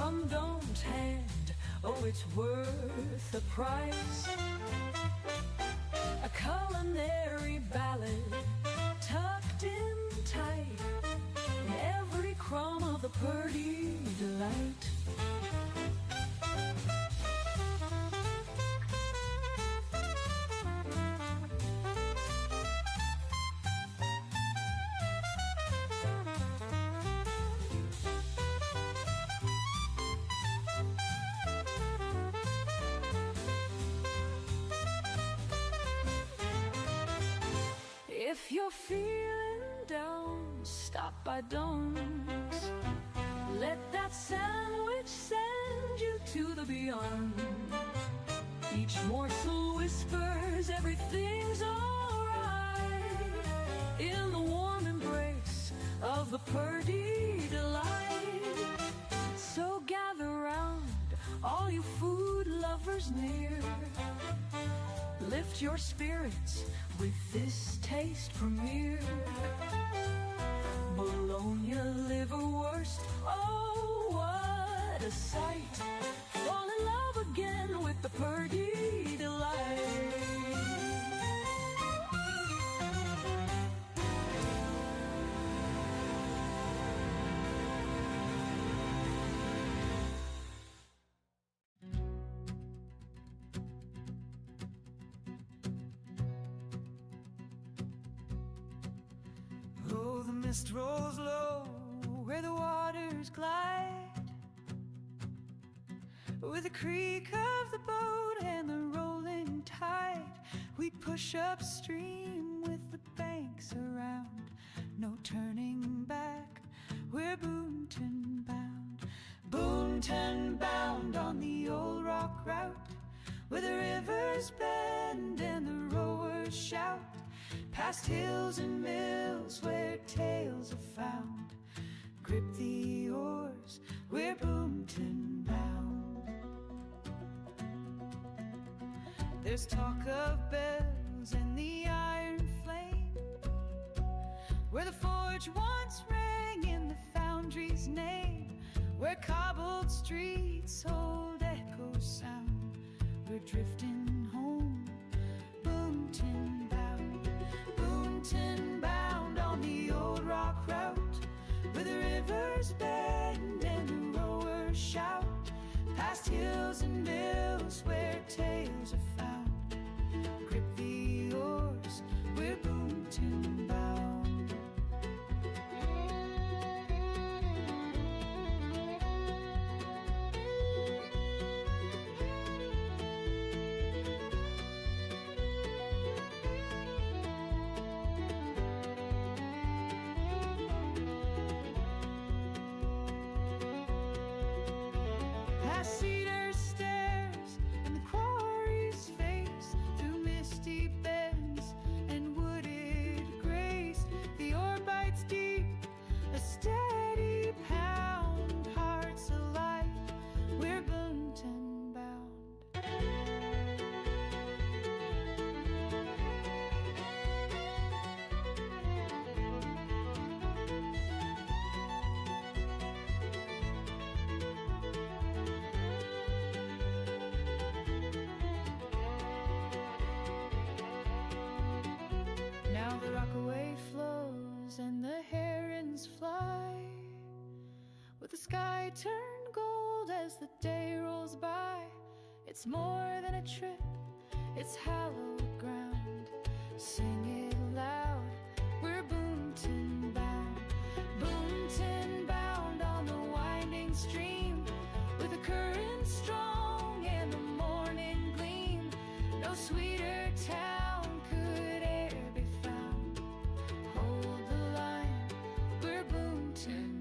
from Dawn's hand, oh, it's worth the price. A culinary ballad tucked in tight, in every crumb of the Purdy delight. If you're feeling down, stop by Dawn's. Let that sandwich send you to the beyond. Each morsel whispers everything's alright, in the warm embrace of the Purdy delight. So gather round, all you food lovers near. Lift your spirits with this taste premiere. Bologna liverwurst, oh, what a sight. Fall in love again with the Purdy delight. Oh, the mist rolls low where the waters glide, with the creak of the boat and the rolling tide. We push upstream with the banks around, no turning back, we're Boonton bound. Boonton bound on the old rock route, where the rivers bend and the rowers shout. Past hills and mills where tales are found, grip the oars, we're Boonton bound. There's talk of bells and the iron flame, where the forge once rang in the foundry's name, where cobbled streets old echoes sound. We're drifting home, Boonton bound. Boonton bound on the old rock route, where the rivers bend and the rowers shout. Past hills and mills where tales are found, grip the oars, we're Boonton bound. With the sky turned gold as the day rolls by. It's more than a trip, it's hallowed ground. Sing it loud, we're Boonton bound. Boonton bound on the winding stream, with the current strong and the morning gleam. No sweeter town could e'er be found. Hold the line, we're Boonton.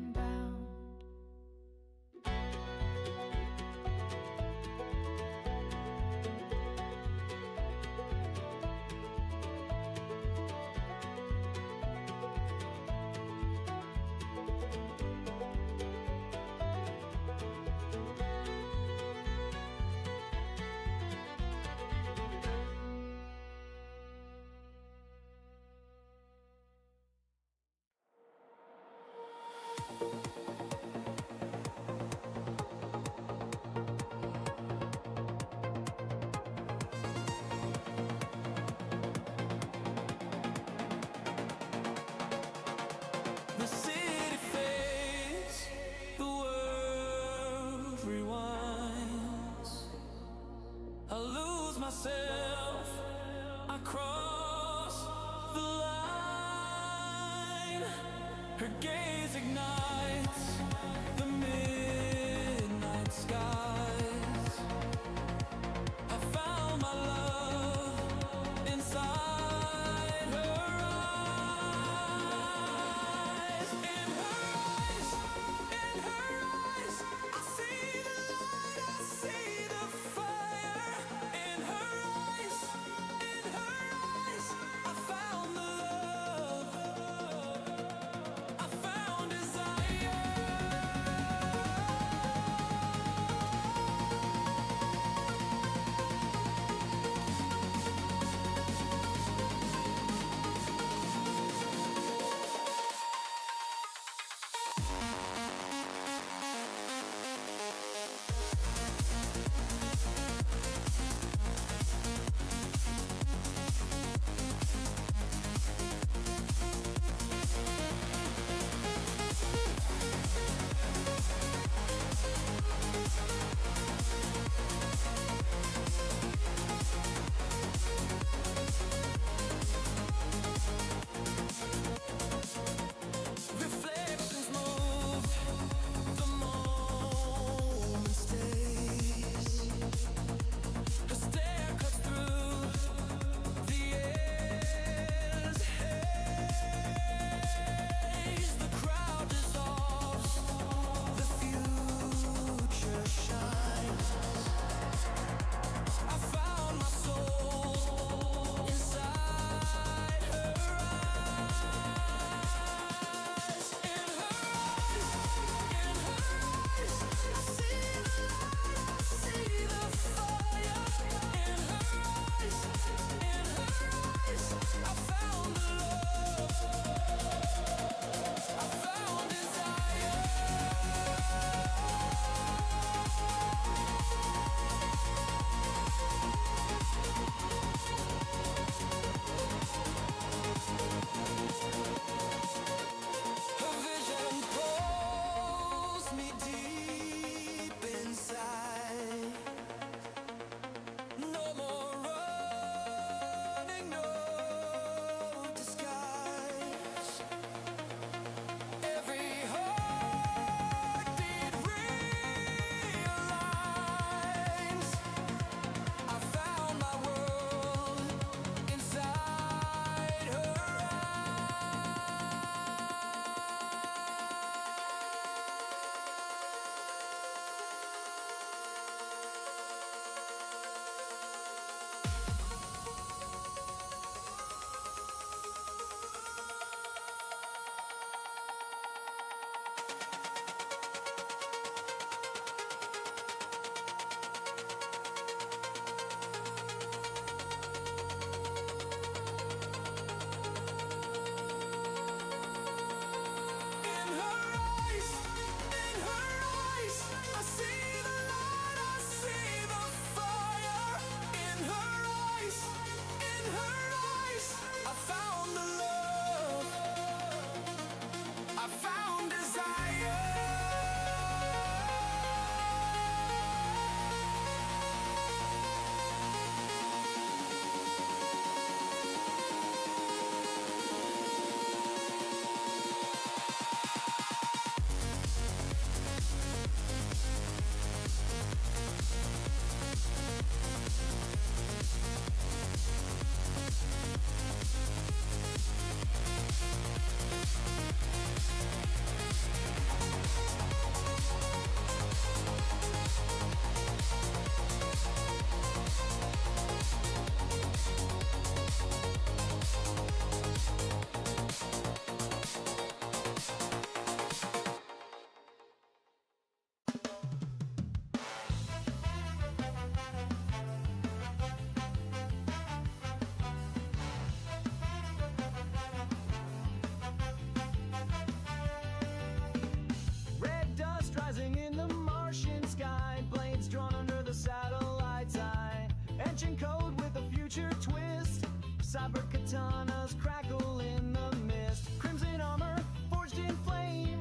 katanas crackle in the mist. Crimson armor forged in flame.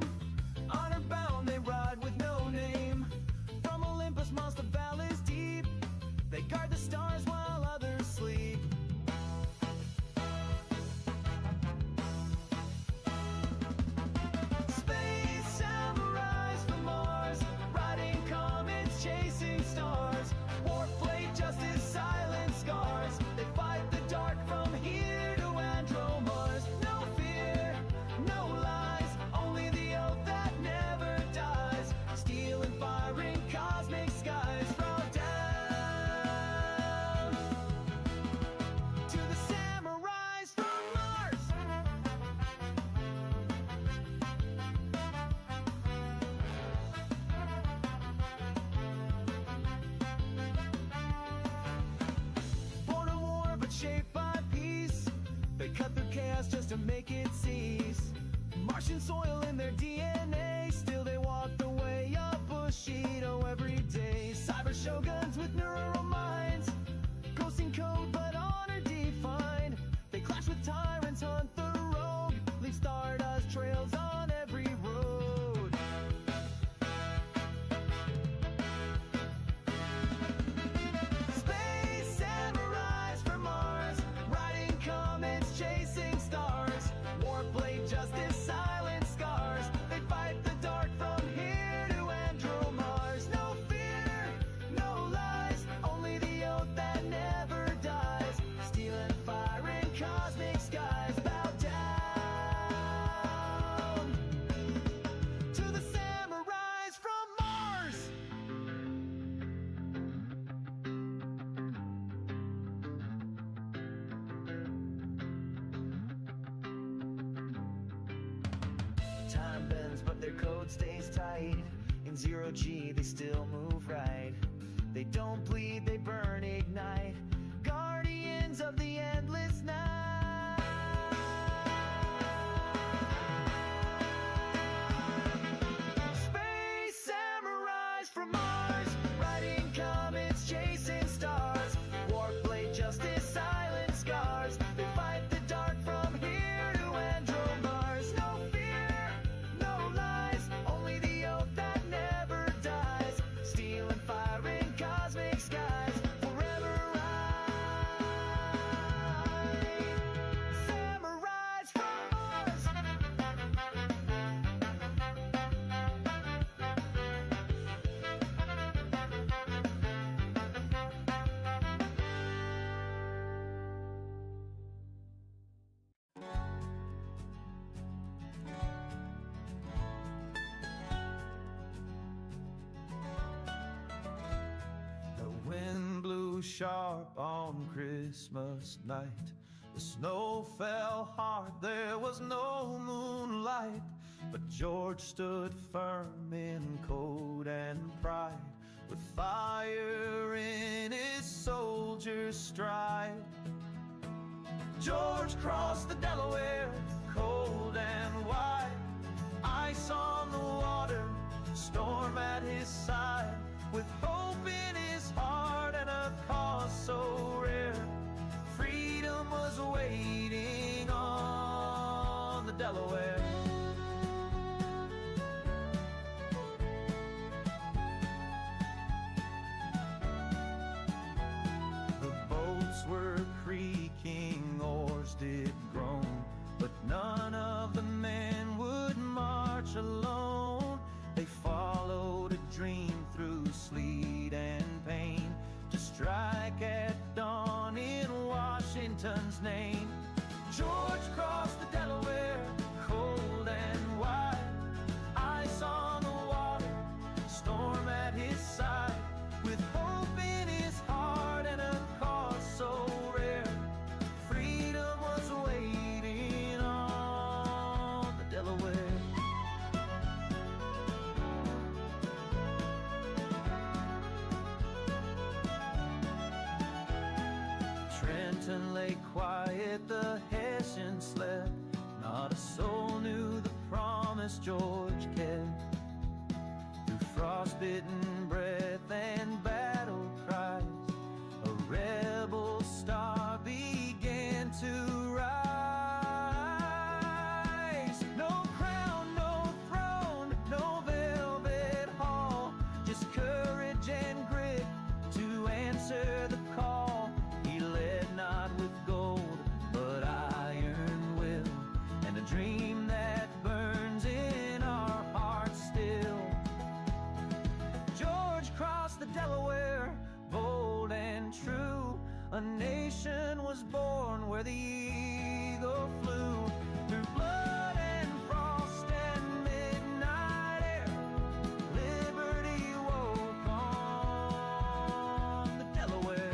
Honor bound they ride with no name. From Olympus monster valleys deep, they guard the stars while others sleep. Space samurais from Mars, riding comets, chasing stars. Warplate justice, silent scars. They fight the dark from here to Andromars. No fear, no lies, only the oath that never dies. Steel and fire in cosmic skies. Throw down to the samurais from Mars. Born in war but shaped by peace, they cut through chaos just to make it cease. Martian soil in their DNA, still they walk the way of Bushido every day. Cyber shoguns with neural minds, ghosting code but honor defined. They clash with tyrants, hunt the rogue, leave stardust trails on every road. Space samurais from Mars, riding comets, chasing stars. Warplate justice, silent scars. They fight the dark from here to Andromars. No fear, no lies, only the oath that never dies. Steel and fire in cosmic skies. Bow down to the samurais from Mars. Time bends, but their code stays tight. In zero G, they still move right. They don't bleed, they burn, ignite. Guardians of the endless night. Space samurais from Mars, riding comets, chasing stars. Warplate justice, silent scars. They fight the dark from here to Andromars. No fear, no lies, only the oath that never dies. Steel and fire in cosmic skies. Forever right. Samurais from Mars. The wind blew sharp on Christmas night. The snow fell hard, there was no moonlight. But George stood firm in code and pride, with fire in his soldier's stride. George crossed the Delaware, cold and wide. Ice on the water, storm at his side. With hope in his heart and a cause so rare, freedom was waiting on the Delaware. The boats were creaking, oars did groan, but none of the men would march alone. They followed a dream through sleet and pain, to strike at dawn in Washington's name. George crossed the Delaware, cold and wide. Ice on the water, storm at his side. With hope in his heart and a cause so rare, freedom was waiting on the Delaware. Trenton lay quiet, the Hessians slept. Not a soul knew the promise George kept. Through frostbitten breath and battle cries, a rebel star began to rise. the Delaware, bold and true. A nation was born where the eagle flew. Through blood and frost and midnight air, liberty woke on the Delaware.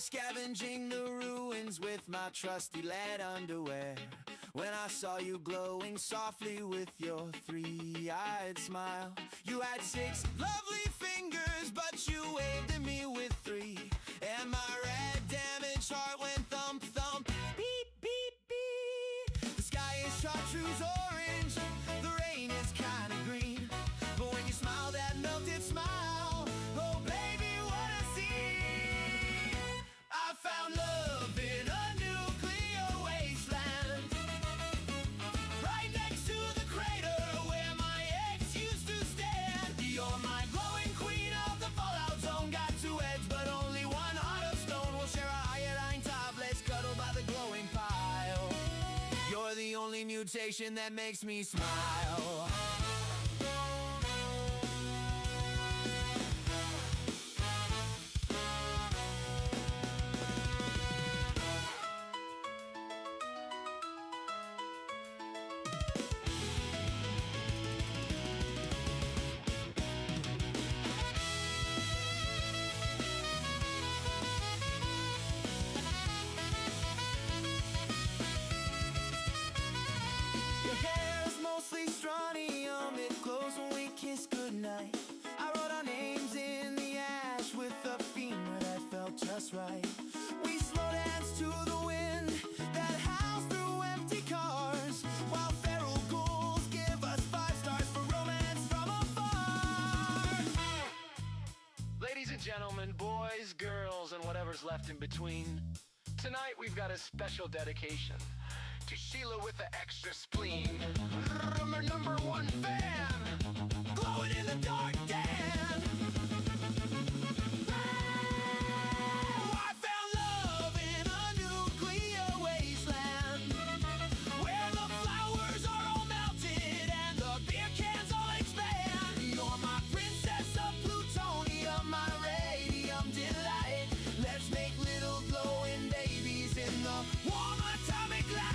Scavenging the ruins with my trusty lead underwear, when I saw you glowing softly with your three-eyed smile. You had 6 lovely fingers, but you waved at me with 3, and my red damaged heart went thump thump, beep beep beep. The sky is chartreuse orange, the rain is kinda green, but when you smile that melted smile, oh baby, what a scene. I found love in a nuclear wasteland, right next to the crater where my ex used to stand. You're my glowing queen of the fallout zone, got 2 heads but only mutation that makes me smile. Your hair's mostly strontium, it glows when we kiss goodnight. I wrote our names in the ash with a femur that felt just right. We slow dance to the wind that howls through empty cars, while feral ghouls give us 5 stars for romance from afar. Ladies and gentlemen, boys, girls, and whatever's left in between, tonight we've got a special dedication to Sheila with the extra spleen. I'm her #1 fan, glowing in the dark, Dan. Oh, I found love in a nuclear wasteland, where the flowers are all melted and the beer cans all expand. You're my princess of plutonium, my radium delight. Let's make little glowing babies in the warm atomic light.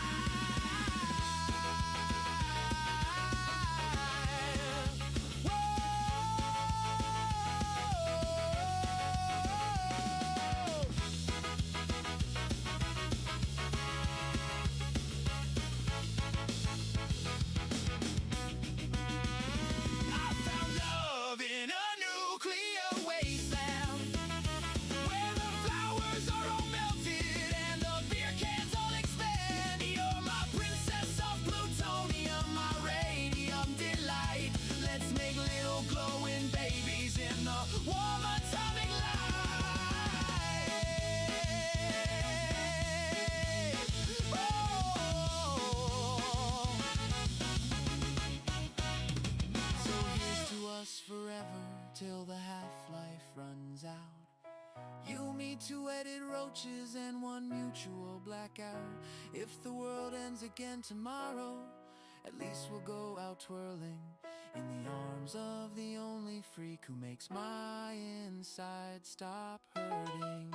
I found love in a nuclear wasteland, where the flowers are all melted and the beer cans all expand. You're my princess of plutonium, my radium delight. Let's make little glowing babies in the warm atomic light. Oh. So here's to us forever till the half-life runs out. You, me, 2 headed roaches and 1 mutual blackout. If the world ends again tomorrow, at least we'll go out twirling in the arms of the only freak who makes my inside stop hurting.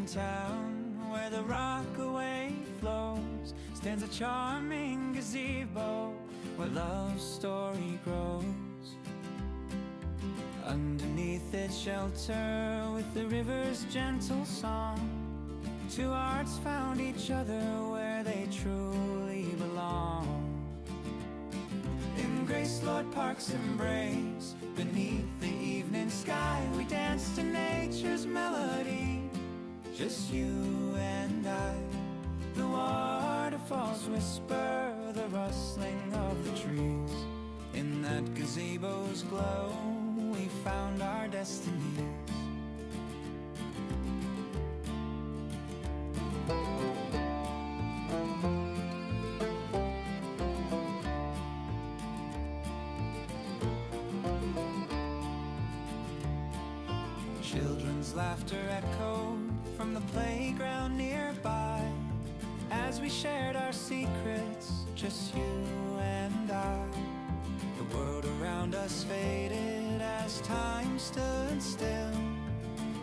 town where the Rockaway flows stands a charming gazebo where love's story grows. Underneath its shelter with the river's gentle song, two hearts found each other where they truly belong. In Grace Lord Park's embrace, beneath the evening sky, we dance to nature's melody, just you and I. The waterfalls whisper the rustling of the trees. In that gazebo's glow, we found our destinies. Children's laughter echoed from the playground nearby as we shared our secrets, just you and I. The world around us faded as time stood still.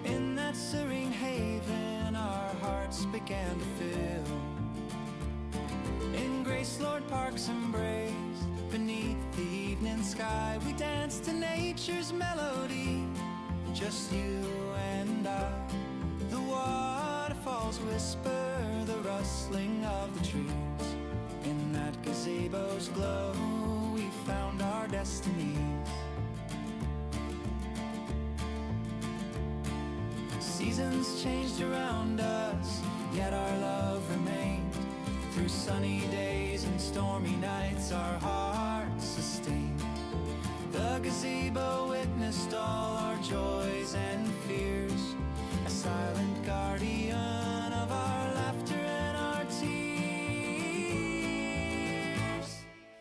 In that serene haven, our hearts began to fill. In Grace Lord Park's embrace, beneath the evening sky, we danced to nature's melody, just you and I. The waterfalls whisper the rustling of the trees. In that gazebo's glow, we found our destinies. Seasons changed around us, yet our love remained. Through sunny days and stormy nights, our hearts sustained. The gazebo witnessed all our joys and fears, a silent guardian of our laughter and our tears.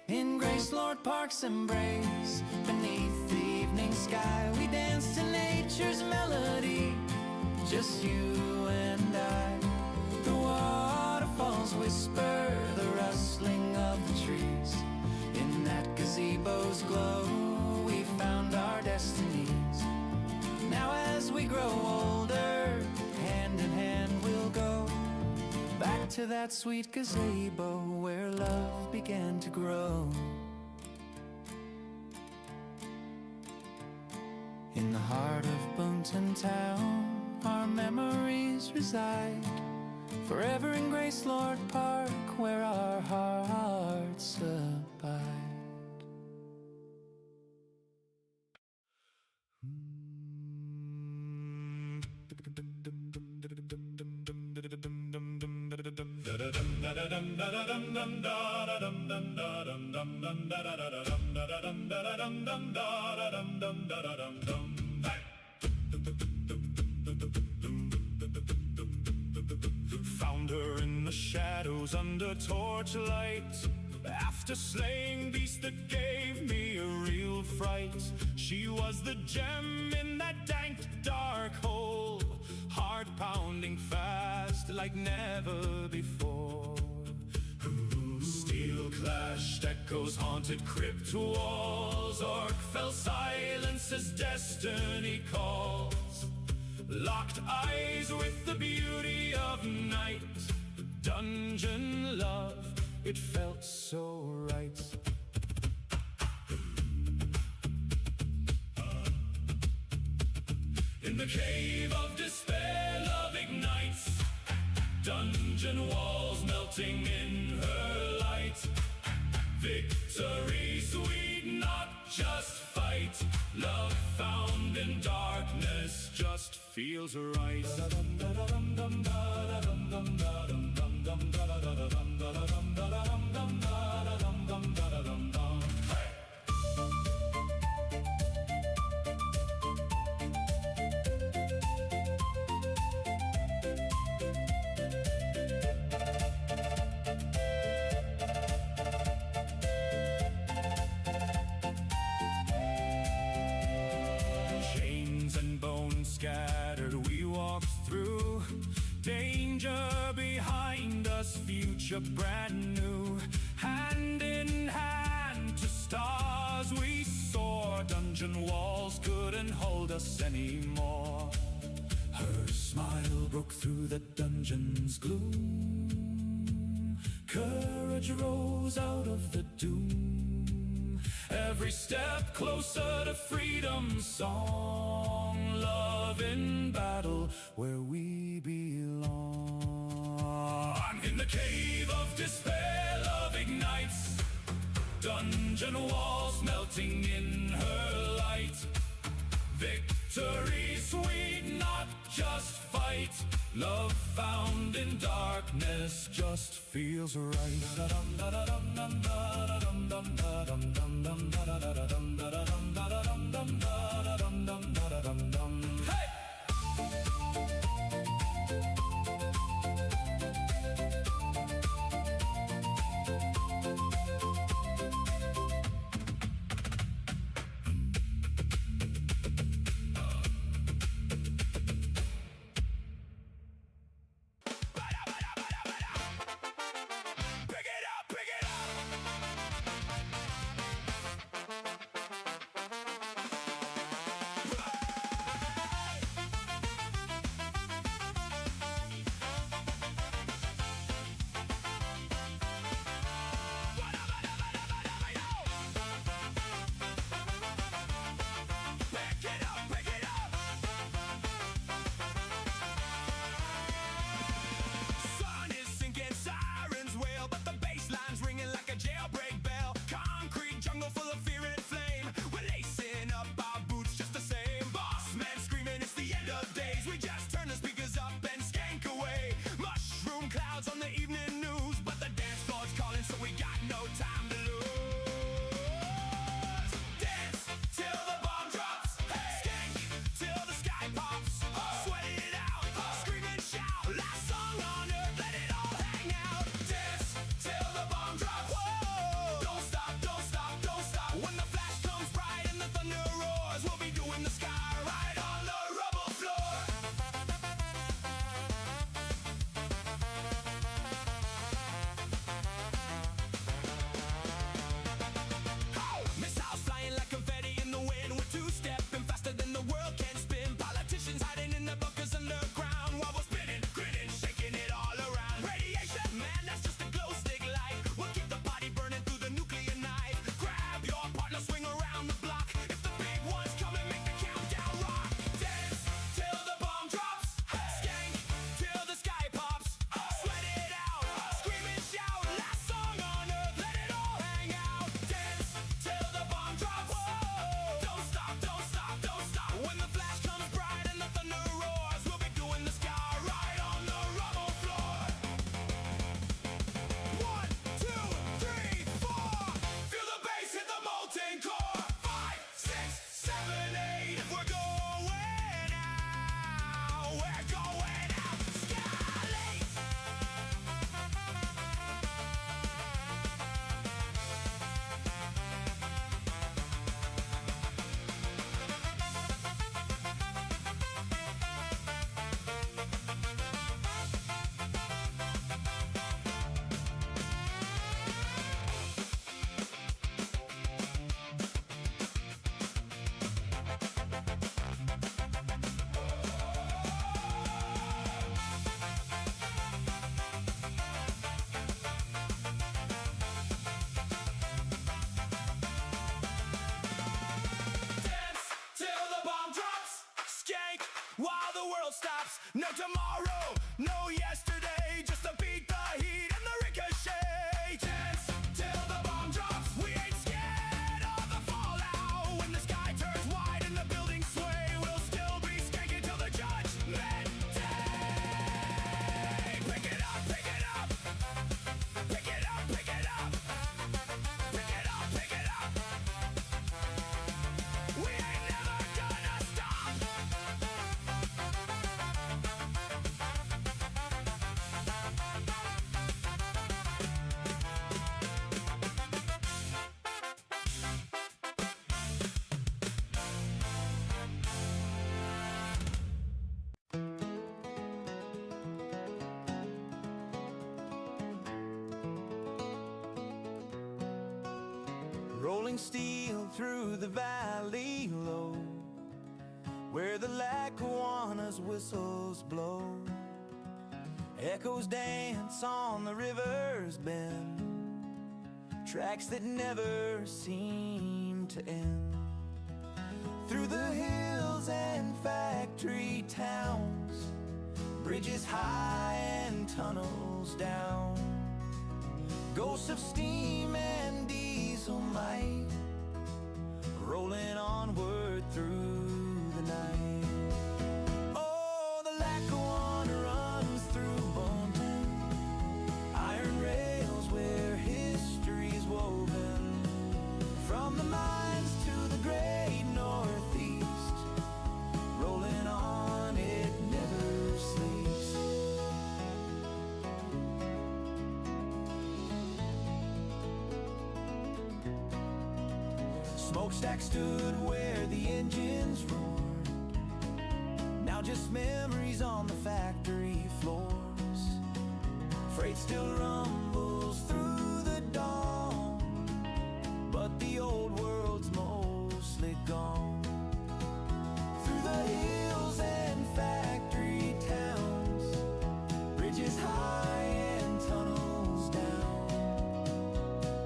In Grace Lord Park's embrace, beneath the evening sky, we danced to nature's melody, just you and I. The waterfalls whisper the rustling of the trees. In that gazebo's glow, we found our destinies. Now as we grow older, hand in hand we'll go back to that sweet gazebo where love began to grow. In the heart of Boonton Town, our memories reside, forever in Grace Lord Park where our hearts abide. Found her in the shadows under torchlight, after slaying beasts that gave me a real fright. She was the gem in that dank dark hole, heart pounding fast like never before. Steel clashed, echoes haunted crypt walls, orc fell silence as destiny calls. Locked eyes with the beauty of night, dungeon love, it felt so right. In the cave of despair, love ignites, dungeon walls melting in her light. Victory sweet, not just fight, love found in darkness just feels right. Scattered we walked through, danger behind us, future brand new. Hand in hand to stars we soar, dungeon walls couldn't hold us anymore. Her smile broke through the dungeon's gloom. Courage rose out of the doom. Every step closer to freedom's song. Love in battle where we belong. In the cave of despair, love ignites. Dungeon walls melting in her light. Victory sweet, not just fight. Love found in darkness just feels right. Hey! Stops, no tomorrow, no yesterday, just to beat the heat and the ricochet. Dance till the bomb drops, we ain't scared of the fallout. When the sky turns wide and the buildings sway, we'll still be skanking till the judgment day. Pick it up, pick it up. Pick it up, pick it up. Pick it up, pick it up. We ain't never gonna stop. Rolling steel through the valley low, where the Lackawanna's whistles blow. Echoes dance on the river's bend, tracks that never seem to end. Through the hills and factory towns, bridges high and tunnels down, ghosts of steam and diesel might rolling onward through the night. Oh, the Lackawanna runs through Boonton, iron rails where history's woven. From the mines to the great Northeast, rolling on, it never sleeps. Smokestack stood where the engines roared, now just memories on the factory floors. Freight still rumbles through the dawn, but the old world's mostly gone. Through the hills and factory towns, bridges high and tunnels down,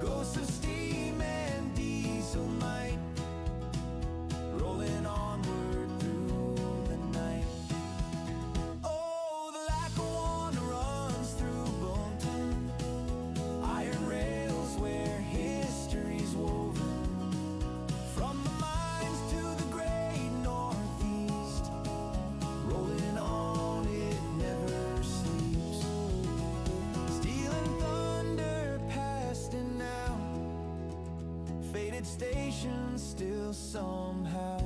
ghosts of steam and diesel might rolling onward through the night. Oh, the Lackawanna runs through Boonton, iron rails where history's woven. From the mines to the great Northeast, rolling on, it never sleeps. Steel and thunder past and now, faded stations still somehow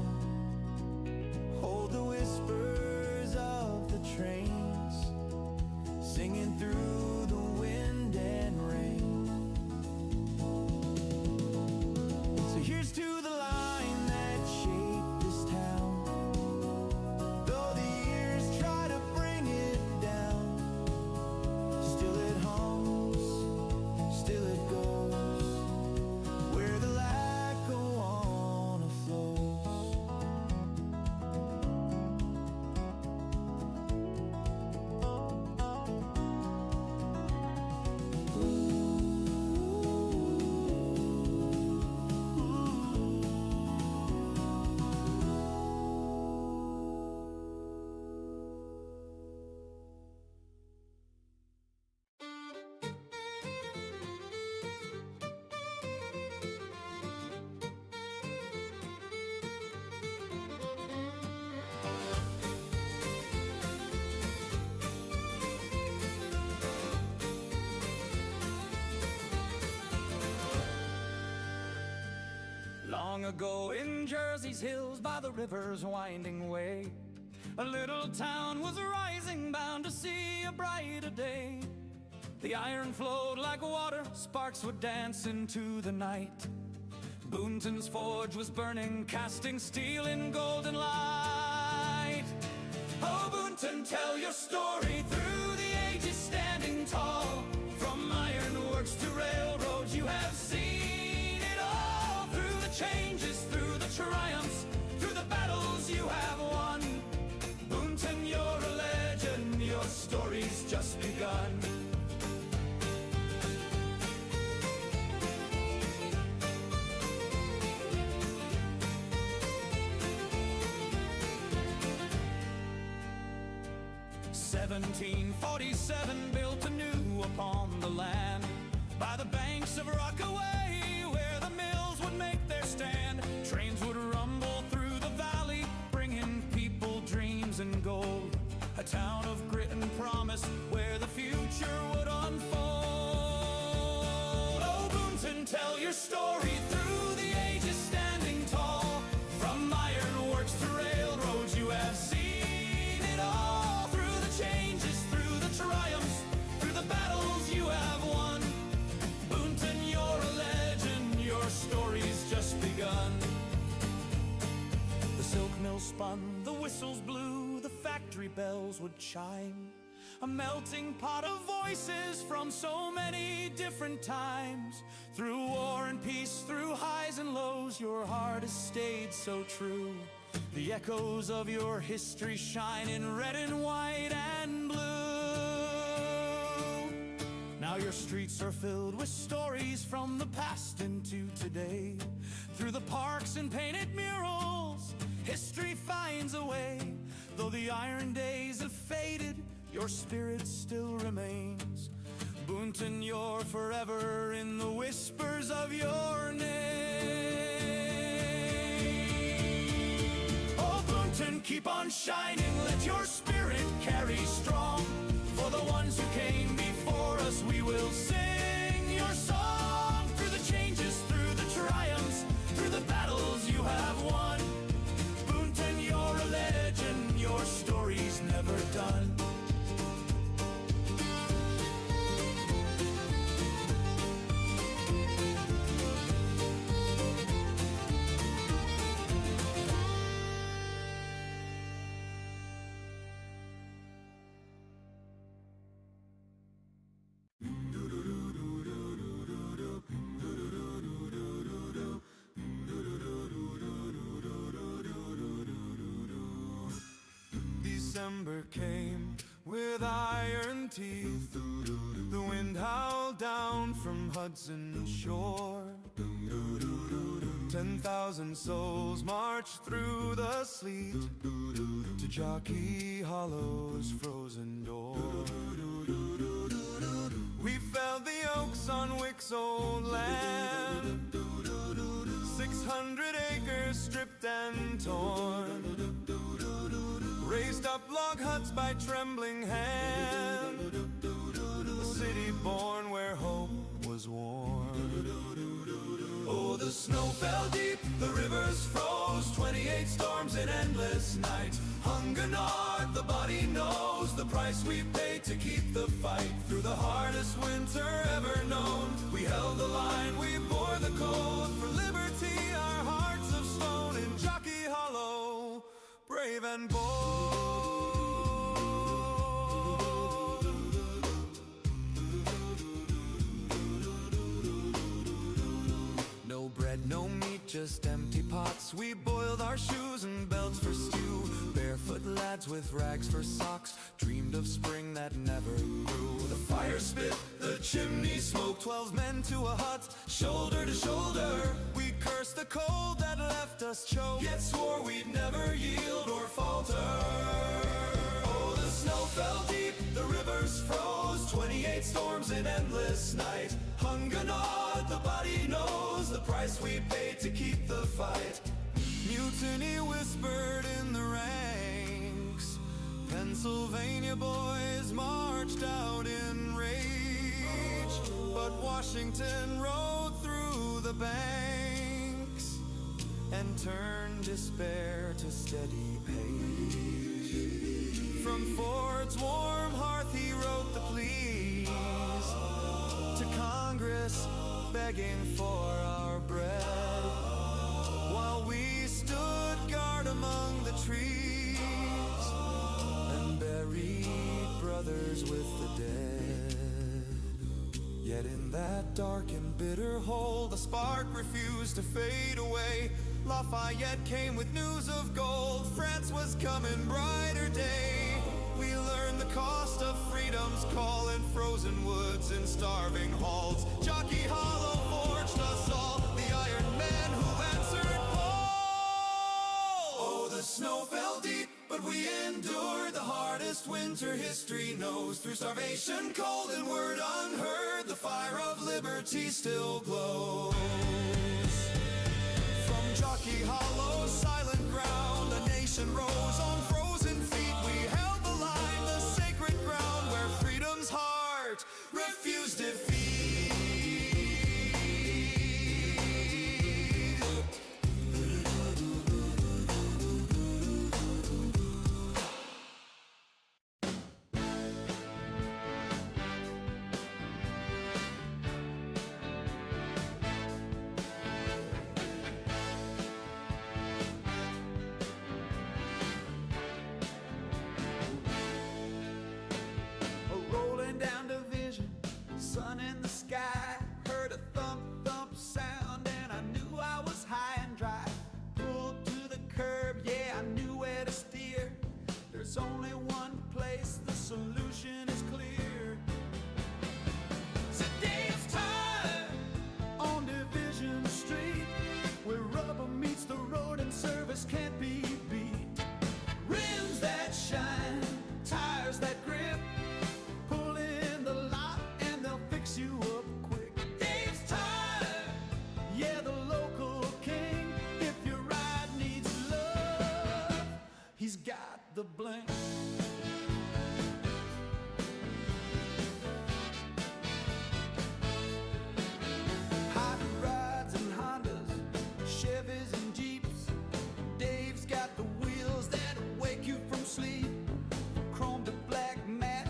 hold the whispers of the trains, singing through the wind and rain. So here's to the line that shaped this town, though the years try to bring it down, still it hums, still it goes, where the Lackawanna flows. Long ago in Jersey's hills by the river's winding way, a little town was rising, bound to see a brighter day. The iron flowed like water, sparks would dance into the night. Boonton's forge was burning, casting steel in golden light. Oh, Boonton, tell your story through the ages, standing tall. From ironworks to railroads, you have seen it all. Through the changes, through the triumphs, through the battles you have won. Boonton, you're a legend, your story's just begun. "1747 built anew upon the land, by the banks of Rockaway, where the mills would make their stand. Trains would rumble through the valley, bringing people dreams and gold. A town of grit and promise, where the future would unfold. Oh, Boonton, tell your story through the ages, standing tall. From ironworks to railroads, you have seen it all. Through the changes, through the triumphs, through the battles you have won. Boonton, you're a legend, your story's just begun. The silk mill spun, the whistles blew, the factory bells would chime. A melting pot of voices from so many different times. Through war and peace, through highs and lows, your heart has stayed so true. The echoes of your history shine in red and white and blue. Now your streets are filled with stories from the past into today. Through the parks and painted murals, history finds a way. Though the iron days have faded, your spirit still remains. Boonton, you're forever in the whispers of your name. Oh, Boonton, keep on shining, let your spirit carry strong. For the ones who came before us, we will sing your song. Through the changes, through the triumphs, through the battles you have won. Boonton, you're a legend, your story's never done. December came with iron teeth. The wind howled down from Hudson shore. 10,000 souls marched through the sleet to Jockey Hollow's frozen door. We felled the oaks on Wick's old land, 600 acres stripped and torn. Raised up log huts by trembling hand, a city born where hope was warm. Oh, the snow fell deep, the rivers froze, 28 storms in endless night. Hunger gnawed, the body knows the price we paid to keep the fight. Through the hardest winter ever known, we held the line, we bore the cold. For liberty, our hearts of stone in Jockey Hollow, brave and bold. No bread, no meat, just empty pots. We boiled our shoes and belts for stew. Barefoot lads with rags for socks dreamed of spring that never grew. The fire spit, the chimney smoke, 12 men to a hut, shoulder to shoulder. We cursed the cold that left us choked, yet swore we'd never yield or falter. Oh, the snow fell deep, the rivers froze, 28 storms in endless night. Hunger gnawed, the body knows the price we paid to keep the fight. Mutiny whispered in the ranks, Pennsylvania boys marched out in rage, but Washington rode through the banks and turned despair to steady pace. From Ford's warm hearth he wrote the pleas to Congress, begging for our bread, while we stood guard among the trees and buried brothers with the dead. Yet in that dark and bitter hole, the spark refused to fade away. Lafayette came with news of gold, France was coming brighter day. We learned the cost of freedom's call in frozen woods and starving halls. Jockey Hollow forged us all, the Iron Man who answered Paul. Oh, the snow fell deep, but we endured the hardest winter history knows. Through starvation, cold and word unheard, the fire of liberty still glows. From Jockey Hollow, silent ground, a nation rose on frozen feet. We held the line, the sacred ground where freedom's heart refused defeat. the blink. Hot rods and Hondas, Chevys and Jeeps. Dave's got the wheels that wake you from sleep. Chrome to black matte,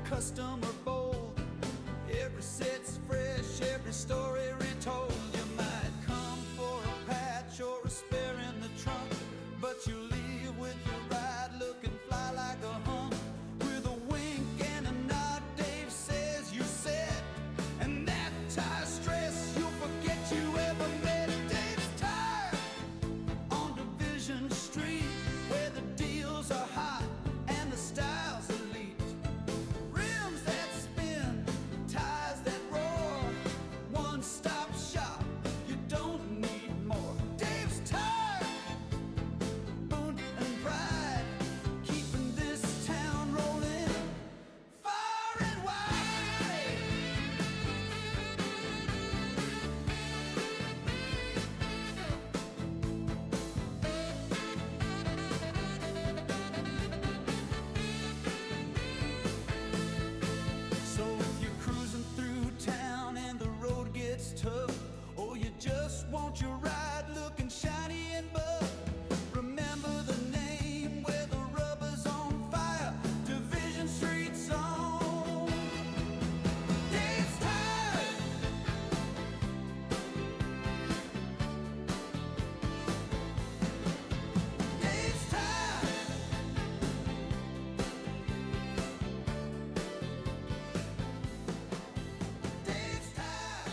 custom or bold. Every set's fresh, every story retold. You might come for a patch or a spare in the trunk, but you leave with your ride looking fly like a hunk. With a wink and a nod, Dave says you're set, and that tire stress you'll forget you ever met. Dave's Tire on Division Street, where the deals are hot and the style's elite. Rims that spin, tires that roar, one-stop shop, you don't need more. Dave's Tire, Boone and Pride, keeping this town rolling far and wide. So if you're cruising through town and the road gets tough, or you just want your ride looking shiny and buff, remember the name where the rubber's on fire, Division Street's on Dave's Tire. Dave's Tire. Dave's Tire.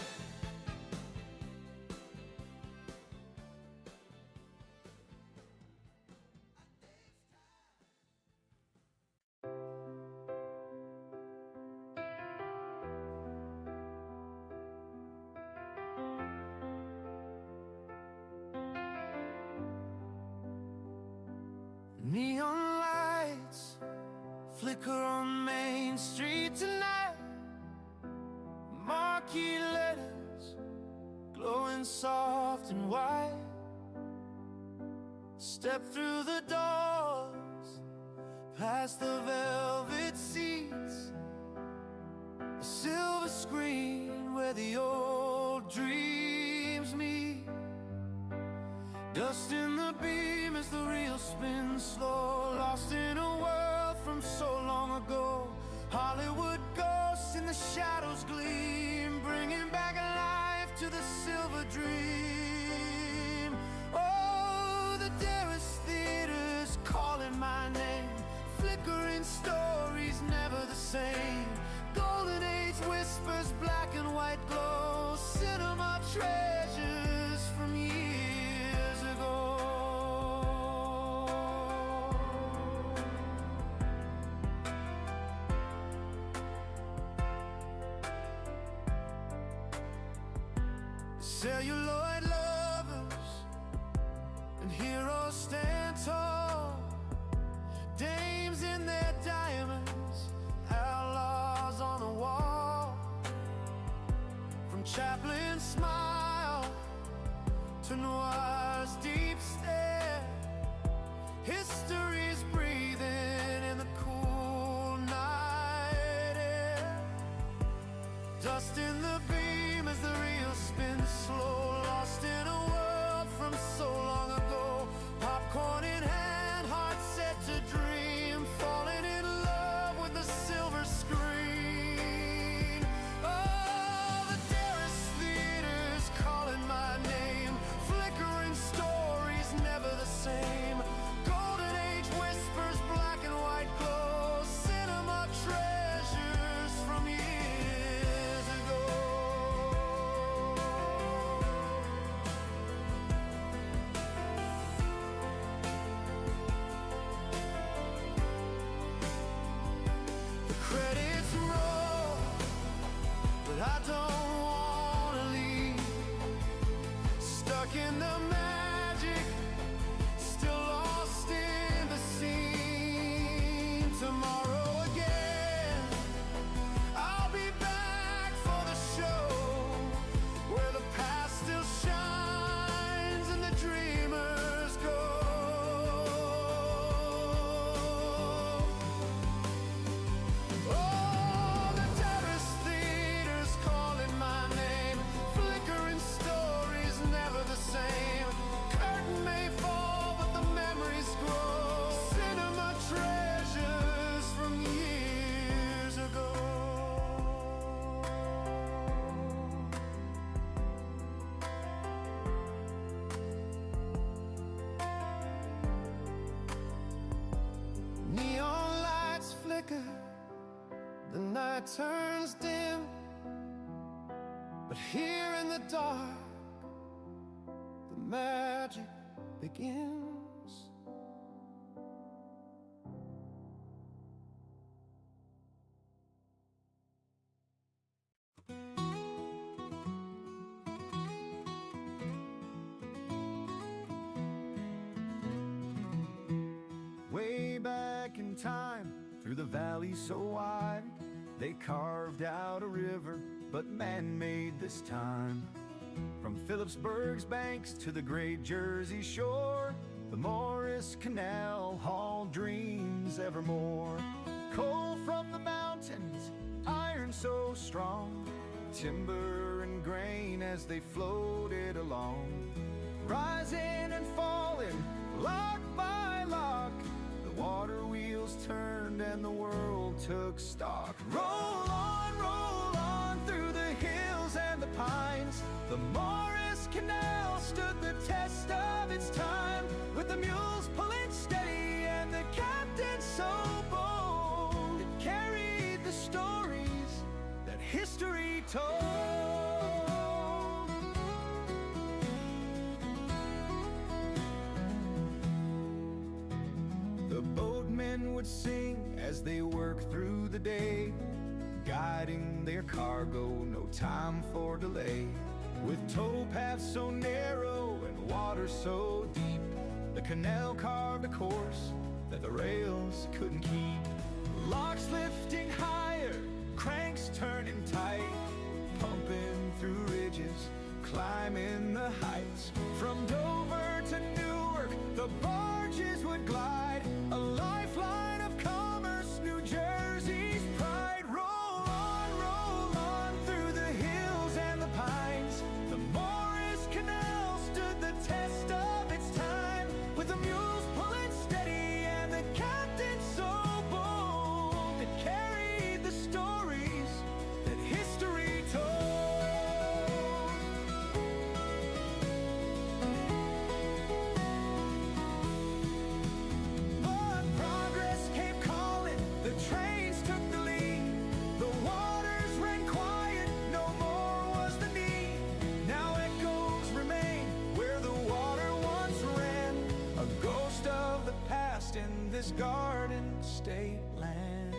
Neon lights flicker on Main Street tonight. Marquee letters glowing soft and white. Step through the doors, past the velvet seats, a silver screen where the old dreams meet. Dust in the beam as the reel spins slow, lost in a world from so long ago. Hollywood ghosts in the shadows gleam, bringing back life to the silver dream. Oh, the dearest theaters calling my name, flickering stories never the same. Golden age whispers, black and white glow, cinema treasures from years ago. Celluloid lovers and heroes stand tall, dames in their diamonds, outlaws on the wall. From Chaplin's smile to Noir's deep stare, history's breathing in the cool night air. Dust in the beam as the reel spins slow, lost in a world from so long ago. Popcorn in hand, heart set to dream, falling in love with the silver screen. Oh, the dearest theaters calling my name, flickering stories never the same. Golden age whispers, black and white glow, cinema treasures from years ago. The credits roll, but I don't wanna leave. Stuck in the magic, still lost in the scene. Tomorrow again, I'll be back for the show, where the past still shines and the dreamers go. light turns dim, but here in the dark, the magic begins. Way back in time, through the valley so wide, they carved out a river, but man made this time. From Phillipsburg's banks to the great Jersey shore, the Morris Canal hauled dreams evermore. Coal from the mountains, iron so strong, timber and grain as they floated along. Rising and falling, lock by lock, the water wheels turned and the world took stock. Roll on through the hills and the pines. The Morris Canal stood the test of its time, with the mules pulling steady and the captain so bold. It carried the stories that history told. The boatmen would sing as they worked through the day, guiding their cargo, no time for delay. With tow paths so narrow and water so deep, the canal carved a course that the rails couldn't keep. Locks lifting higher, cranks turning tight, pumping through ridges, climbing the heights. From Dover to Newark, the barges would glide, a lifeline of commerce, New Jersey's pride. Roll on through the hills and the pines. The Morris Canal stood the test of its time, with the mules pulling steady and the captain so bold. It carried the stories that history told. But progress came calling, the trains took the lead. The waters ran quiet, no more was the need. Now echoes remain where the water once ran, a ghost of the past in this Garden State land.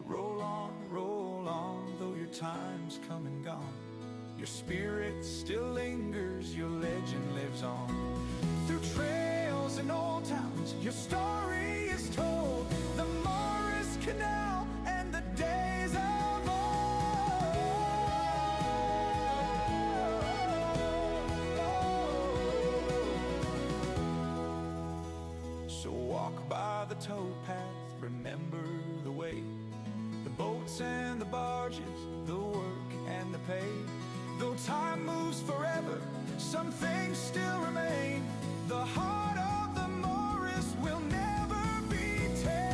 Roll on, though your time's come and gone, your spirit still lingers, your legend lives on. Through trails and old towns, your story is told. The Morris Canal and the days of old. So walk by the towpath, remember the way, the boats and the barges, the work and the pay. Though time moves forever, some things still remain. The heart of the Morris will never be tamed.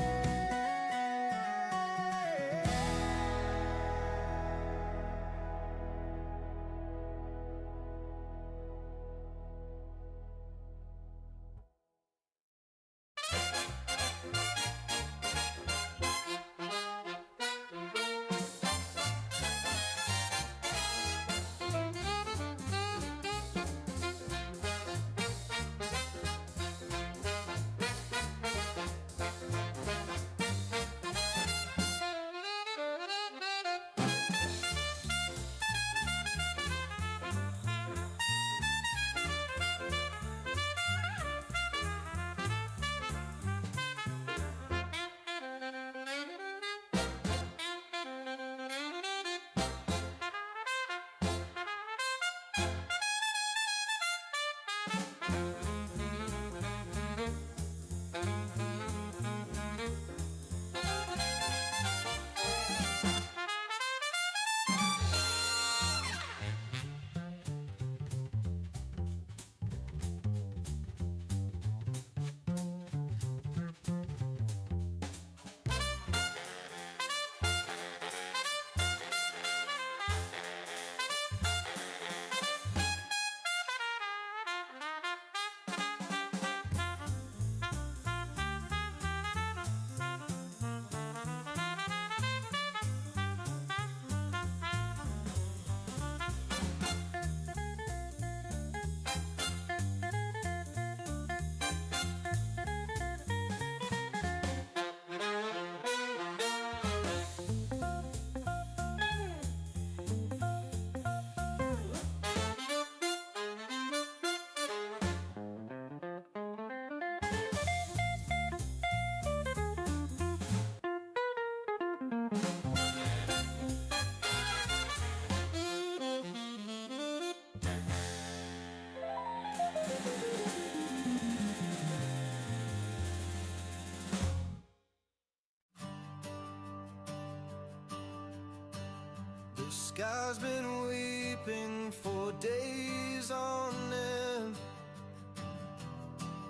Sky's been weeping for days on end.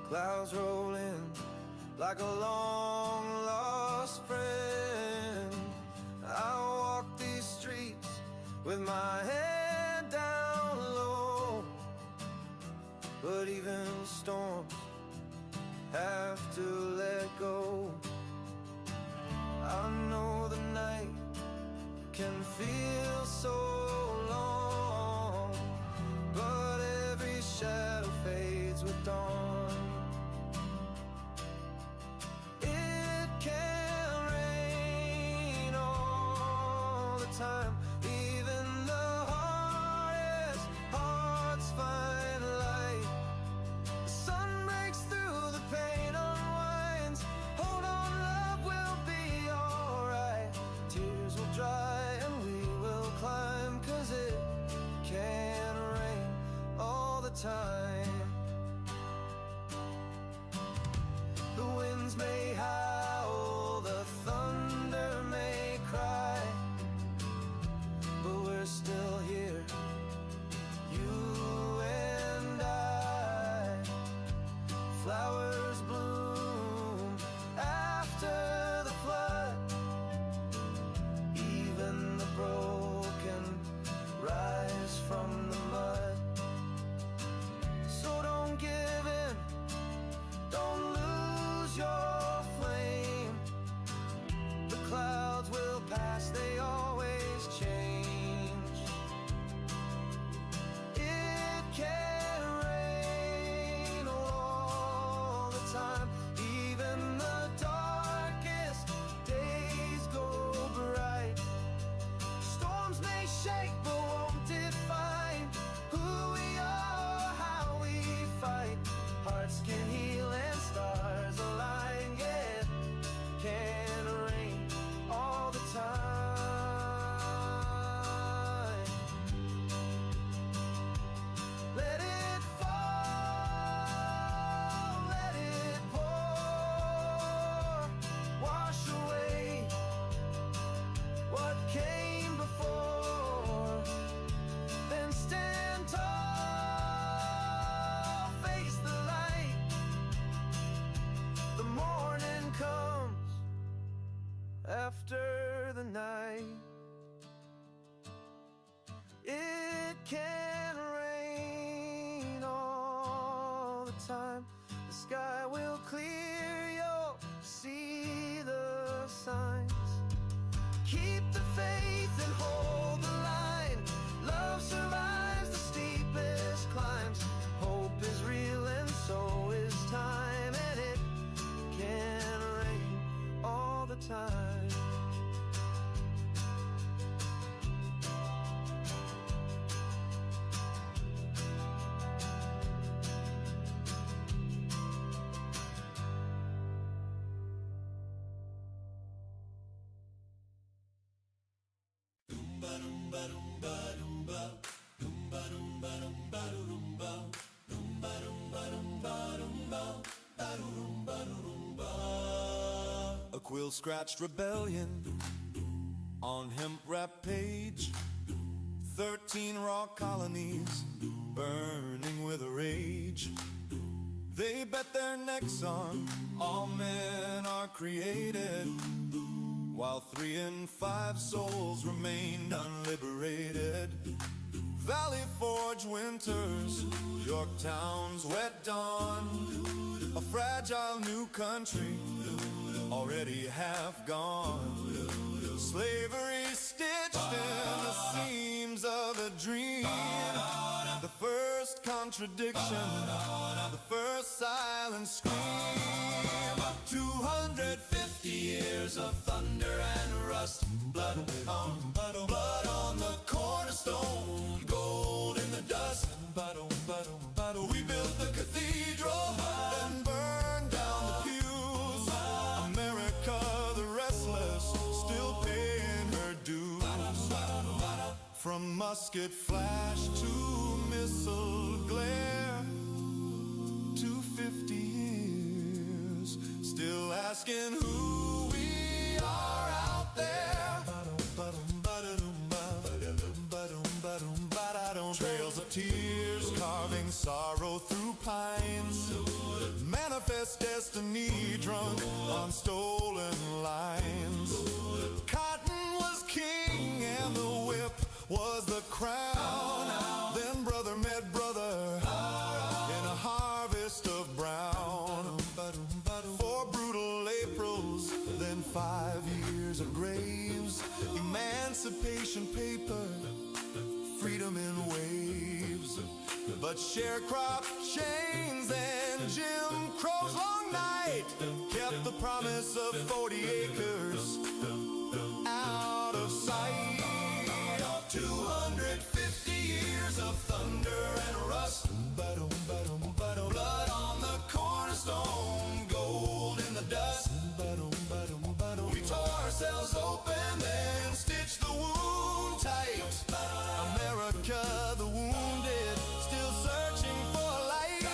Clouds roll in like a long lost friend. I walk these streets with my head down low, but even storms have to let go. I know the night can feel so long, but every shadow fades with dawn. It can rain all the time, even the hardest hearts find light. The sun breaks through the pain, unwinds. Hold on, love will be alright. Tears will dry and we will climb, 'cause it can rain all the time. The winds may howl, the thunder may cry, but we're still here, you and I. Flowers bloom after the flood, even the broken rise from the mud. So don't give in, don't lose your flame. The clouds will pass, they always change. It can rain all the time, even the darkest days go bright. Storms may shake, but won't define who we are, how we fight. Hearts can heal and stars align, yeah. Can rain all the time. Let it fall, let it pour, wash away what came before. Then stand tall, face the light. The morning comes after the night. It can rain all the time. The sky will clear, you'll see the signs. Keep the faith and hold the line. Love survives the steepest climbs. Hope is real and so is time, and it can rain all the time. A quill-scratched rebellion on hemp wrap page. 13 raw colonies burning with a rage. They bet their necks on all men are created, while 3 in 5 souls remained unliberated. Valley Forge winters, Yorktown's wet dawn, a fragile new country already half gone. Slavery stitched in the seams of a dream. The first contradiction, the first silent scream. 250 years of thunder and rust. Blood on the cornerstone, gold in the dust. We built the cathedral and burned down the pews. America the restless, still paying her dues. From musket flash to missile glare, 250 years, still asking who we are out there. tears, carving sorrow through pines. Manifest destiny drunk on stolen lines. Cotton was king and the whip was the crown. Then brother met brother in a harvest of brown. 4 brutal Aprils, then 5 years of graves. Emancipation paper, freedom in waves. But sharecrop chains and Jim Crow's long night kept the promise of 40 acres out of sight. 250 years of thunder and rust, blood on the cornerstone, gold in the dust. We tore ourselves open, then stitched the wound tight. America, the wounded, still searching for light.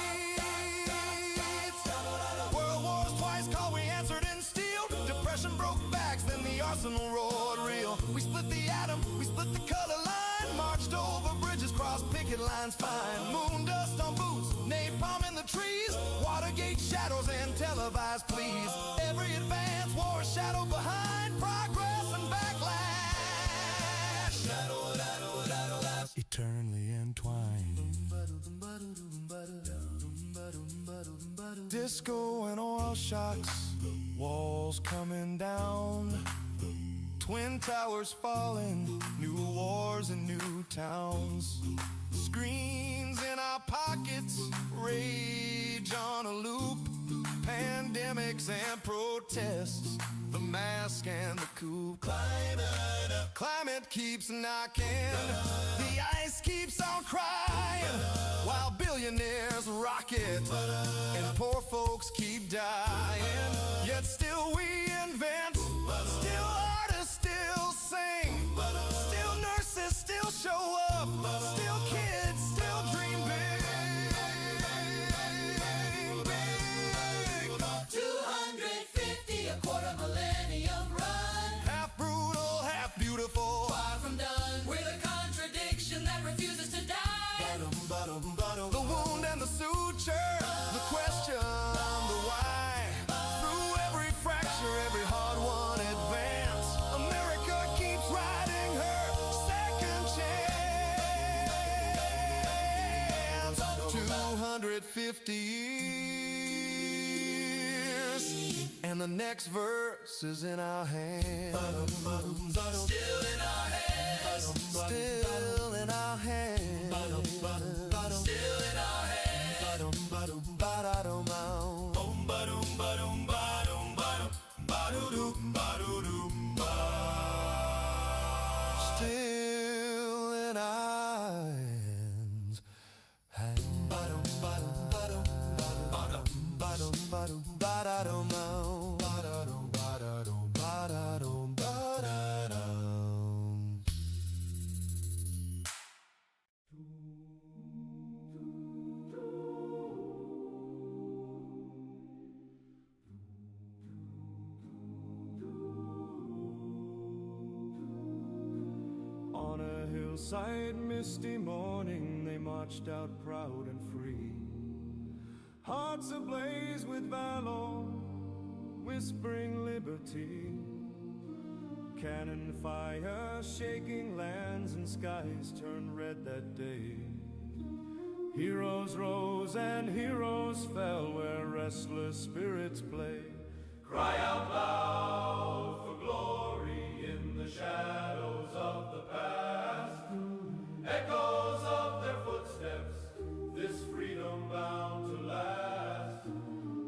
World wars twice called, we answered in steel. Depression broke backs, then the arsenal roared real. We split the atom, we split the color line, marched over bridges, crossed picket lines fine. Moon dust on boots, napalm in the trees, Watergate shadows and televised pleas. Every advance wore a shadow behind progress and backlash. Eternally entwined. Disco and oil shocks, walls coming down, Twin Towers falling, new wars and new towns. Screens in our pockets, rage on a loop. Pandemics and protests, the mask and the coup. Climate keeps knocking, the ice keeps on crying, while billionaires rocket and poor folks keep dying. Yet still we invent, still artists still sing, still nurses still show up, still kids still dream big. 250, a quarter millennium run. Half brutal, half beautiful. Far from done. We're the contradiction that refuses to die. The wound and the suture, the question, the why. Through every fracture, every hard-won advance, America keeps riding her second chance. 250 years, and the next verse is in our hands. Still in our heads. Still in our hands. Still in our heads. Still in our hands. On a hillside misty morning, they marched out proud and free, hearts ablaze with valor, whispering liberty. Cannon fire shaking lands and skies turned red that day. Heroes rose and heroes fell where restless spirits play. Cry out loud for glory in the shadows of the past. Echoes of their footsteps, this freedom bound to last.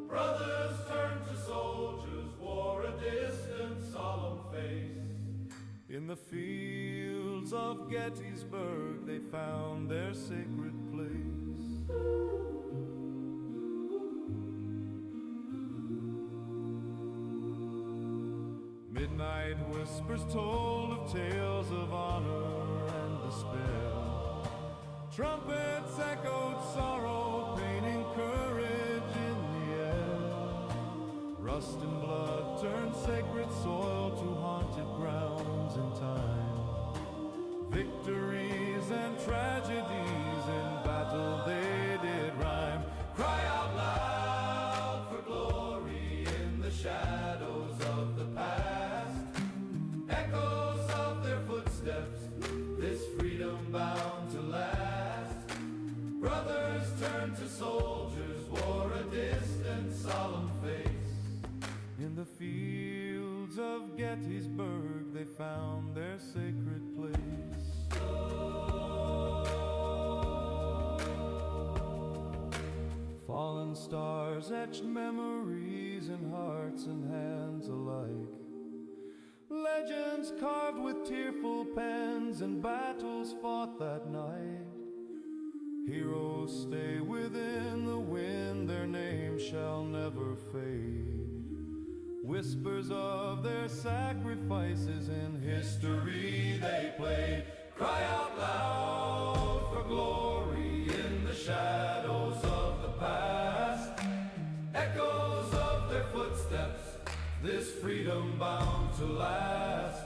Brothers turned to soldiers, wore a distant solemn face. In the fields of Gettysburg they found their sacred place. Midnight whispers told of tales of honor and despair. Trumpets echoed sorrow, painting courage in the air. Rust and blood turned sacred soil to haunted grounds in time. Victories and tragedies in turned to soldiers, wore a distant, solemn face. In the fields of Gettysburg, they found their sacred place. Fallen stars etched memories in hearts and hands alike. Legends carved with tearful pens and battles fought that night. Heroes stay within the wind, their names shall never fade. Whispers of their sacrifices in history they played. Cry out loud for glory in the shadows of the past. Echoes of their footsteps, this freedom bound to last.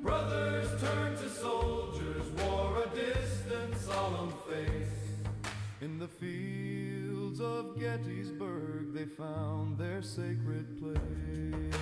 Brothers turned to soldiers, wore a distant, solemn face. In the fields of Gettysburg, they found their sacred place.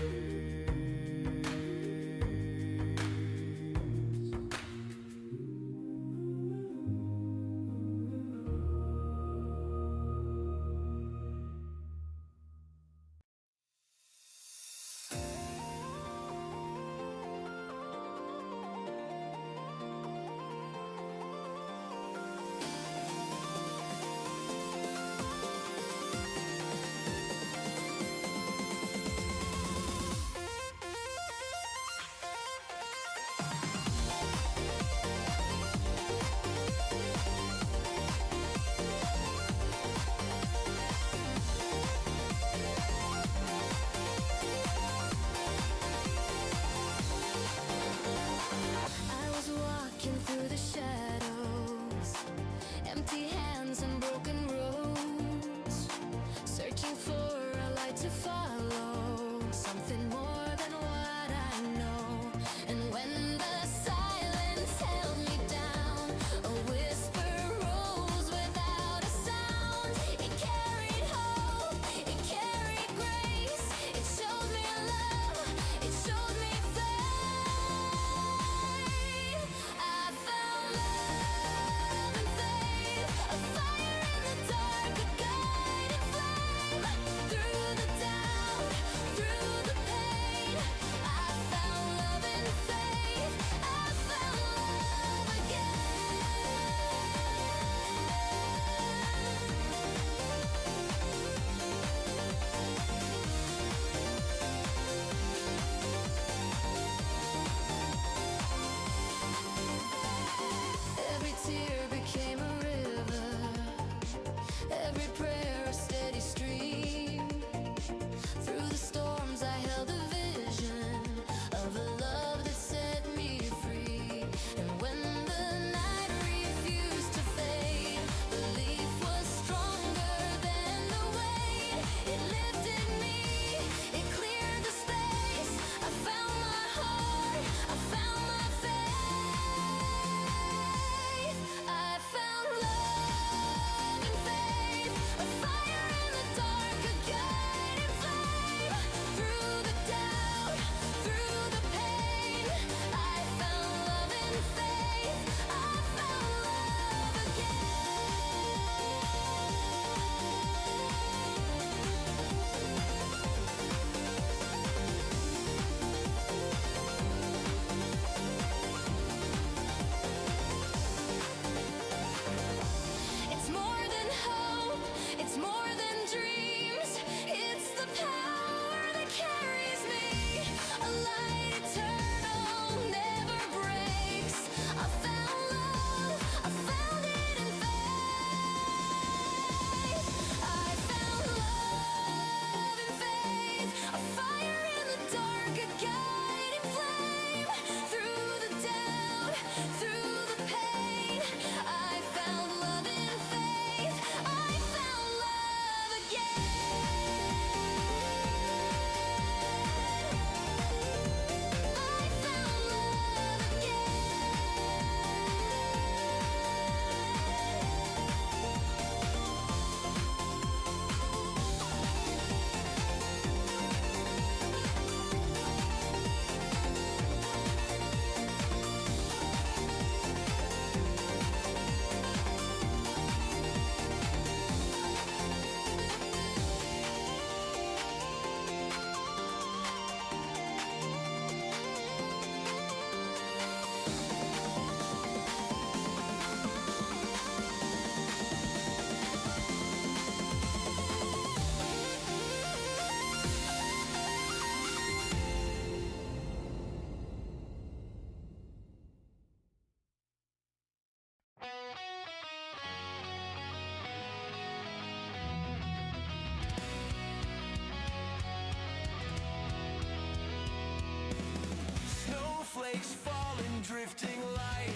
flakes falling, drifting light.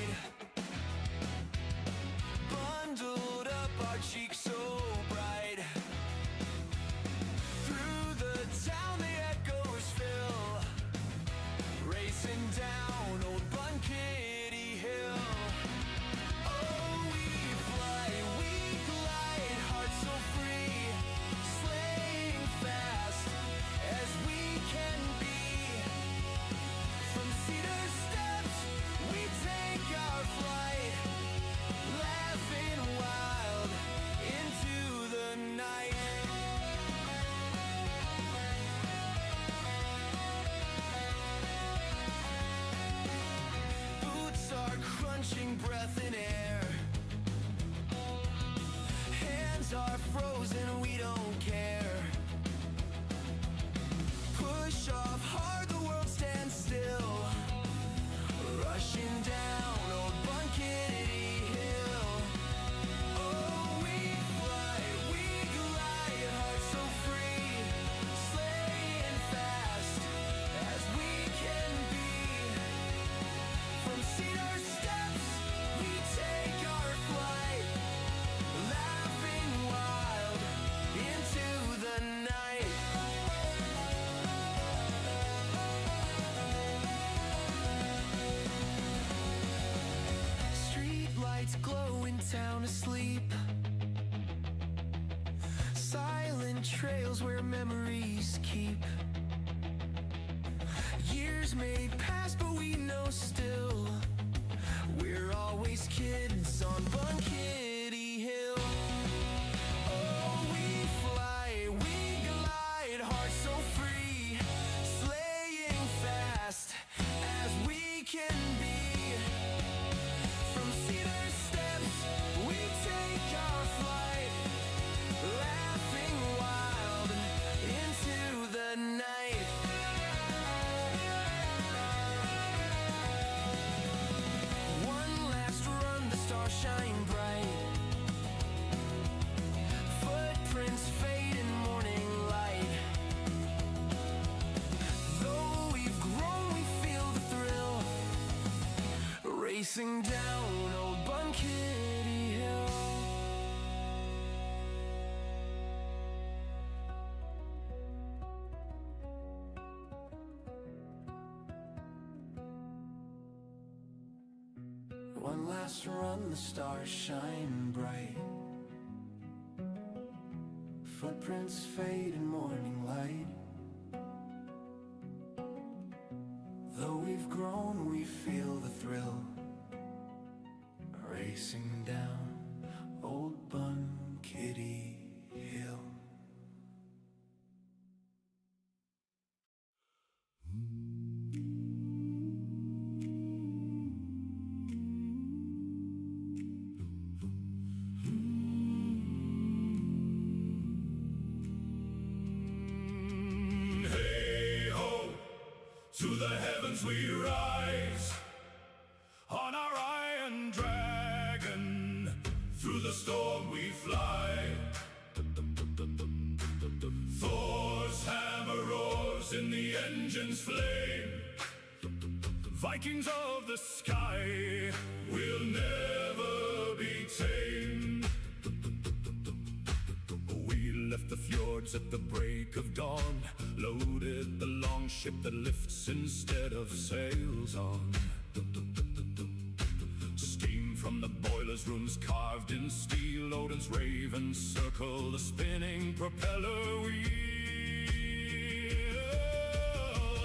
Bundled up, our cheeks so bright. Through the town the echoes fill, racing down old Bunkitty Hill. Oh, we fly, we glide, hearts so free, sleighing fast as we can be. From Cedar Steps we take our flight, laughing wild into the night. Boots are crunching breath in air, hands are frozen, we don't care. Push off hard, the world stands still, rushing down old Bunkitty Hill. Oh, we fly, we glide, hearts so free, sleighing fast as we can be. From Cedar Steps we take our flight, laughing wild into the night. Street lights glow in town asleep, silent trails where memories keep. Years may pass, but we know still we're always kids on Bunkitty Hill. Oh, we fly, we glide, hearts so free, sleighing fast as we can be. From Cedar Steps we take our flight, laughing wild into the night. One last run, the stars shine bright. Footprints fade in morning light. Though we've grown, we feel the thrill, racing down old Bunkitty Hill. One last run, the stars shine bright. Footprints fade in morning light. Though we've grown, we feel the thrill, racing down old Bunkitty Hill. Hey ho, to the heavens we rise, on our iron dragon, through the storm we fly. Thor's hammer roars in the engine's flame. Vikings of the sky will never be tamed. We left the fjords at the break of dawn, loaded the long ship that lifts instead of sails on. Steam from the boiler's rooms carved in steel, Odin's ravens circle the spinning propeller wheel.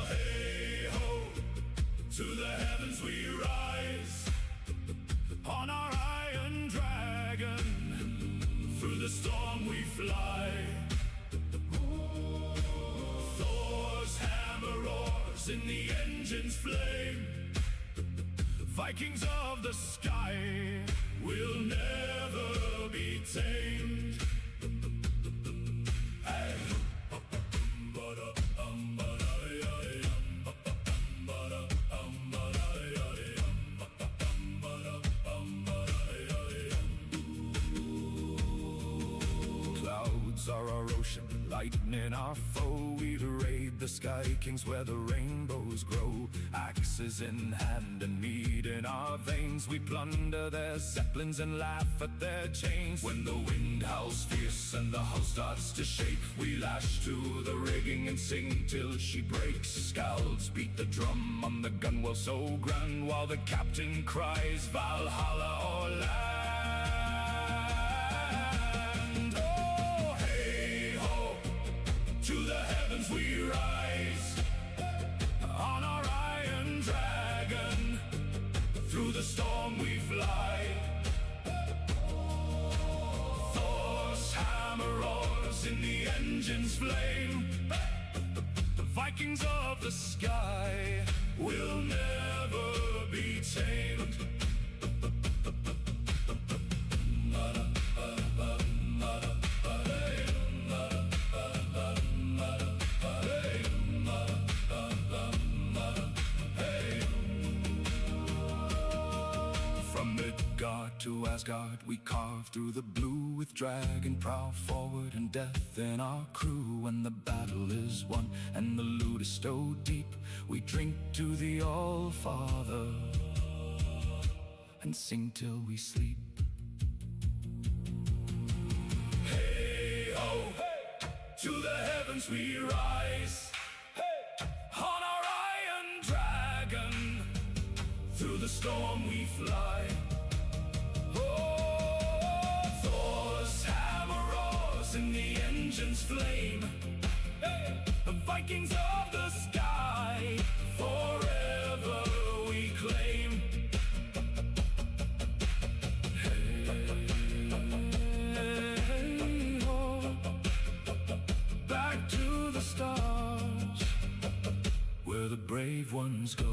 Hey ho, to the heavens we rise, on our iron dragon, through the storm we fly. Thor's hammer roars in the engine's flame. Vikings of the sky will never be tamed. Hey. Clouds are our ocean, lightning our foe, we'd raid the Sky Kings where the rainbows grow. Axes in hand and mead in our veins, we plunder their zeppelins and laugh at their chains. When the wind howls fierce and the hull starts to shake, we lash to the rigging and sing till she breaks. Scouts beat the drum on the gunwale so grand, while the captain cries Valhalla or land. Oh, hey ho, to the heavens we rise, on our iron dragon, through the storm we fly. Thor's hammer roars in the engine's flame. The Vikings of the sky will never be tamed. From Midgard to Asgard, we carve through the blue with dragon prow forward and death in our crew. When the battle is won and the loot is stowed deep, we drink to the All-Father and sing till we sleep. Hey ho, to the heavens we rise, on our iron dragon, through the storm we fly. Oh, Thor's hammer roars in the engine's flame. The Vikings of the sky, forever we claim. Hey ho, back to the stars, where the brave ones go.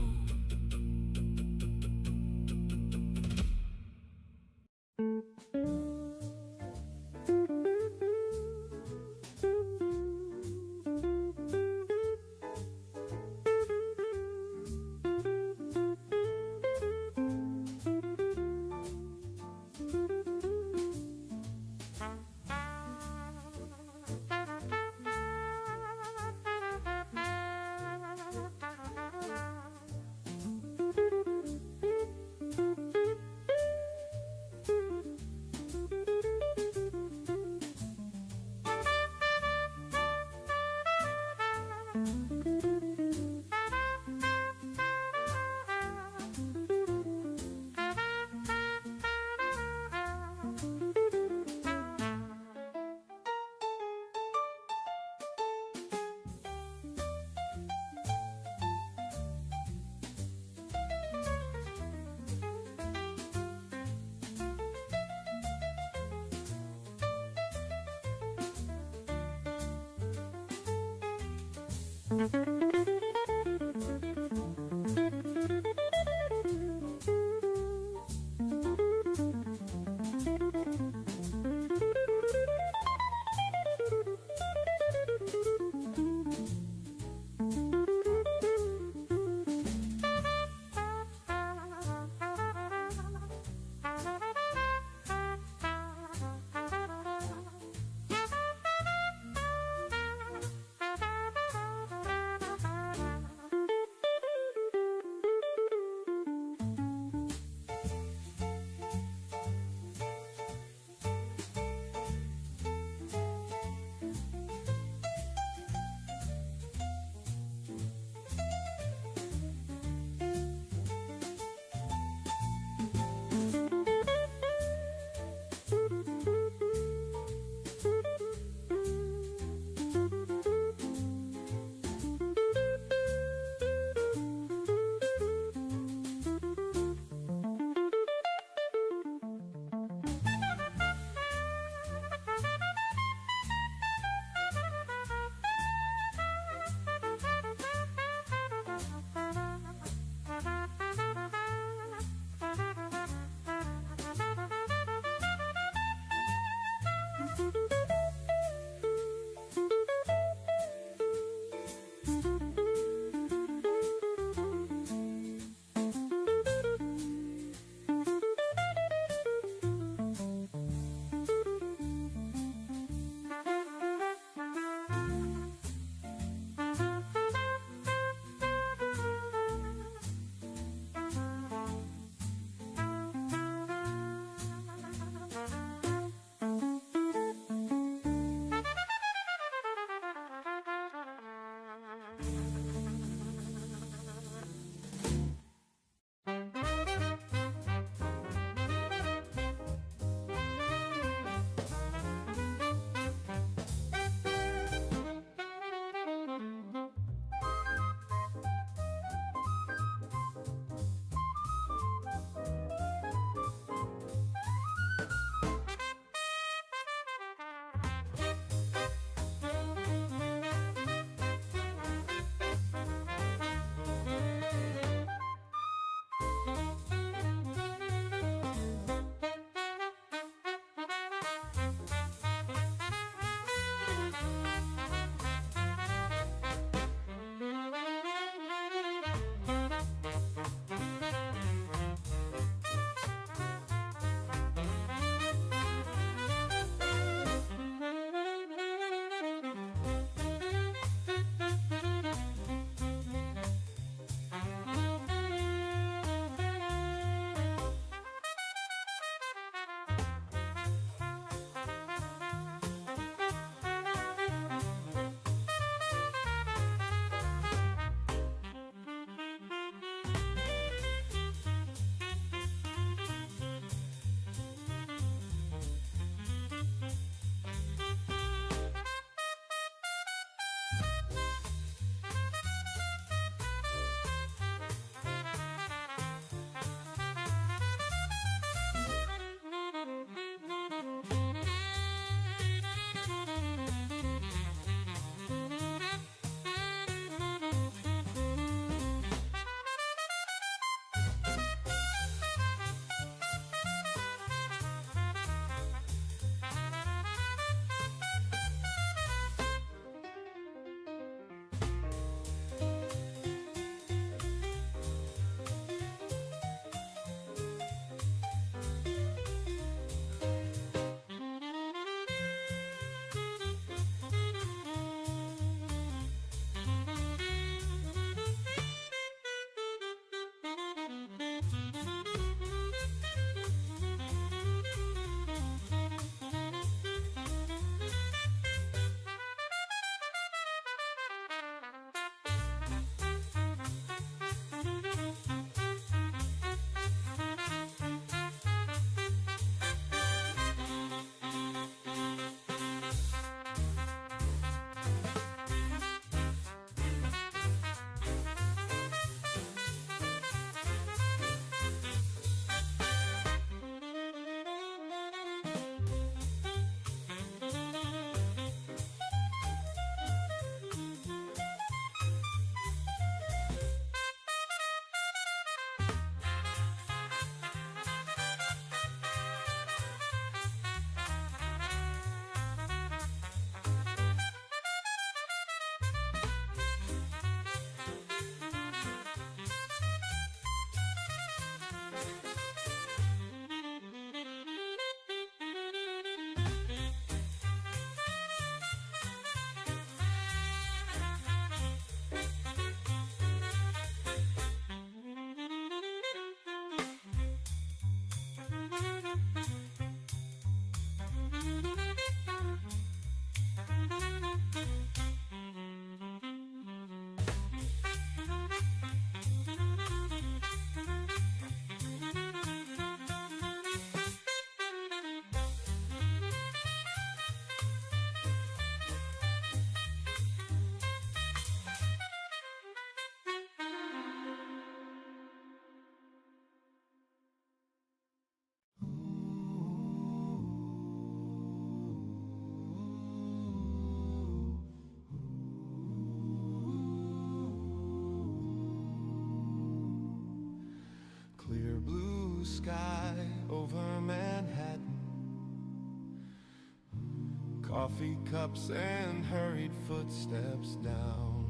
coffee cups and hurried footsteps down.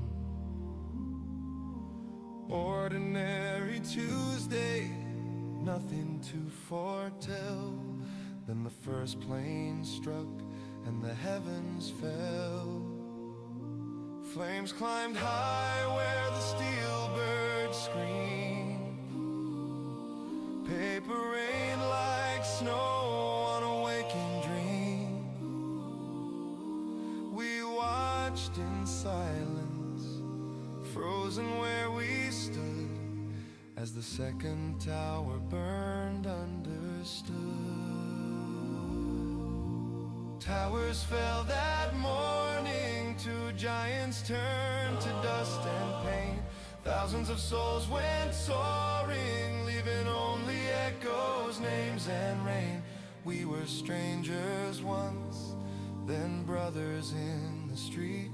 Ordinary Tuesday, nothing to foretell. Then the first plane struck and the heavens fell. Flames climbed high where the steel birds screamed. Paper rained like snow on a waking dream. We watched in silence, frozen where we stood, as the second tower burned understood. Towers fell that morning, two giants turned to dust and pain. Thousands of souls went soaring, leaving only echoes, names and rain. We were strangers once, then brothers in the street,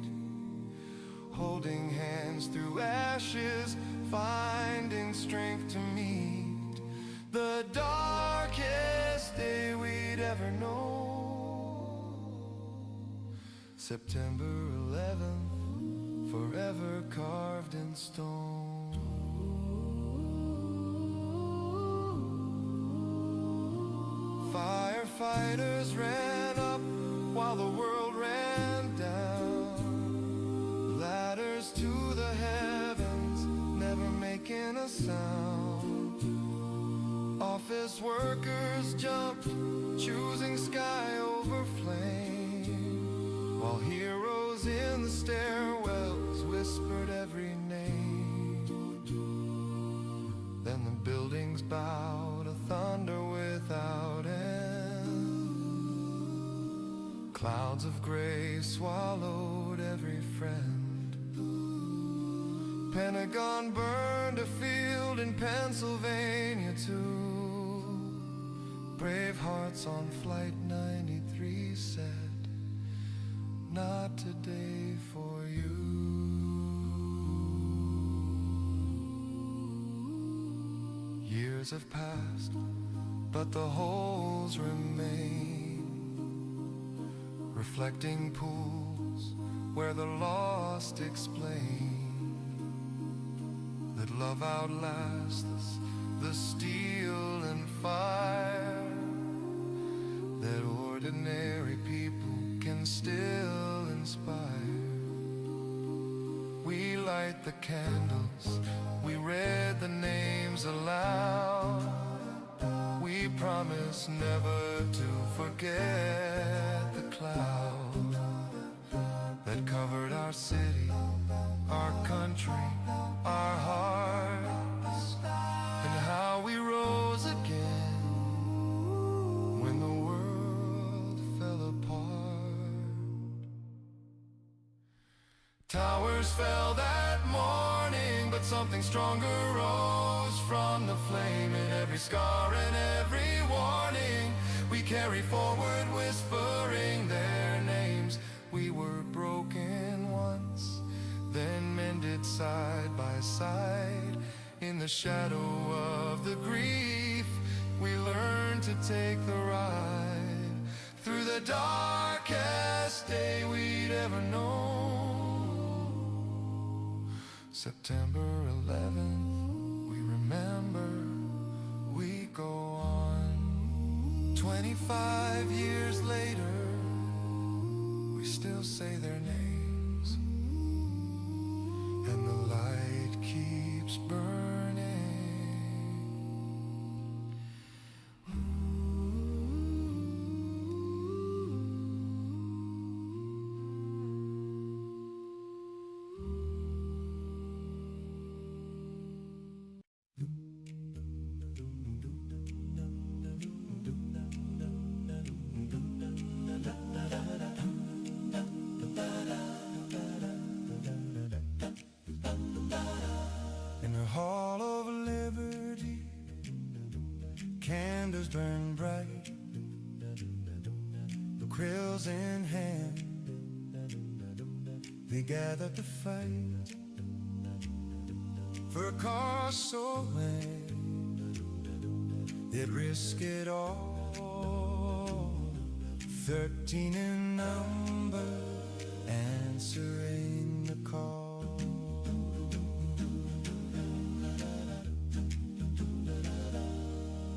holding hands through ashes, finding strength to meet the darkest day we'd ever known. September 11th, forever carved in stone. Firefighters ran up while the world ran down. Ladders to the heavens, never making a sound. Office workers jumped, choosing sky over flame, while heroes in the stairwells whispered every name. Then the buildings bowed, a thunder without end. Clouds of gray swallowed every friend. Pentagon burned a field in Pennsylvania too. Brave hearts on Flight 93 said, "Not today for you." Years have passed, but the holes remain, reflecting pools where the lost explain that love outlasts the steel and fire, that ordinary people can still inspire. We light the candles, we read the names aloud. We promise never to forget the cloud that covered our city, our country, our hearts, and how we rose again when the world fell apart. Towers fell that morning, but something stronger rose from the flame. In every scar and every warning, we carry forward whispering their names. We were broken once, then mended side by side. In the shadow of the grief, we learned to take the ride through the darkest day we'd ever known. September 11th, we remember, we go on. 25 years later, we still say their names, and the light keeps burning. In the Hall of Liberty, candles burn bright, the quills in hand, they gather to fight for a cause so grand they'd risk it all 13 in number, answering the call.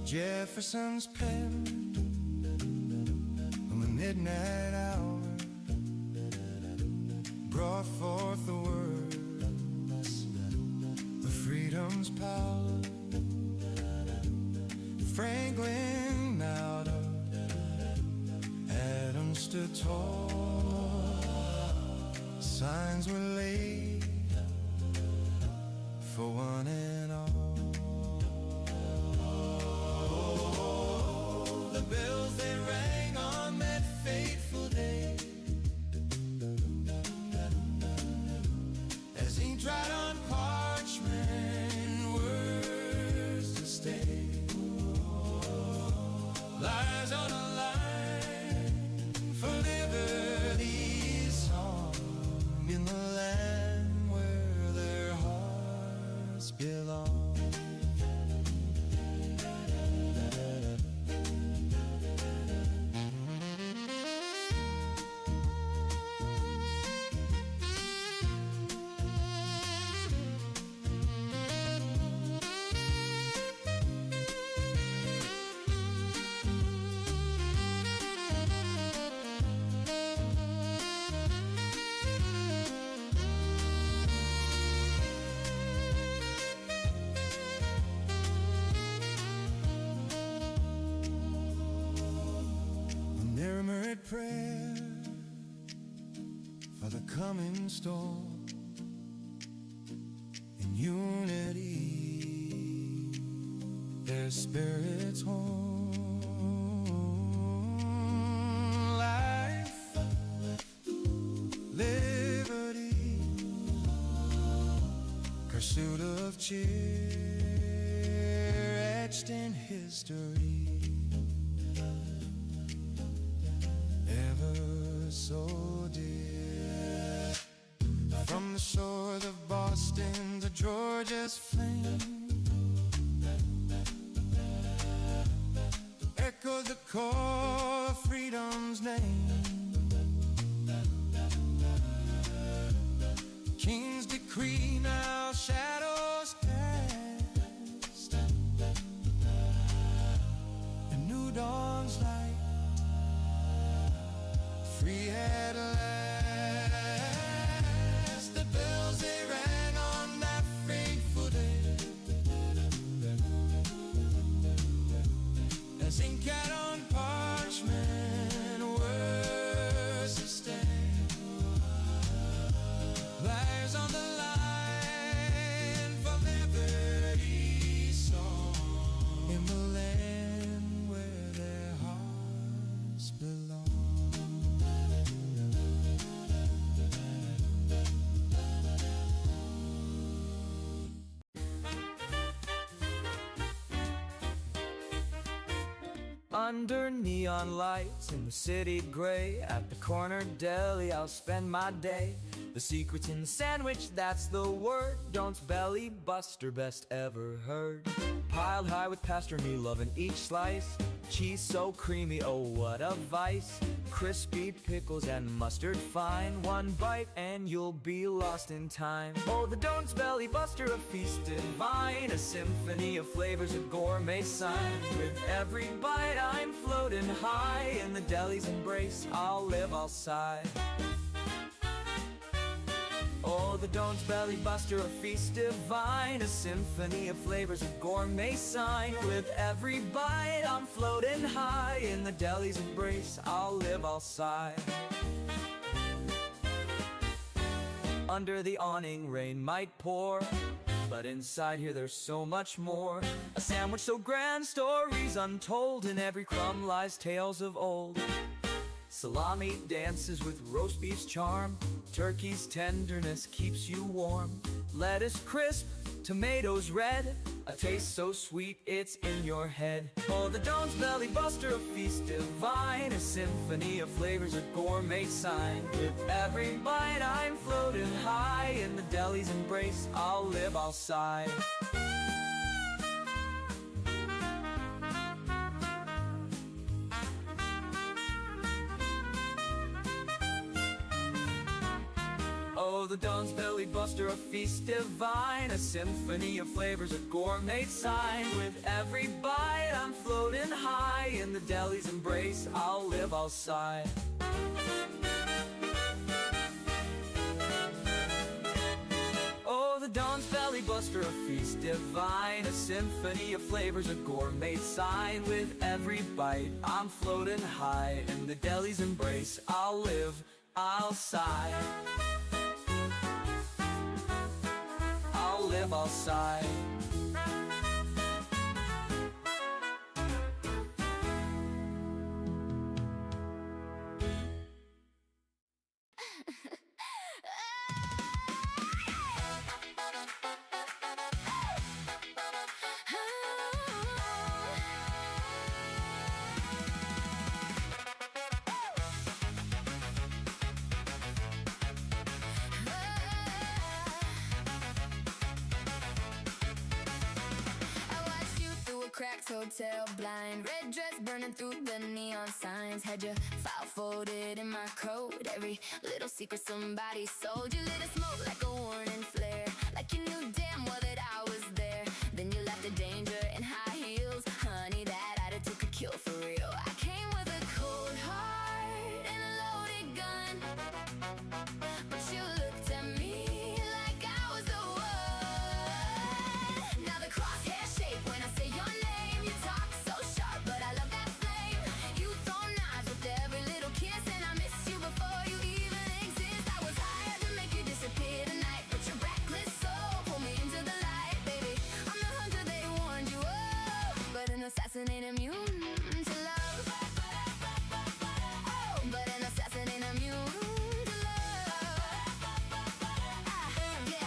Jefferson's pen on the midnight hour brought forth the words of freedom's power. Franklin out of Adam stood tall. Signs were laid for one and all. The bells they rang on that fateful day, as ink dried on parchment, words to stay. Lives on a line for liberty's song, in the land where their hearts belong. Murmured prayer for the coming storm, in unity their spirits home. Life, liberty, pursuit of cheer, etched in history, ever so dear. From the shores of Boston to Georgia's flame, echoes the call of freedom's name. King's decree now shadows cast, a new dawn's light, free at last. The bells they rang on that fateful day, as ink had on parchment, words to stay. Lives on the line for liberty's song, in the land where their hearts belong. Under neon lights in the city gray, at the corner deli I'll spend my day. The secret's in the sandwich, that's the word. Don't's belly buster, best ever heard. Piled high with pastrami, loving each slice. Cheese so creamy, oh what a vice. Crispy pickles and mustard fine. One bite and you'll be lost in time. Oh, the Don't's belly buster, a feast divine, a symphony of flavors, a gourmet sign. With every bite I'm floating high, in the deli's embrace I'll live, I'll sigh. Oh, the Don't's belly buster, a feast divine, a symphony of flavors, a gourmet sign. With every bite I'm floating high, in the deli's embrace I'll live, I'll sigh. Under the awning rain might pour, but inside here there's so much more. A sandwich so grand, stories untold, in every crumb lies tales of old. Salami dances with roast beef's charm, turkey's tenderness keeps you warm. Lettuce crisp, tomatoes red, a taste so sweet it's in your head. Oh, the Don't's belly buster, a feast divine, a symphony of flavors, a gourmet sign. With every bite I'm floating high, in the deli's embrace I'll live, I'll sigh. Oh, the Don's Belly Buster, a feast divine, a symphony of flavors, a gourmet sign. With every bite I'm floating high, in the deli's embrace I'll live, I'll sigh. Oh, the Don's Belly Buster, a feast divine, a symphony of flavors, a gourmet sign. With every bite I'm floating high, in the deli's embrace I'll live, I'll sigh. I'll live, I'll sigh. Cracked hotel blind, red dress burning through the neon signs. Had your file folded in my coat, every little secret somebody sold. You lit a smoke like a warning flare, like you knew damn well that I was there. Then you left the danger in high heels. Honey, that attitude could kill for real. I came with a cold heart and a loaded gun, but you looked at me like I was the one. Now the crosshairs shake when I say your name. Assassin ain't immune to love. Oh, but an assassin ain't immune to love. Yeah.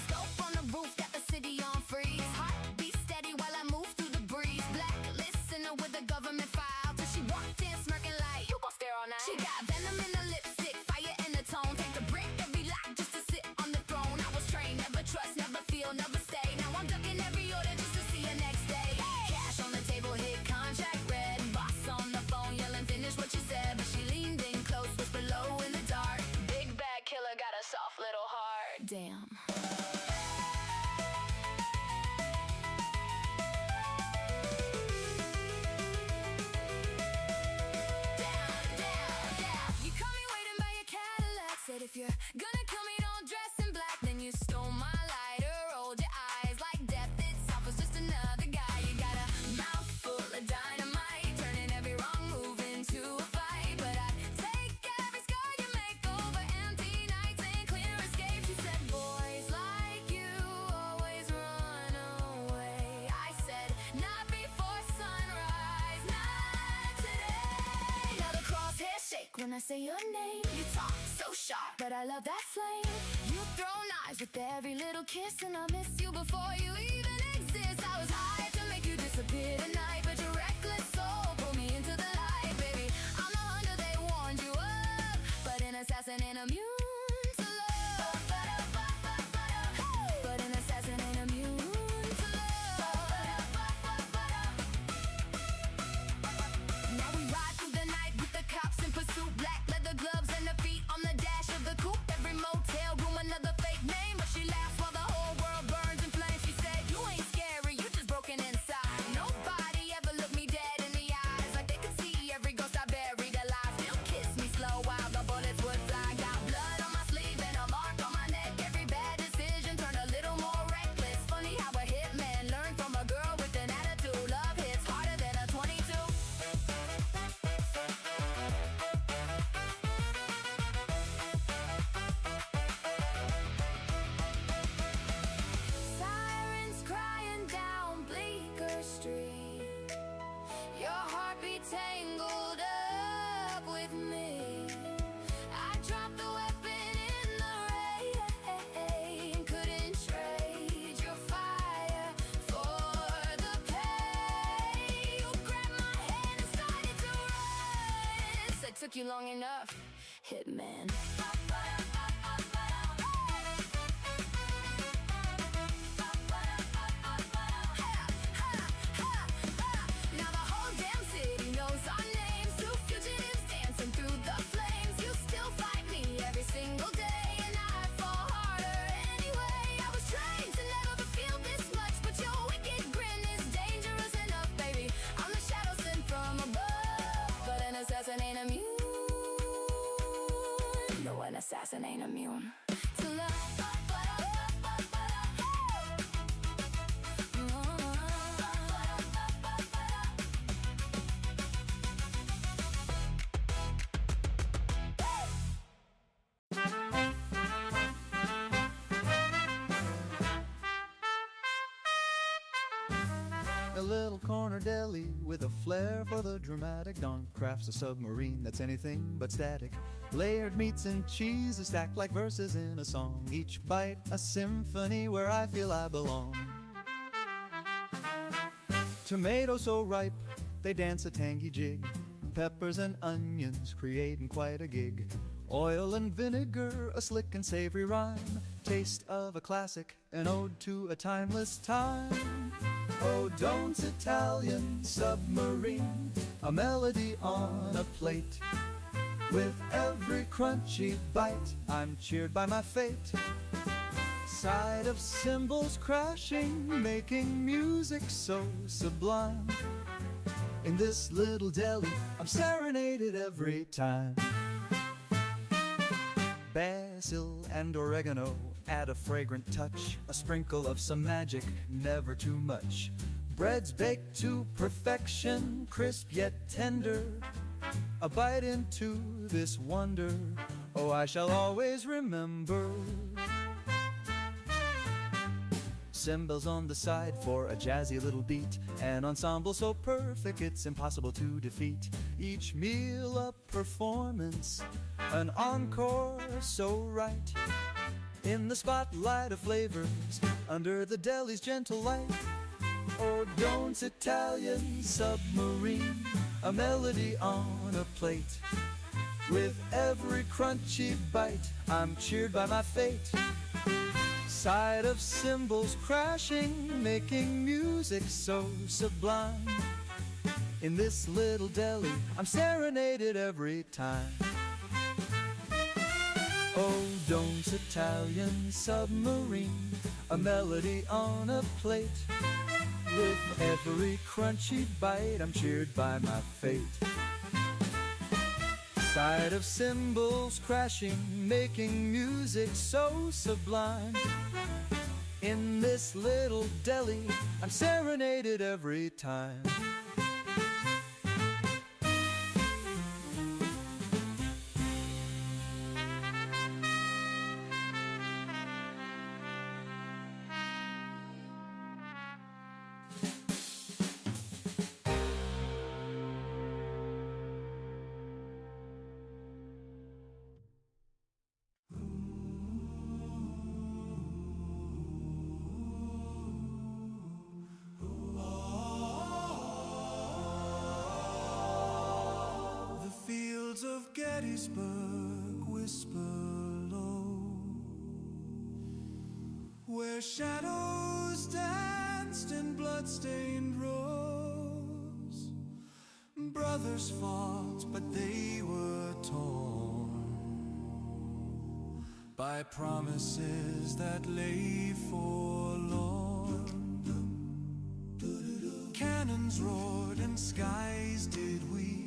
Scope on the roof, got the city on freeze. Heartbeat steady while I move through the breeze. Black listener with a government file, till she walked in smirking like you gon' stare all night. She got venom in the lipstick, fire in the tone. Take the brick, every lock just to sit on the throne. I was trained, never trust, never feel, never stay. Now I'm ducking every order just to see her next day. Cash on the table, hit contract red. Boss on the phone yelling, finish what you said. But she leaned in close, whispered low in the dark. Big bad killer got a soft little heart. Damn. You caught me waiting by your Cadillac. Said if you're gonna kill me, don't dress in black. Then you stole my lighter, rolled your eyes like death itself was just another guy. You got a mouth full of dynamite, turning every wrong move into a fight. But I take every scar you make over empty nights and clear escape. She said, boys like you always run away. I said, not before sunrise, not today. Now the crosshairs shake when I say your name. You talk so sharp, but I love that flame. You throw knives with every little kiss, and I miss you before you even exist. I was hired to make you disappear tonight, but your reckless soul pulled me into the light. Baby, I'm the hunter they warned you of, but an assassin ain't immune to love. But an assassin ain't immune to love. Now we ride through the night with the cops in pursuit. Black leather gloves and the feet on the dash of the coupe. Every motel room another fake name, but she laughs while the whole world burns in flames. She said, you ain't scary, you just broken inside. Nobody ever looked me dead in the eyes, like they could see every ghost I buried alive. Still kiss me slow while the bullets would fly. Got blood on my sleeve and a mark on my neck. Every bad decision turned a little more reckless. Funny how a hitman learned from a girl with an attitude. Love hits harder than a 22. Sirens crying down Bleecker Street. Your heartbeat tangled up with me. I dropped the weapon in the rain. Couldn't trade your fire for the pain. You grabbed my hand and started to run. Said, took you long enough, hitman. Now the whole damn city knows our names. Two fugitives dancing through the flames. You still fight me every single day. ain't immune. No, an assassin ain't immune to love. A little corner deli with a flair for the dramatic. Don crafts a submarine that's anything but static. Layered meats and cheese are stacked like verses in a song. Each bite a symphony where I feel I belong. Tomatoes so ripe, they dance a tangy jig. Peppers and onions creating quite a gig. Oil and vinegar, a slick and savory rhyme. Taste of a classic, an ode to a timeless time. Oh, Doan's Italian submarine, a melody on a plate. With every crunchy bite, I'm cheered by my fate. Side of cymbals crashing, making music so sublime. In this little deli, I'm serenaded every time. Basil and oregano add a fragrant touch. A sprinkle of some magic, never too much. Bread's baked to perfection, crisp yet tender. A bite into this wonder, oh, I shall always remember. Cymbals on the side for a jazzy little beat. An ensemble so perfect it's impossible to defeat. Each meal a performance, an encore so right. In the spotlight of flavors, under the deli's gentle light. Oh, Doan's Italian submarine, a melody on a plate. With every crunchy bite, I'm cheered by my fate. Side of cymbals crashing, making music so sublime. In this little deli, I'm serenaded every time. Oh, Doan's Italian submarine, a melody on a plate. With every crunchy bite, I'm cheered by my fate. Side of cymbals crashing, making music so sublime. In this little deli, I'm serenaded every time. Of Gettysburg whisper low, where shadows danced in blood-stained rows. Brothers fought, but they were torn by promises that lay forlorn. Cannons roared and skies did weep.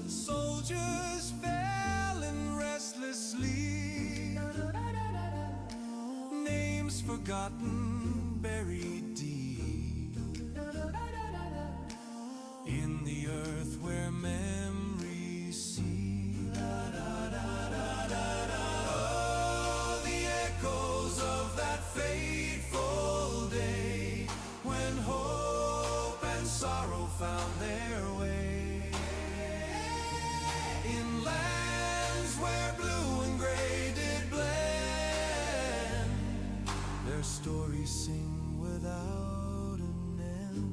Soldiers fell in restless sleep. Names forgotten, buried deep in the earth where memories sleep. Oh, the echoes of that fateful day when hope and sorrow found their way. In lands where blue and gray did blend, their stories sing without an end.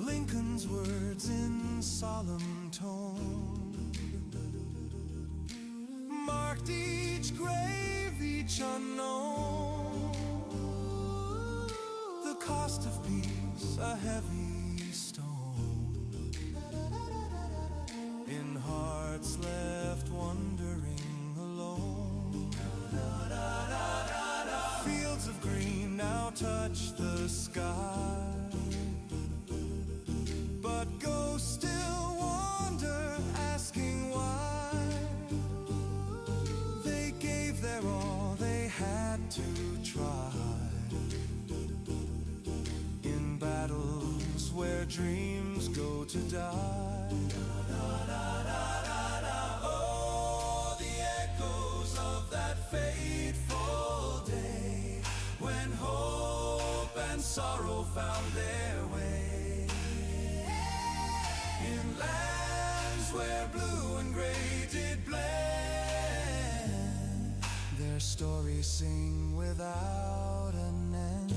Lincoln's words in solemn tone marked each grave, each unknown. The cost of peace, a heavy stone in hearts left wondering. to try. In battles where dreams go to die. Oh, the echoes of that fateful day, when hope and sorrow found their way. In lands where blue and gray did blend, their stories sing without an end.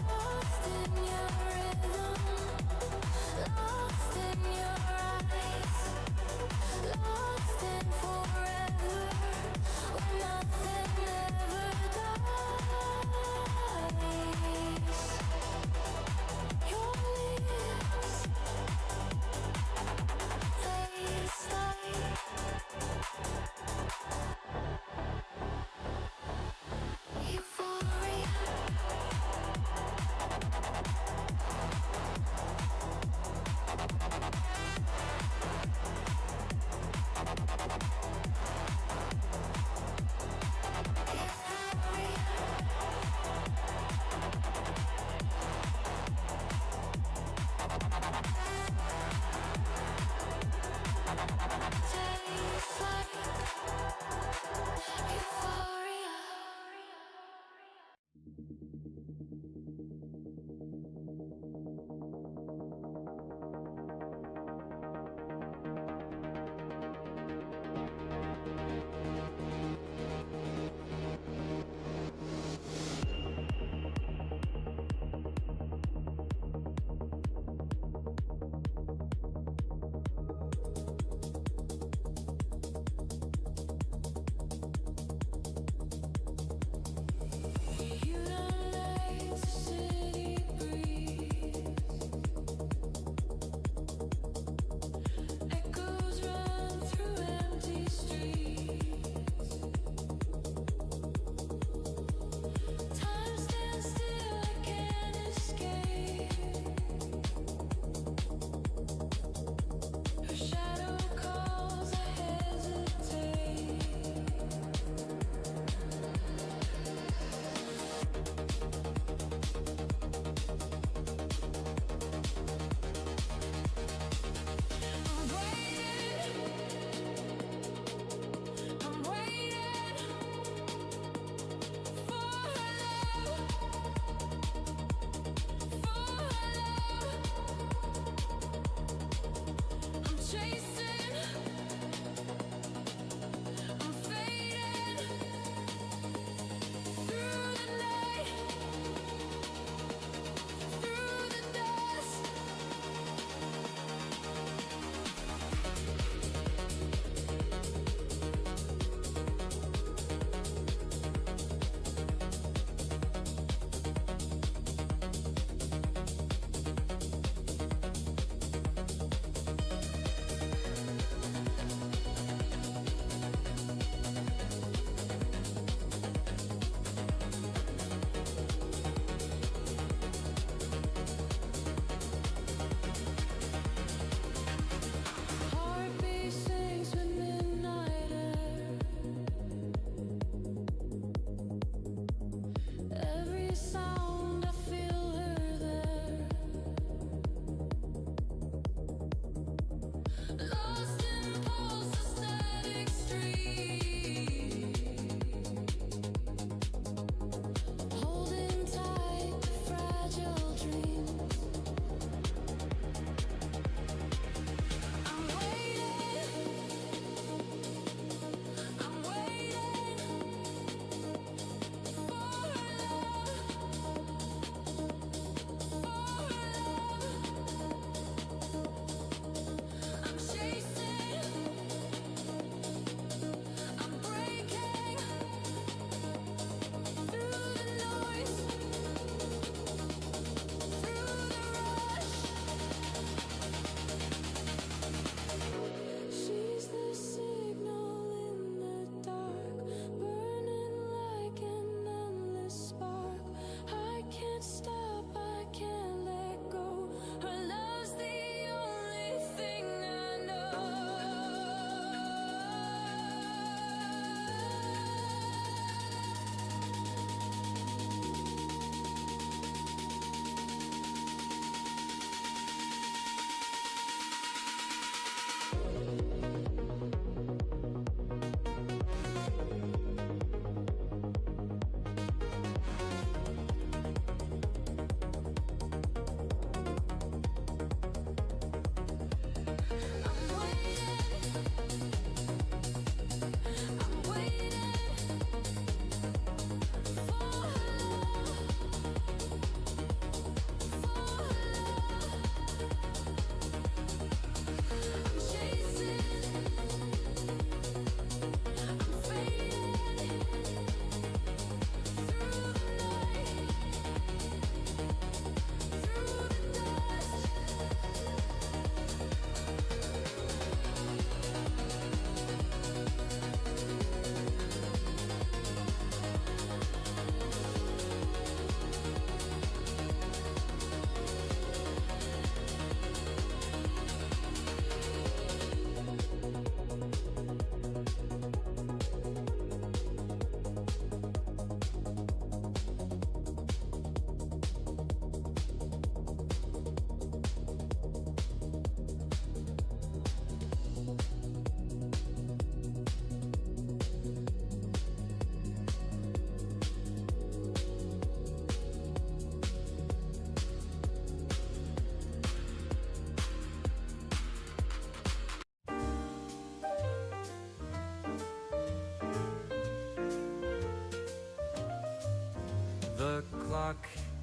Lost in your rhythm,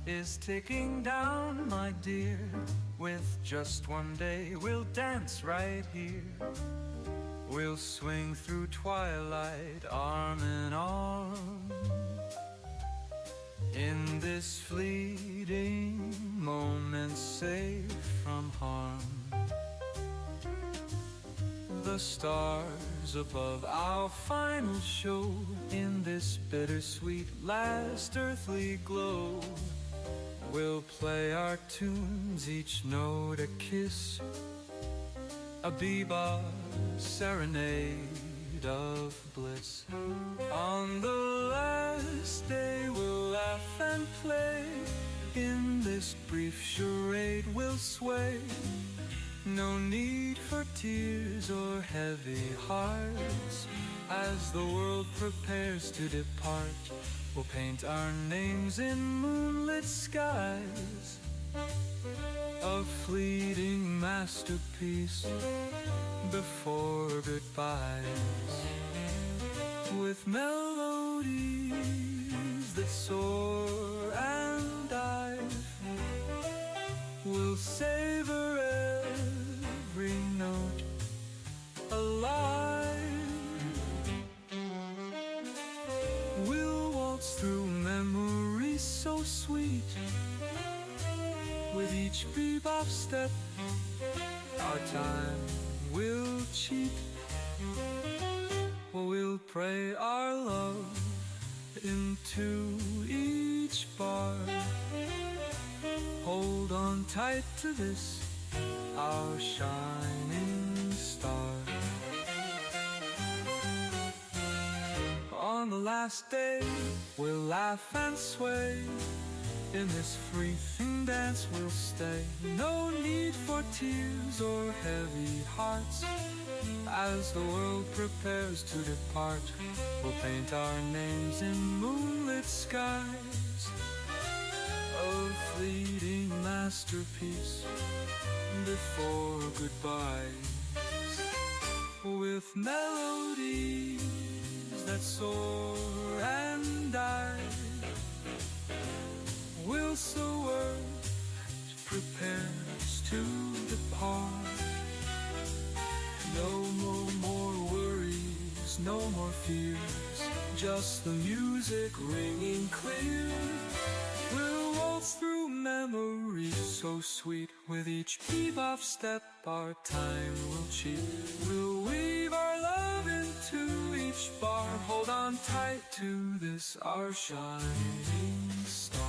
is ticking down, my dear. With just one day, we'll dance right here. We'll swing through twilight, arm in arm. In this fleeting moment, safe from harm. The stars above our final show, in this bittersweet last earthly glow, we'll play our tunes, each note a kiss, a bebop serenade of bliss. On the last day we'll laugh and play, in this brief charade we'll sway. No need for tears or heavy hearts. As the world prepares to depart, we'll paint our names in moonlit skies, a fleeting masterpiece before goodbyes. With melodies that soar and dive, we'll savor every note alive. We'll waltz through memories so sweet, with each bebop step our time will cheat. We'll pray our love into each bar. Hold on tight to this, our shining star. On the last day, we'll laugh and sway. In this free-thing dance we'll stay. No need for tears or heavy hearts. As the world prepares to depart, we'll paint our names in moonlit skies, a fleeting masterpiece before goodbyes. With melodies that soar and dive, we'll so earth prepares to depart. No more worries, no more fears, just the music ringing clear. We'll waltz through memories so sweet, with each bebop step our time will cheat. We'll weave our love into each bar. Hold on tight to this, our shining star.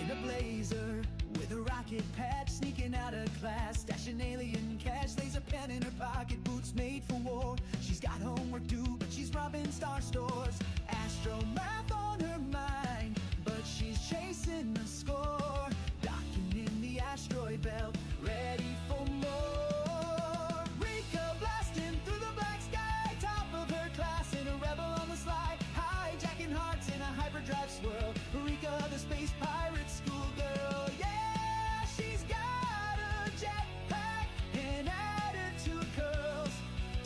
In a blazer, with a rocket patch, sneaking out of class, stashing alien cash, lays a pen in her pocket, boots made for war. She's got homework due, but she's robbing star stores. Astro math on her mind, but she's chasing the score. Docking in the asteroid belt, ready for more. Rika blasting through the black sky, top of her class and a rebel on the slide, hijacking hearts in a hyperdrive swirl. Rika, the space pirate schoolgirl, yeah, she's got a jetpack and attitude curls.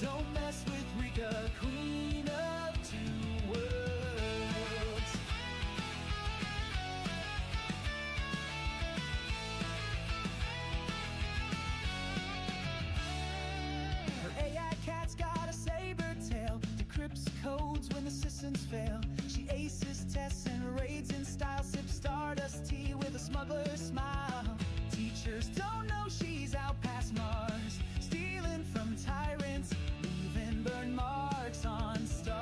Don't mess with Rika, queen of two worlds. Her AI cat's got a saber tail, decrypts codes when the systems fail. She aces tests and raids in style, sips Stardust tea with a smuggler's smile. Teachers don't know she's out past Mars, stealing from tyrants, leaving burn marks on stars.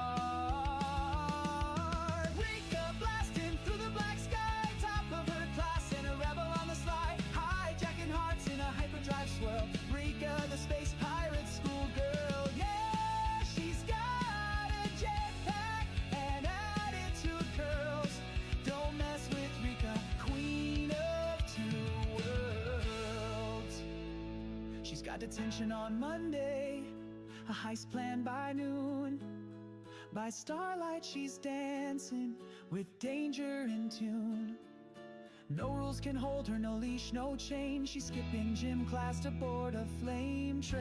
Rika blasting through the black sky, top of her class and a rebel on the slide, hijacking hearts in a hyperdrive swirl. Rika, the space pirate schoolgirl, yeah, she's got a jetpack and attitude curls. Don't mess with Rika, queen of two worlds. She's got detention on Monday, a heist planned by noon. By starlight she's dancing with danger in tune. No rules can hold her, no leash, no chain. She's skipping gym class to board a flame train.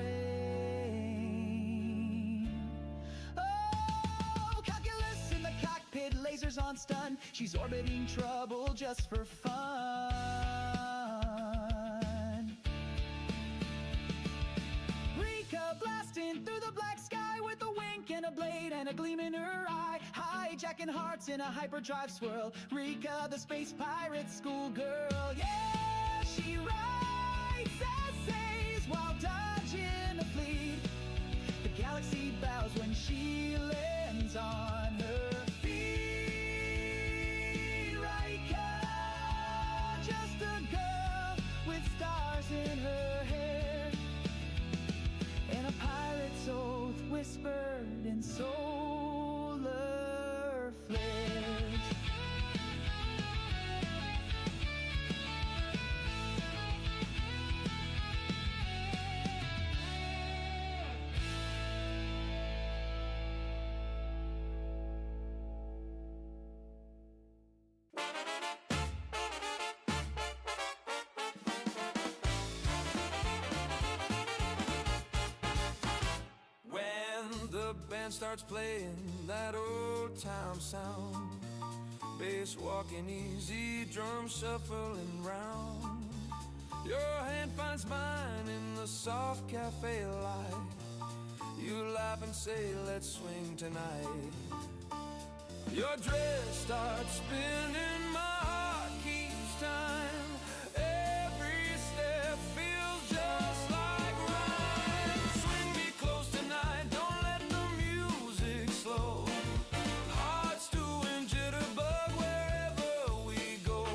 Oh, calculus in the cockpit, lasers on stun. She's orbiting trouble just for fun. Rika blasting through the black sky with a wink and a blade and a gleam in her eye. Hijacking hearts in a hyperdrive swirl. Rika, the space pirate schoolgirl. Yeah, she writes essays while dodging the fleet. The galaxy bows when she lands on her feet. Rika, just a girl with stars in her hair, and a pirate's oath whispered in solar flares. When the band starts playing that old time sound, bass walking easy, drums shuffling round, your hand finds mine in the soft cafe light. You laugh and say, let's swing tonight. Your dress starts spinning, my heart keeps time. Every step feels just like rhyme. Swing me close tonight, don't let the music slow. Hearts doing jitterbug wherever we go.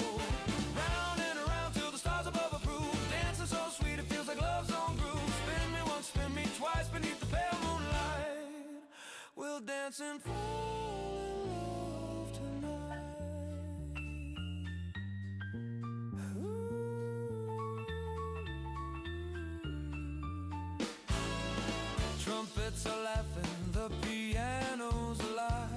Round and around till the stars above approve. Dancing so sweet it feels like love's own groove. Spin me once, spin me twice beneath the pale moonlight. We'll dance and fall in love tonight. Trumpets are laughing, the piano's alive.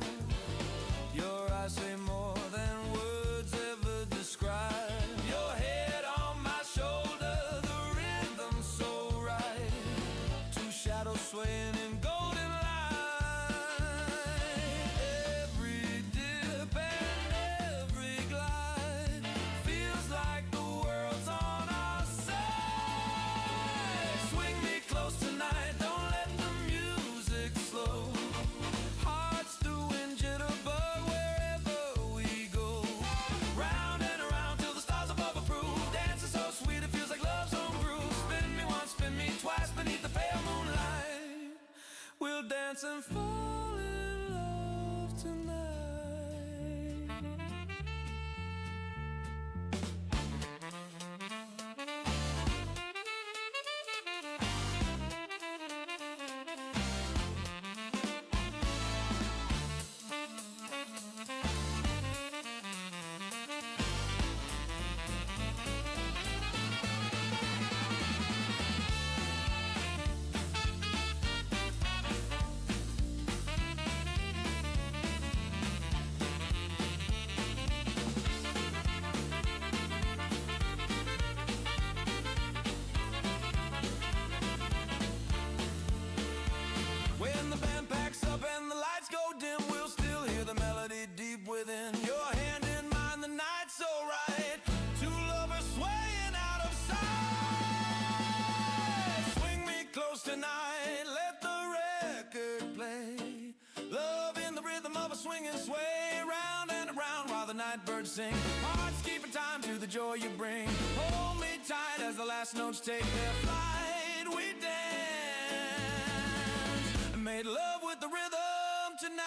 Your eyes say more than words ever describe. Your head on my shoulder, the rhythm so right. Two shadows swaying in golden light. Every dip and every glide feels like the world's on our side. Swing me close tonight, don't let the music slow. Hearts doing jitterbug wherever we go. Round and around till the stars above approve. Dancing so sweet it feels like love's own groove. Spin me once, spin me twice beneath the pale moonlight. We'll dance and fall in love tonight. When the band packs up and the lights go dim, we'll still hear the melody deep within. Your hand in mine, the night's so right. Two lovers swaying out of sight. Swing me close tonight, let the record play. Love in the rhythm of a swinging sway. Round and around while the night birds sing. Hearts keeping time to the joy you bring. Hold me tight as the last notes take their flight. We dance, made love with the rhythm tonight.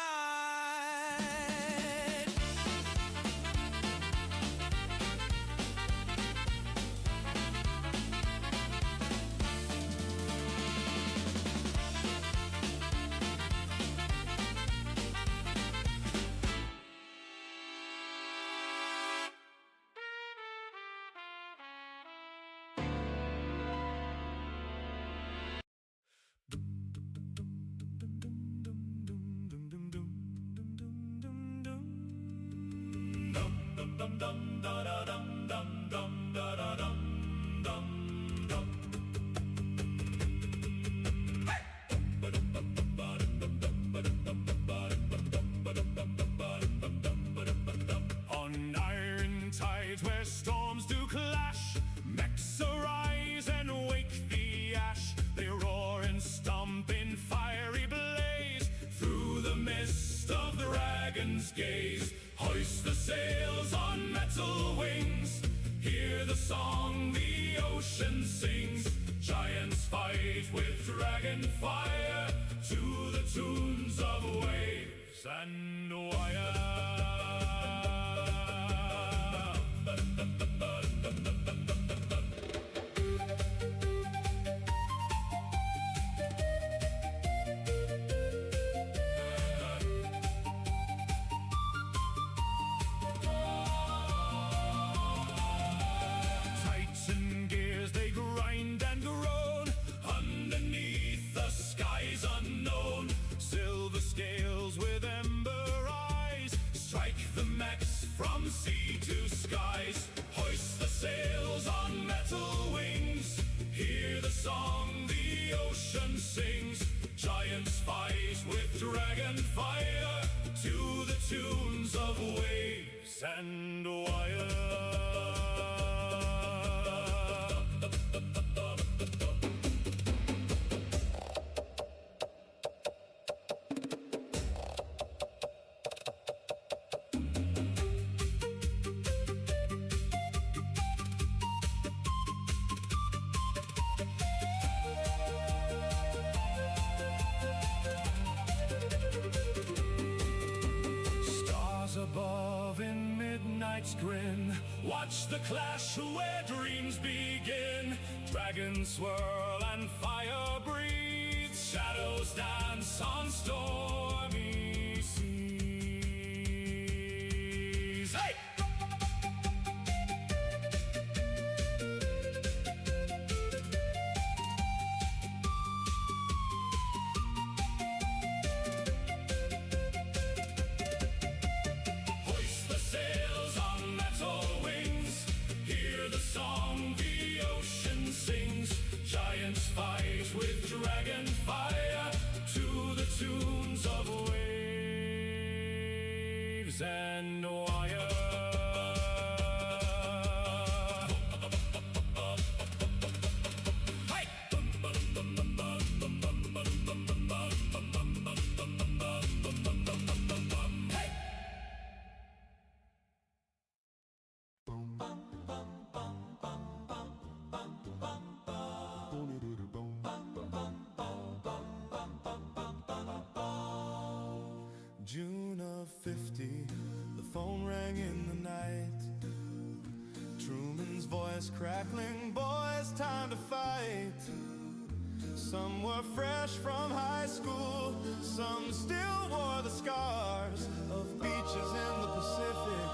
dragons gaze. Hoist the sails on metal wings. Hear the song the ocean sings. Giants fight with dragon fire to the tunes of waves and wire. Titan gears, they grind and groan underneath the skies unknown. Silver scales with ember eyes strike the mechs from sea to skies. Hoist the sails on metal wings. Hear the song the ocean sings. Giants fight with dragon fire to the tunes of waves and wire. Stars above in midnight's grin. Watch the clash where dreams begin. Dragons swirl and fire breathes. Shadows dance on stormy seas. Hey! Hoist the sails on metal wings. Hear the song the ocean sings. Giants fight with dragon fire to the tunes of waves and wire. Hey! Hey! June of 50, the phone rang in the night. Truman's voice crackling, boys, time to fight. Some were fresh from high school, some still wore the scars of beaches in the Pacific.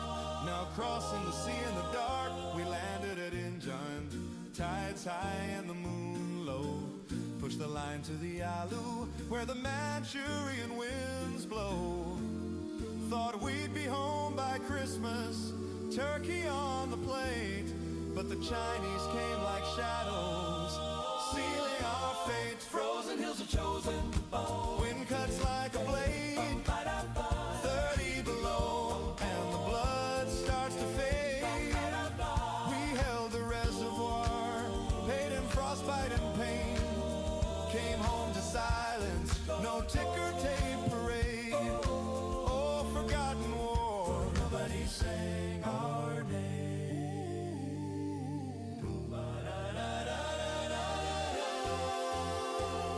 Now crossing the sea in the dark, we landed at Injun. Tides high and the moon low. Push the line to the Yalu, where the Manchurian winds blow. Thought we'd be home by Christmas, turkey on the plate. But the Chinese came like shadows, sealing our fate. Frozen hills are chosen, wind cuts like a blade. 30 below, and the blood starts to fade. We held the reservoir, paid in frostbite and pain. Came home to silence, no ticker tape parade. Oh, forgotten war, nobody sang our name.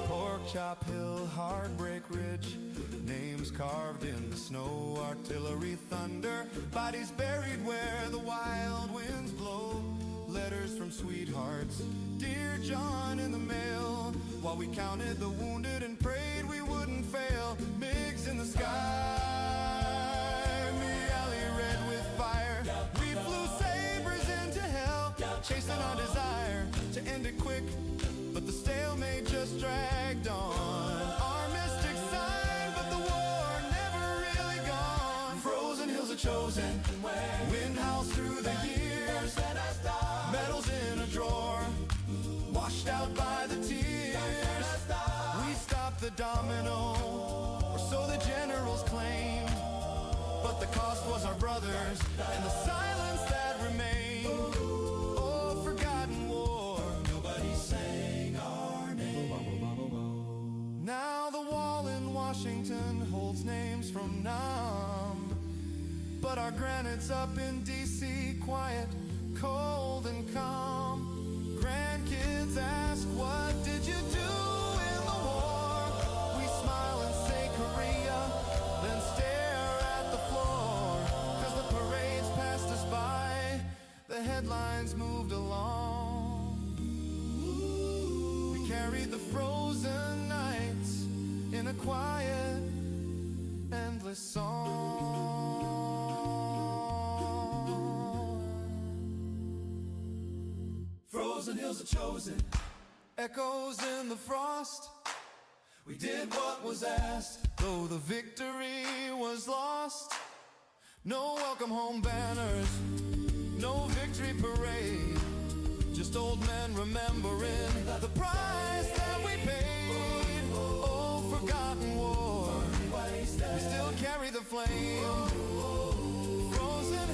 Pork Chop Hill, Heartbreak Ridge, names carved in the snow. Artillery thunder, bodies buried where the wild winds blow. Letters from sweethearts, dear John, in the mail, while we counted the wounded and prayed we wouldn't fail. MiGs in the sky, me alley red with fire. We flew sabers into hell, chasing our desire to end it quick, but the stalemate just dragged on. Our mystic sign, but the war never really gone. Frozen hills are chosen, wind howls through the years. Medals in a drawer, washed out by the tears. We stopped the domino, or so the generals claimed. But the cost was our brothers, and the silence that remained. Oh, forgotten war, nobody sang our name. Now the wall in Washington holds names from Nam But our granite's up in DC, quiet, cold and calm. Grandkids ask, what did you do in the war? We smile and say Korea, then stare at the floor. 'Cause the parades passed us by, the headlines moved along. We carried the frozen nights in a quiet, endless song. Frozen hills are chosen, Echoes in the frost, we did what was asked. Though the victory was lost, no welcome home banners, no victory parade, just old men remembering the price that we paid. Oh, forgotten war, we still carry the flame. Frozen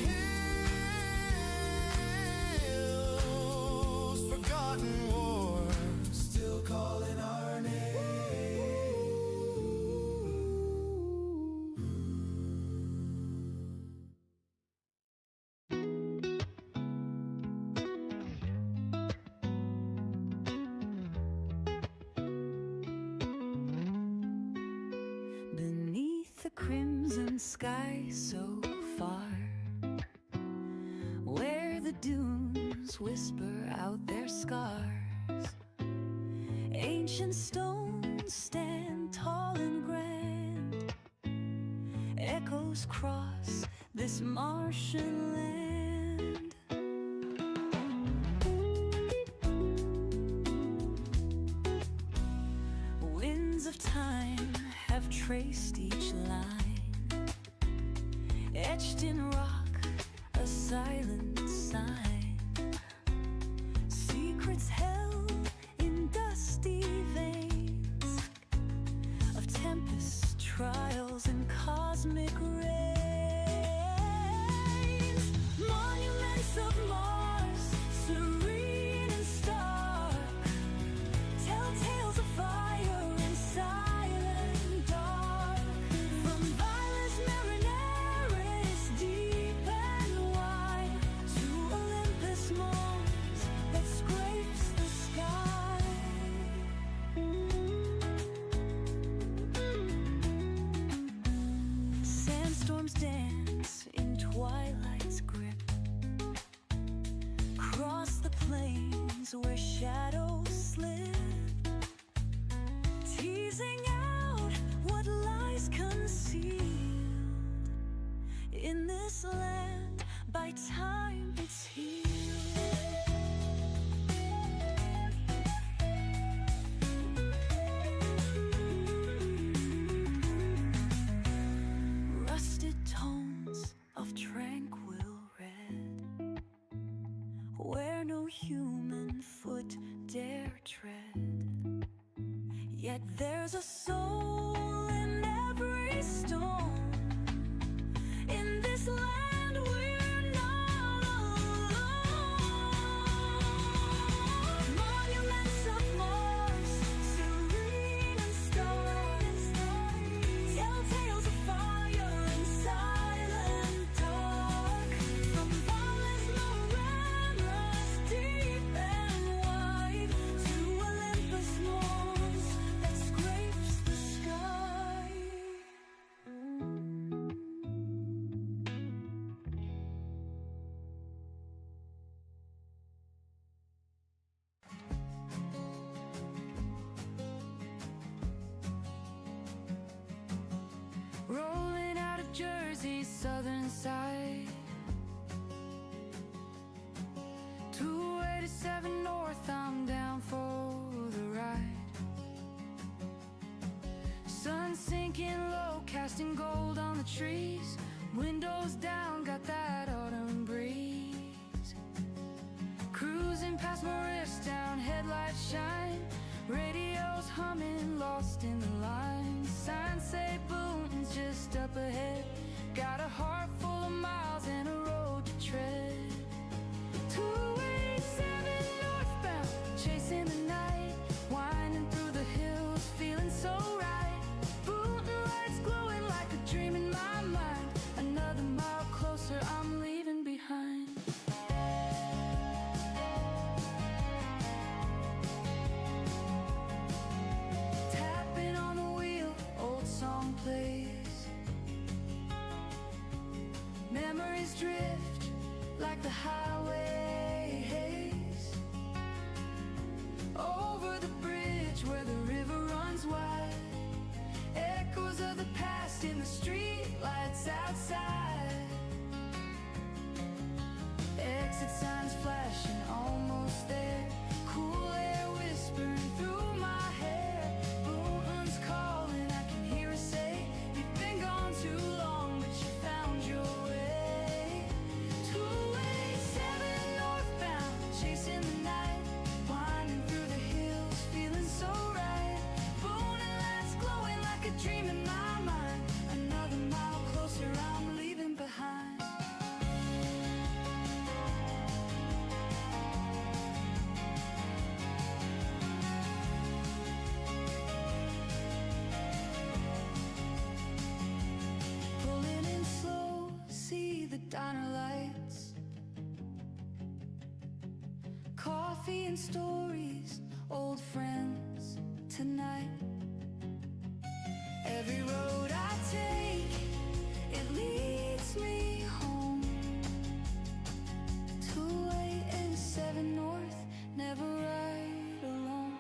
hills, forgotten war, still calling our name. Beneath the crimson sky so far, where the dunes whisper out their scars, ancient stones stand tall and grand. Echoes cross this Martian land. Winds of time have traced each line, etched in rock a silent sign. Secrets held in dusty veins of tempests, trials, and cosmic rains. Monuments of Mars, serene and stark, tell tales of fire and silent dark. From Valles Marineris, deep and wide, to Olympus Mons that scrapes the sky. Sandstorms dance in twilight's grip, cross the plains where shadows slip, teasing out what lies concealed in this land by time it's healed. Rusted tones of tranquil red, where no human foot dare tread. Yet there's a soul in every stone. In this land we're not alone. Monuments of Mars, serene and stark, tell tales of fire and silent dark. From Valles Marineris, deep and wide, to Olympus Mons that scrapes the sky. Rolling out of Jersey's southern side, 287 north, I'm down for the ride. Sun sinking low, casting gold on the trees. Windows down, got that autumn breeze. Cruising past Morristown, headlights shine. Radios humming, lost in the lines. Signs say Boonton's just up ahead. Got a heart full of miles and a road to tread. 287 northbound, chasing the night, winding through the hills, feeling so right. Boonton lights glowing like a dream in my mind. Another mile closer. memories drift like the highways over the bridge where the river runs wide. Echoes of the past in the street lights outside. Exit signs flashing, almost there. Cool air whispering through my hair. Boon's calling, I can hear her say, you've been gone too long, but you found your way. 287 northbound, chasing the night, winding through the hills, feeling so right. Boone and lights glowing like a dream in my mind. Another mile closer, I'm leaving behind. Pulling in slow, see the diner lights. Coffee and stories, old friends tonight. Every road I take, it leads me home. 287 north, never ride alone.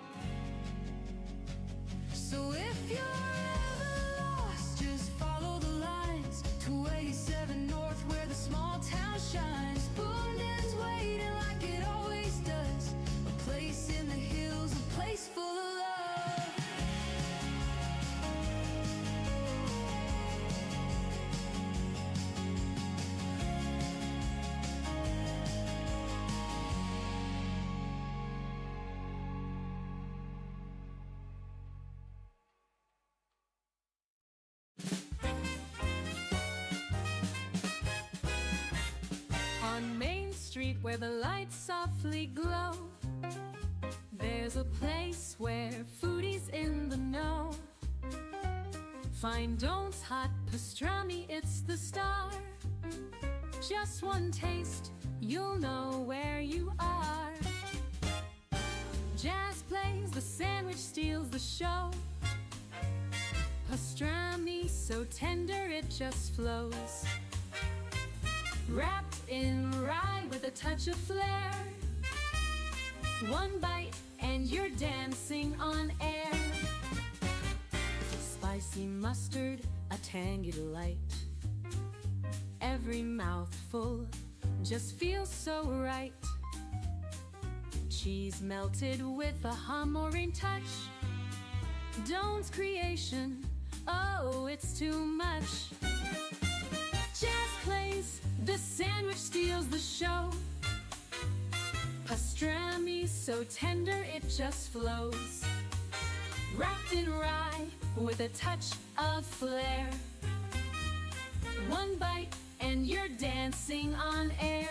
So if you're ever lost, just follow the lines. 287 north, where the small town shines. Boonden's waiting like it always does. A place in the hills, a place full of love. On Main Street where the lights softly glow, there's a place where foodies in the know find Doan's hot pastrami, it's the star. Just one taste, you'll know where you are. Jazz plays, the sandwich steals the show. Pastrami so tender it just flows. Wrapped in rye with a touch of flair. One bite and you're dancing on air. Spicy mustard, a tangy delight. Every mouthful just feels so right. Cheese melted with a hammering touch. Doan's creation, oh, it's too much. Jazz plays, the sandwich steals the show. Pastrami so tender it just flows. Wrapped in rye with a touch of flair. One bite and you're dancing on air.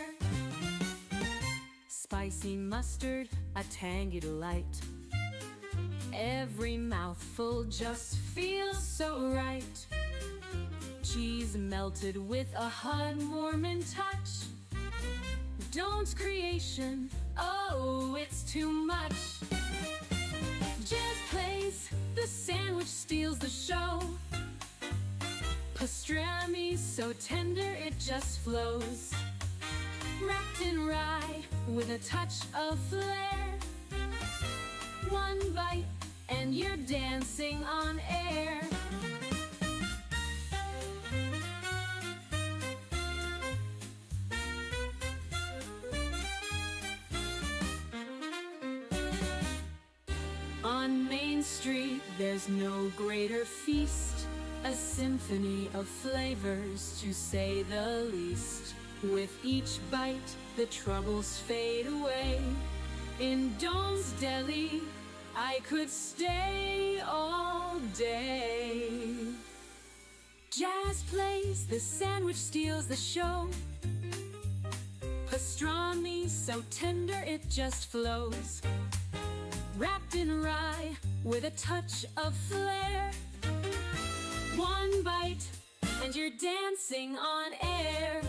Spicy mustard, a tangy delight. Every mouthful just feels so right. Cheese melted with a heartwarming touch. Doan's creation, oh, it's too much. Jazz plays, the sandwich steals the show. Pastrami so tender it just flows. Wrapped in rye with a touch of flair. One bite and you're dancing on air. On Main Street, there's no greater feast, a symphony of flavors, to say the least. With each bite, the troubles fade away. In Doan's Deli, I could stay all day. Jazz plays, the sandwich steals the show. Pastrami so tender it just flows. Wrapped in rye with a touch of flair. One bite and you're dancing on air.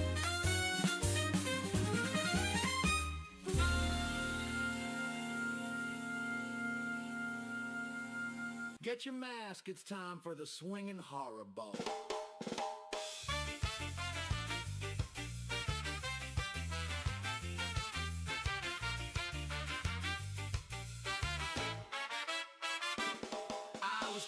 Get your mask, it's time for the swinging horror ball.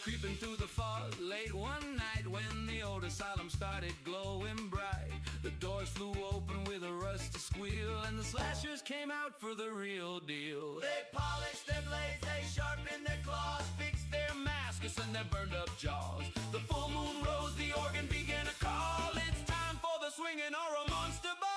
creeping through the fog late one night when the old asylum started glowing bright. The doors flew open with a rusty squeal, and the slashers came out for the real deal. They polished their blades, they sharpened their claws, fixed their masks and their burned up jaws. The full moon rose, the organ began to call. It's time for the swinging horror monster ball.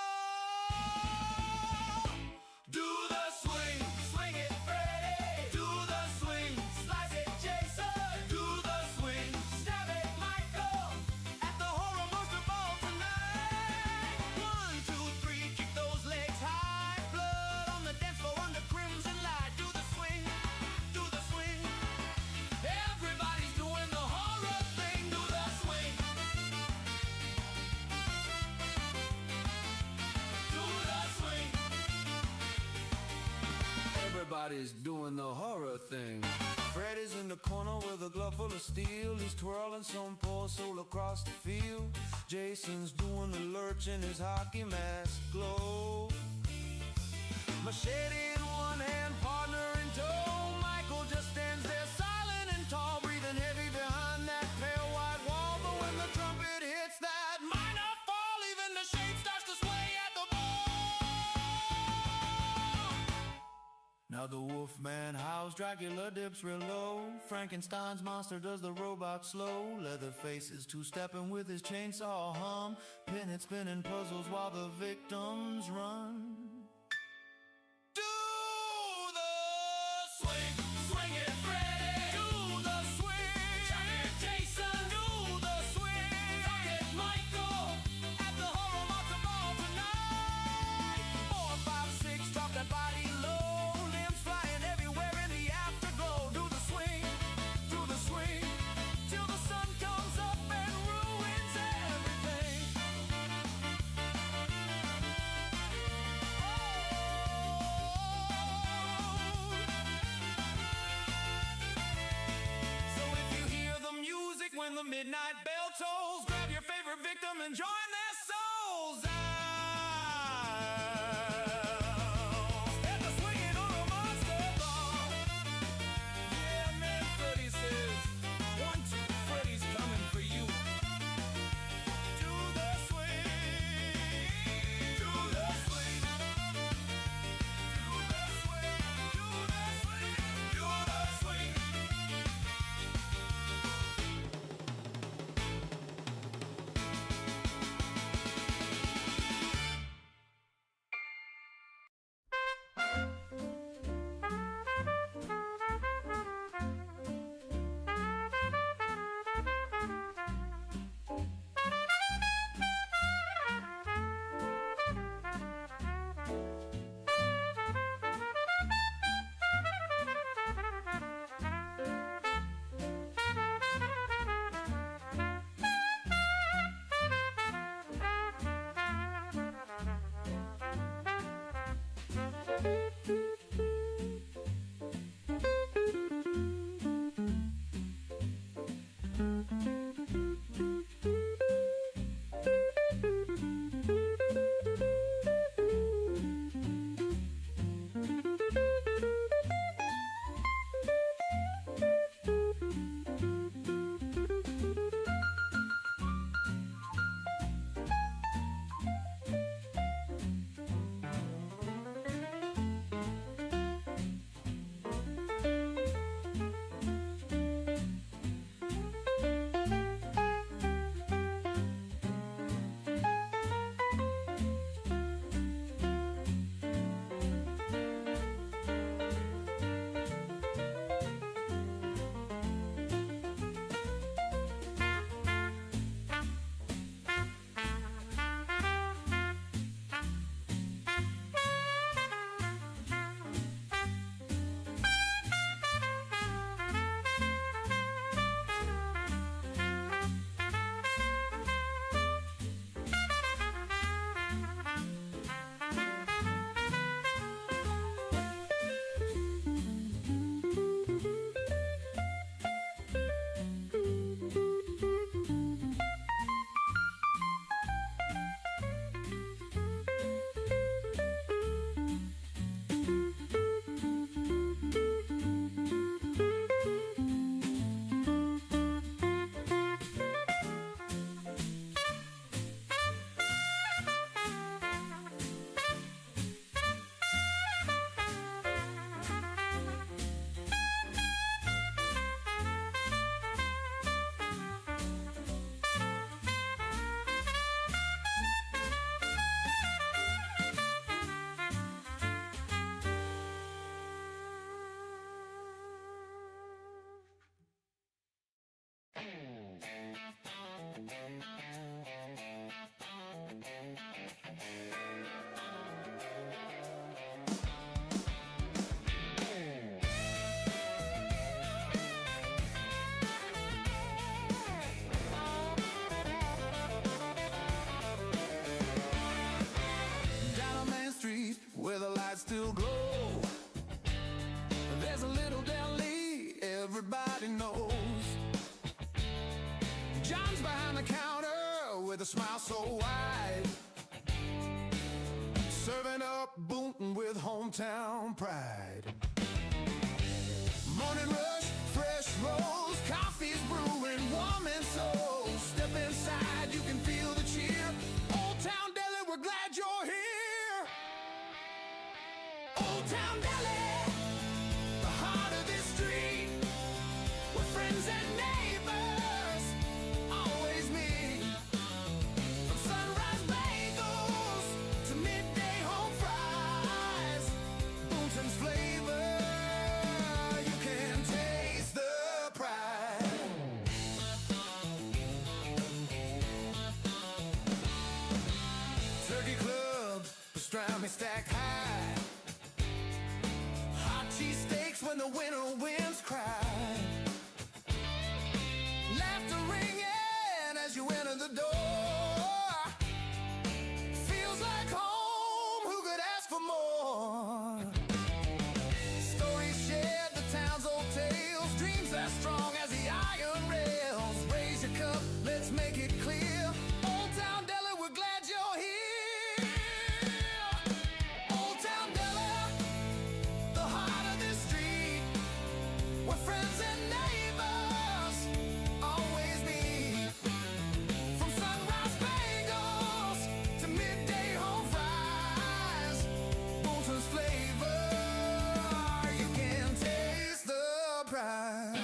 Do the swing, swing it, Freddy. Do the swing, slice it, Jason. Do the swing, stab it, Michael. At the horror monster ball tonight. 1, 2, 3, kick those legs high. Blood on the dance floor under crimson light. Do the swing, do the swing. Everybody's doing the horror thing. Do the swing. Do the swing. Everybody's doing the horror thing. Freddy's in the corner with a glove full of steel. He's twirling some poor soul across the field. Jason's doing the lurch in his hockey mask glow. Machete in one hand, partner in tow. Michael just stands there silent and tall, breathing heavy behind that pale white wall. But when the trumpet hits that minor fall, even the shade starts to sway at the ball. Now the Wolfman howls, Dracula dips real low. Frankenstein's monster does the robot slow. Leatherface is two-stepping with his chainsaw hum. Pinhead spinning puzzles while the victims run. Do the swing, swing it, Freddy. Do the swing, chuck it, Jason. Do the swing, chuck it, Michael. At the horror monster ball tonight. 4, 5, 6, drop that body low. Limbs flying everywhere in the afterglow. Do the swing, till the sun comes up and ruins everything. So if you hear the music when the midnight bell tolls, grab your favorite victim and join their souls out. At the swinging horror monster ball. Yeah, man, Freddy says, 1, 2, Freddy's coming for you. Do the swing, do the swing, do the swing, do the swing, do the swing. with a smile so wide, serving up Boonton with hometown pride. Morning rush, fresh rolls, coffee's brewing, warm and so. Step inside, you can feel the cheer. Old Town Deli, we're glad you're here. Old Town Deli, the heart of this street, where friends and neighbors always meet. From sunrise bagels to midday home fries, Boonton's flavor, you can taste the pride. Turkey club, pastrami stack high, hot cheese steaks when the winter winds cry. Laughter ringing as you enter the door. Feels like home, who could ask for more? Stories shared, the town's old tales, dreams as strong as the iron rails. Raise your cup, let's make it clear. Old Town Deli, we're glad you're here. Old Town Deli, the heart of this street, where friends and neighbors always meet. From sunrise bagels to midday home fries, Boonton's flavor, you can taste the pride.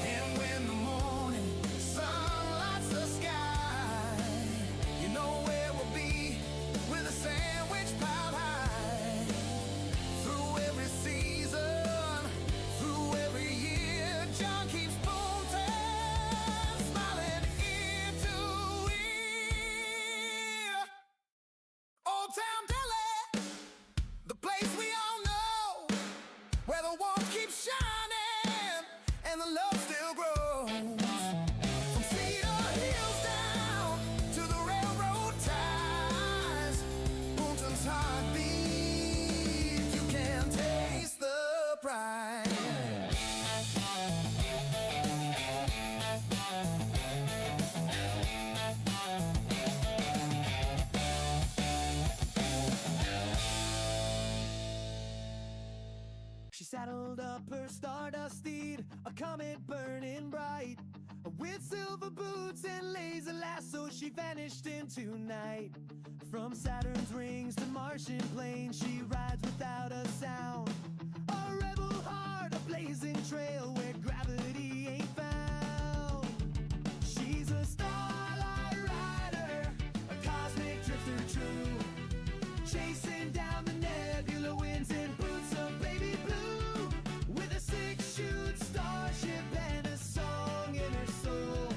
And when the morning sun lights the sky, you know where we'll be with a sandwich piled high. Through every season, through every year, John keeps Boonton smiling ear to ear. Old Town Deli, the place we all know, where the warmth keeps shining and the love still grows. From Cedar Hills down to the railroad ties, Boonton's heartbeat, you can taste the pride. She saddled up her stardust steed, a comet burning bright. With silver boots and laser lasso, she vanished into night. From Saturn's rings to Martian plains, she rides without a sound. A rebel heart, a blazing trail where gravity ain't found. She's a starlight rider, a cosmic drifter true, chasing down the nebula winds in boots of baby blue. With a six-shoot starship and a song in her soul,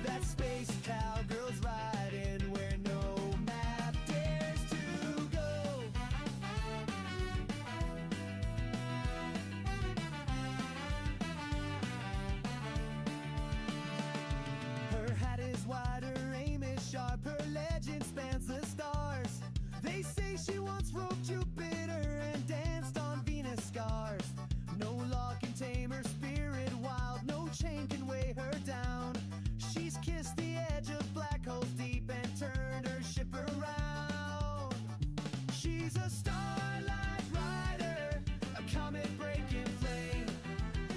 that space cowgirl's riding where no map dares to go. Her hat is wide, her aim is sharp, her legend spans the stars. They say she once rode Jupiter and danced on Venus scars. No law can tame her spirit wild, no chain can weigh her down. She's kissed the edge of black holes deep and turned her ship around. She's a starlight rider, a comet breaking flame.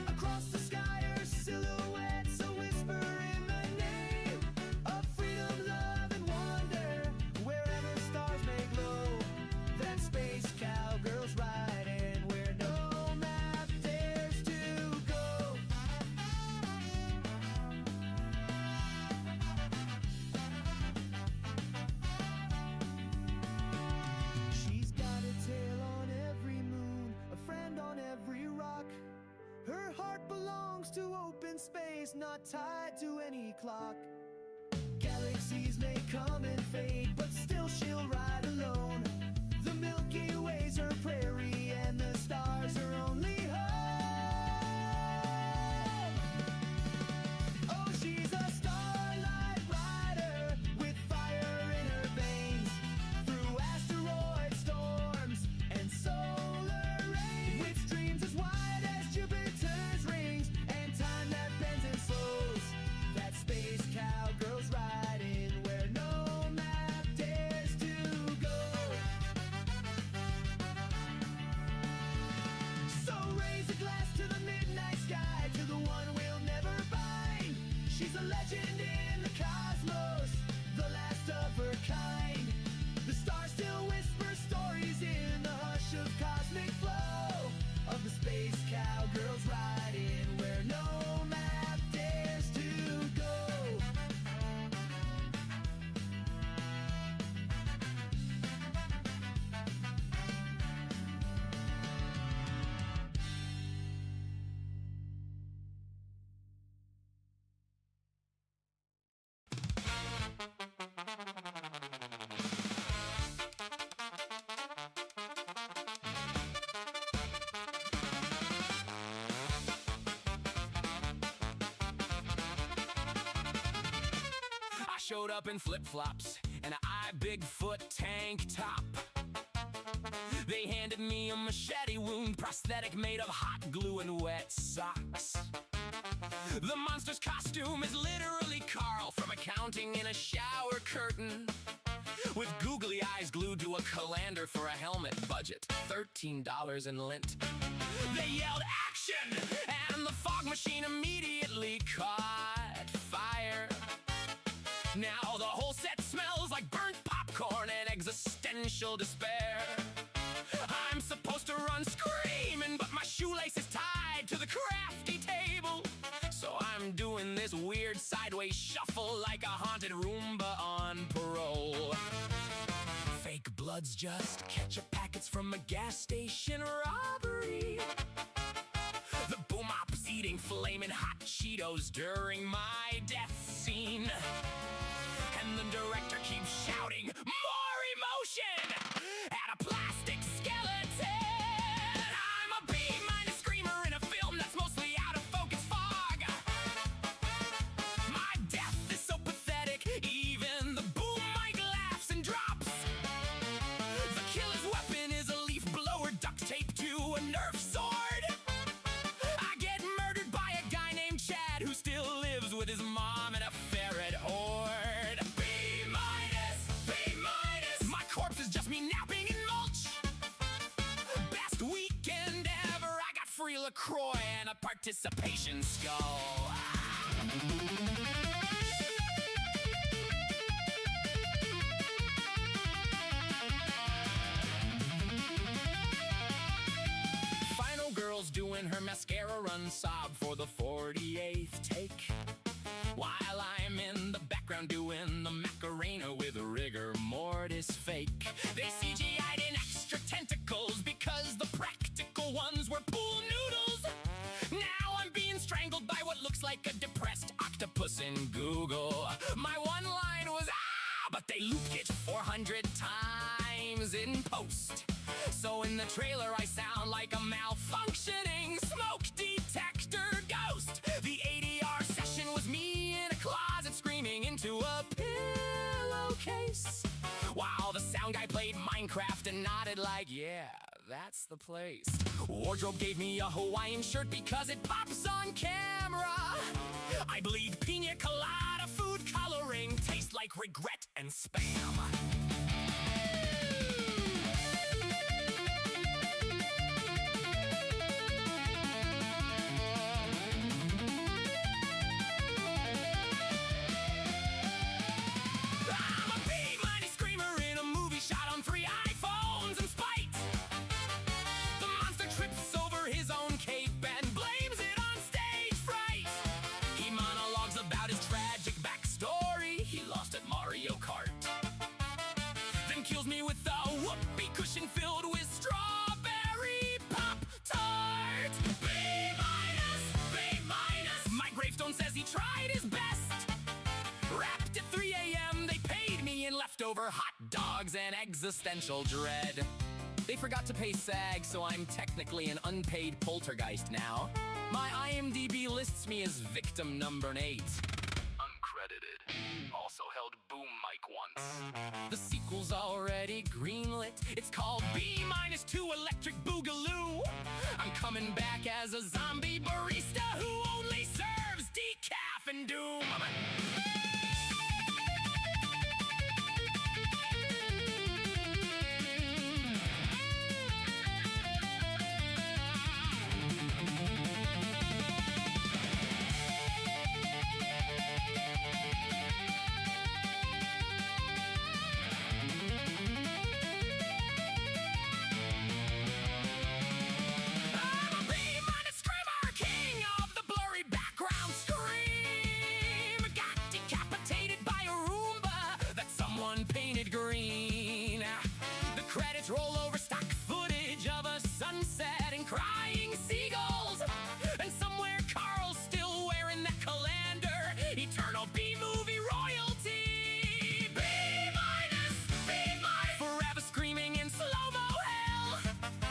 Across the sky her silhouette's a whisper in the name of freedom, love and wonder. Wherever stars may glow, that space cowgirl's riding where no map dares to go. She's got a tail on every moon, a friend on every rock. Her heart belongs to open space, not tied to any clock. Galaxies may come and fade, but still she'll ride alone. The Milky Way's her prairie, and the stars are only home. showed up in flip-flops and I Bigfoot tank top. They handed me a machete wound prosthetic made of hot glue and wet socks. The monster's costume is literally Carl from accounting in a shower curtain, with googly eyes glued to a colander for a helmet budget, $13 in lint. They yelled action, and the fog machine immediately caught fire. Now the whole set smells like burnt popcorn and existential despair. I'm supposed to run screaming, but my shoelace is tied to the crafty table. So I'm doing this weird sideways shuffle like a haunted Roomba on parole. Fake blood's just ketchup packets from a gas station robbery. The boom op's eating flaming hot Cheetos during my death scene. And the director keeps shouting, "More emotion!" at a plastic skeleton. I'm a B- screamer in a film that's mostly out of focus fog. My death is so pathetic, even the boom mic laughs and drops. The killer's weapon is a leaf blower duct taped to a Nerf sword. I get murdered by a guy named Chad who still lives with his mom in a ferret horde. My corpse is just me napping in mulch. Best weekend ever. I got free LaCroix and a participation skull. Final girl's doing her mascara run, sob for the 48th take, while I'm in the background doing the Macarena with a rigor mortis fake. They CGI'd in extra tentacles because the practical ones were pool noodles. Now I'm being strangled by what looks like a depressed octopus in Google. My one line was "ah," but they looped it 400 times in post. So in the trailer I sound like a malfunctioning smoke detector ghost. The ADR session was me in a closet screaming into a pillowcase, while the sound guy played Minecraft and nodded like, yeah, that's the place. Wardrobe gave me a Hawaiian shirt because it pops on camera. I bleed pina colada food coloring, tastes like regret and spam. Mario Kart, then kills me with a whoopee cushion filled with strawberry Pop-Tart. B-, B-. My gravestone says he tried his best. Wrapped at 3 a.m. They paid me in leftover hot dogs and existential dread. They forgot to pay SAG, so I'm technically an unpaid poltergeist now. My IMDb lists me as victim number 8. Uncredited. Also held boom mic once. The sequel's already greenlit. It's called B-2 Electric Boogaloo. I'm coming back as a zombie barista who only serves decaf and doom. Painted green. The credits roll over stock footage of a sunset and crying seagulls. And somewhere Carl's still wearing that colander. Eternal B-movie royalty. B-, forever screaming in slow-mo hell.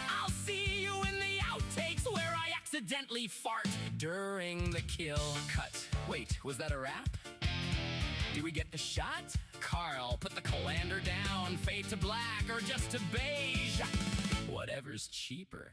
I'll see you in the outtakes where I accidentally fart during the kill. Cut. Wait, was that a rap? Do we get the shot? Carl, put the colander down. Fade to black or just to beige. Whatever's cheaper.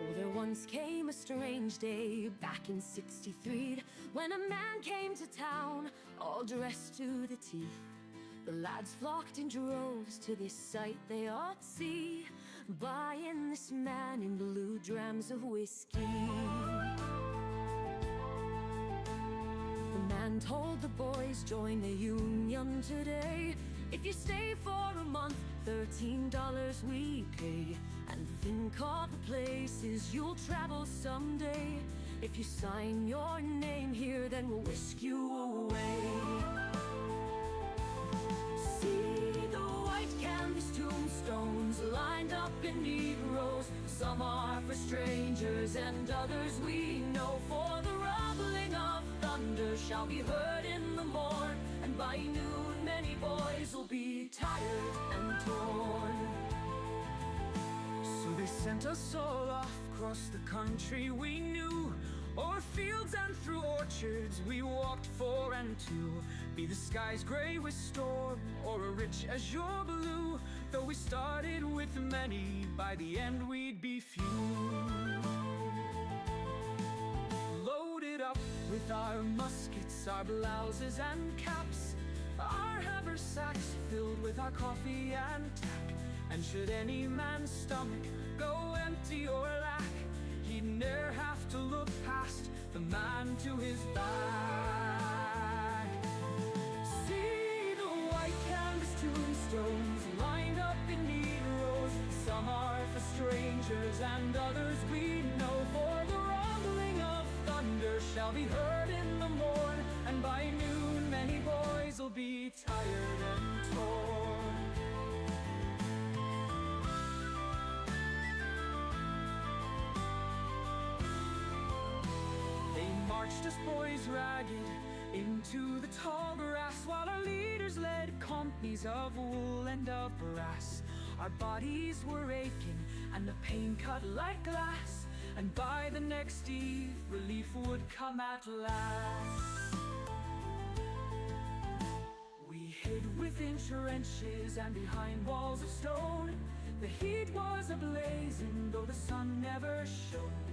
Oh, there once came a strange day back in '63 when a man came to town all dressed to the teeth. The lads flocked in droves to this sight they ought see, buying this man in blue drams of whiskey. The man told the boys, join the union today. If you stay for a month, $13 we pay. And think of the places you'll travel someday. If you sign your name here, then we'll whisk you away. See the white canvas tombstones lined up in neat rows. Some are for strangers and others we know. For the rumbling of thunder shall be heard in the morn, and by noon many boys will be tired and torn. So they sent us all off across the country we knew, o'er fields and through orchards we walked 4 and 2. Be the skies gray with storm or a rich azure blue, though we started with many, by the end we'd be few. Loaded up with our muskets, our blouses and caps, our haversacks filled with our coffee and tack. And should any man's stomach go empty or lack, he'd ne'er have to look past the man to his back. See the white canvas tombstones lined up in neat rows. Some are for strangers and others we know. For the rumbling of thunder shall be heard in the morn, and by noon many boys will be tired and torn. Marched us boys ragged into the tall grass, while our leaders led companies of wool and of brass. Our bodies were aching and the pain cut like glass, and by the next eve relief would come at last. We hid within trenches and behind walls of stone. The heat was ablazing though the sun never shone.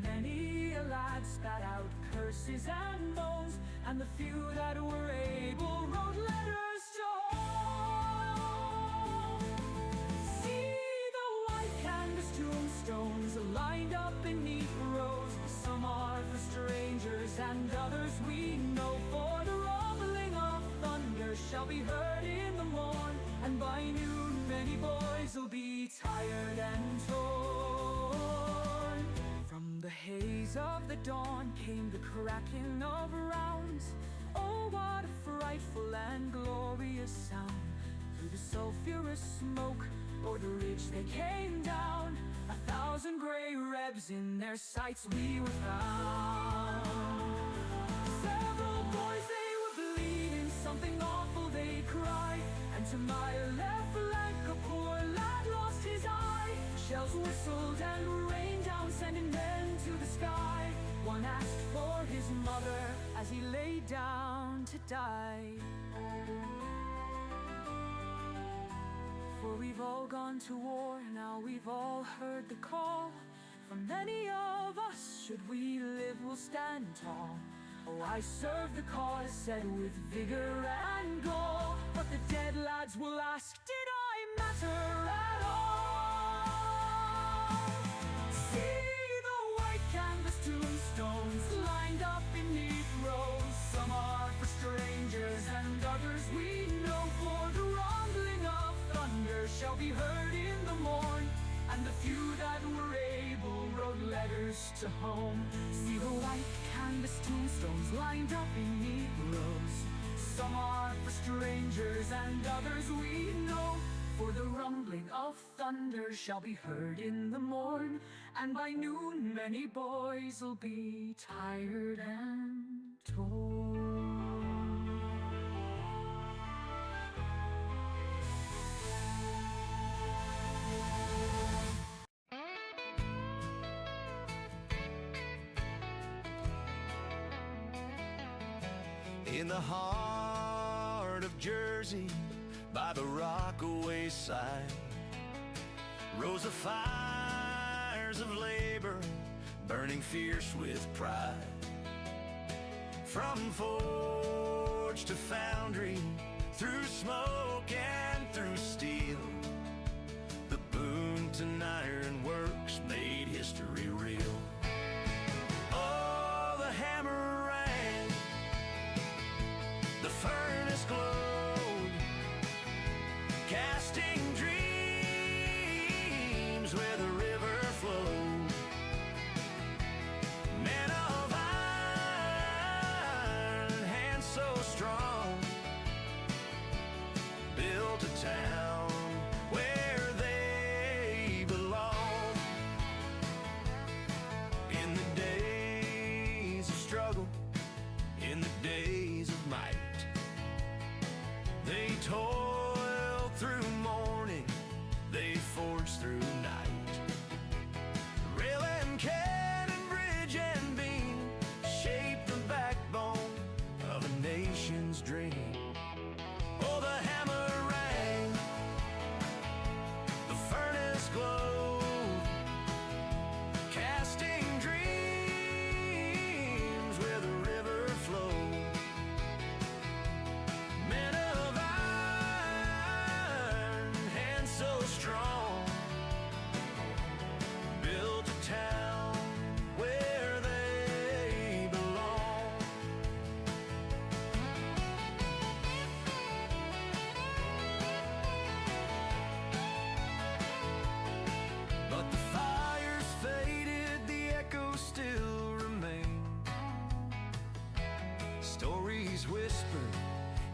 Many a lad spat out curses and moans, and the few that were able wrote letters to home. See the white canvas tombstones lined up in neat rows. Some are for strangers and others we know. For the rumbling of thunder shall be heard in the morn, and by noon many boys will be tired and torn. From the haze of the dawn came the cracking of rounds. Oh, what a frightful and glorious sound! Through the sulphurous smoke o'er the ridge they came down. 1,000 grey rebs in their sights we were found. Several boys they were bleeding, something awful they cried, and to my left flank a poor lad lost his eye. Shells whistled and rained down, sending men to the sky. One asked for his mother as he lay down to die. For we've all gone to war, now we've all heard the call. For many of us, should we live, will stand tall. Oh, I serve the cause, said with vigor and gall. But the dead lads will ask, did I matter at all? See the white canvas tombstones lined up in neat rows. Some are for strangers and others we know. For the rumbling of thunder shall be heard in the morn, and the few that were able wrote letters to home. See the white canvas tombstones lined up in neat rows. Some are for strangers and others we know. For the rumbling of thunder shall be heard in the morn, and by noon many boys will be tired and torn. In the heart of Jersey, by the Rockaway side, rose the fires of labor, burning fierce with pride. From forge to foundry, through smoke and through steel, the Boonton Iron Works made history real. Oh, the hammer rang, the furnace glowed, casting dreams where the river flowed. Men of iron, hands so strong, built a town where they belong. In the days of struggle, in the days of might, they toiled through morning, they forged through night. Rail and cannon, bridge and beam shaped the backbone of a nation's dream. Oh, the hammer rang, the furnace glowed, casting dreams where the river flowed. Men of iron, hands so strong, built a town where they belong. But the fires faded, the echoes still remain. Stories whispered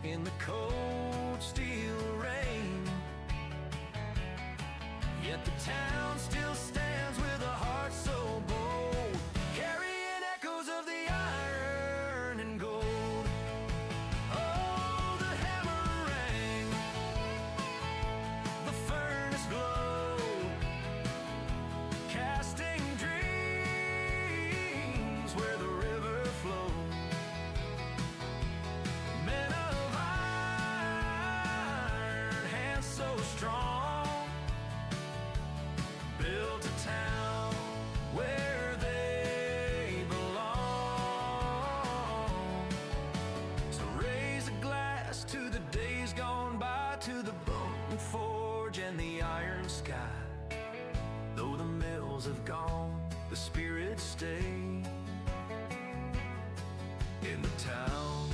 in the cold steel rain. Yet the town still stands with a heart so bold, carrying echoes of the iron and gold. Oh, the hammer rang, the furnace glowed, casting dreams where the river flowed. Men of iron, hands so strong, built a town where they belong. So raise a glass to the days gone by, to the Boonton Forge and the iron sky. Though the mills have gone, the spirits stay in the town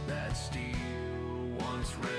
that steel once raised.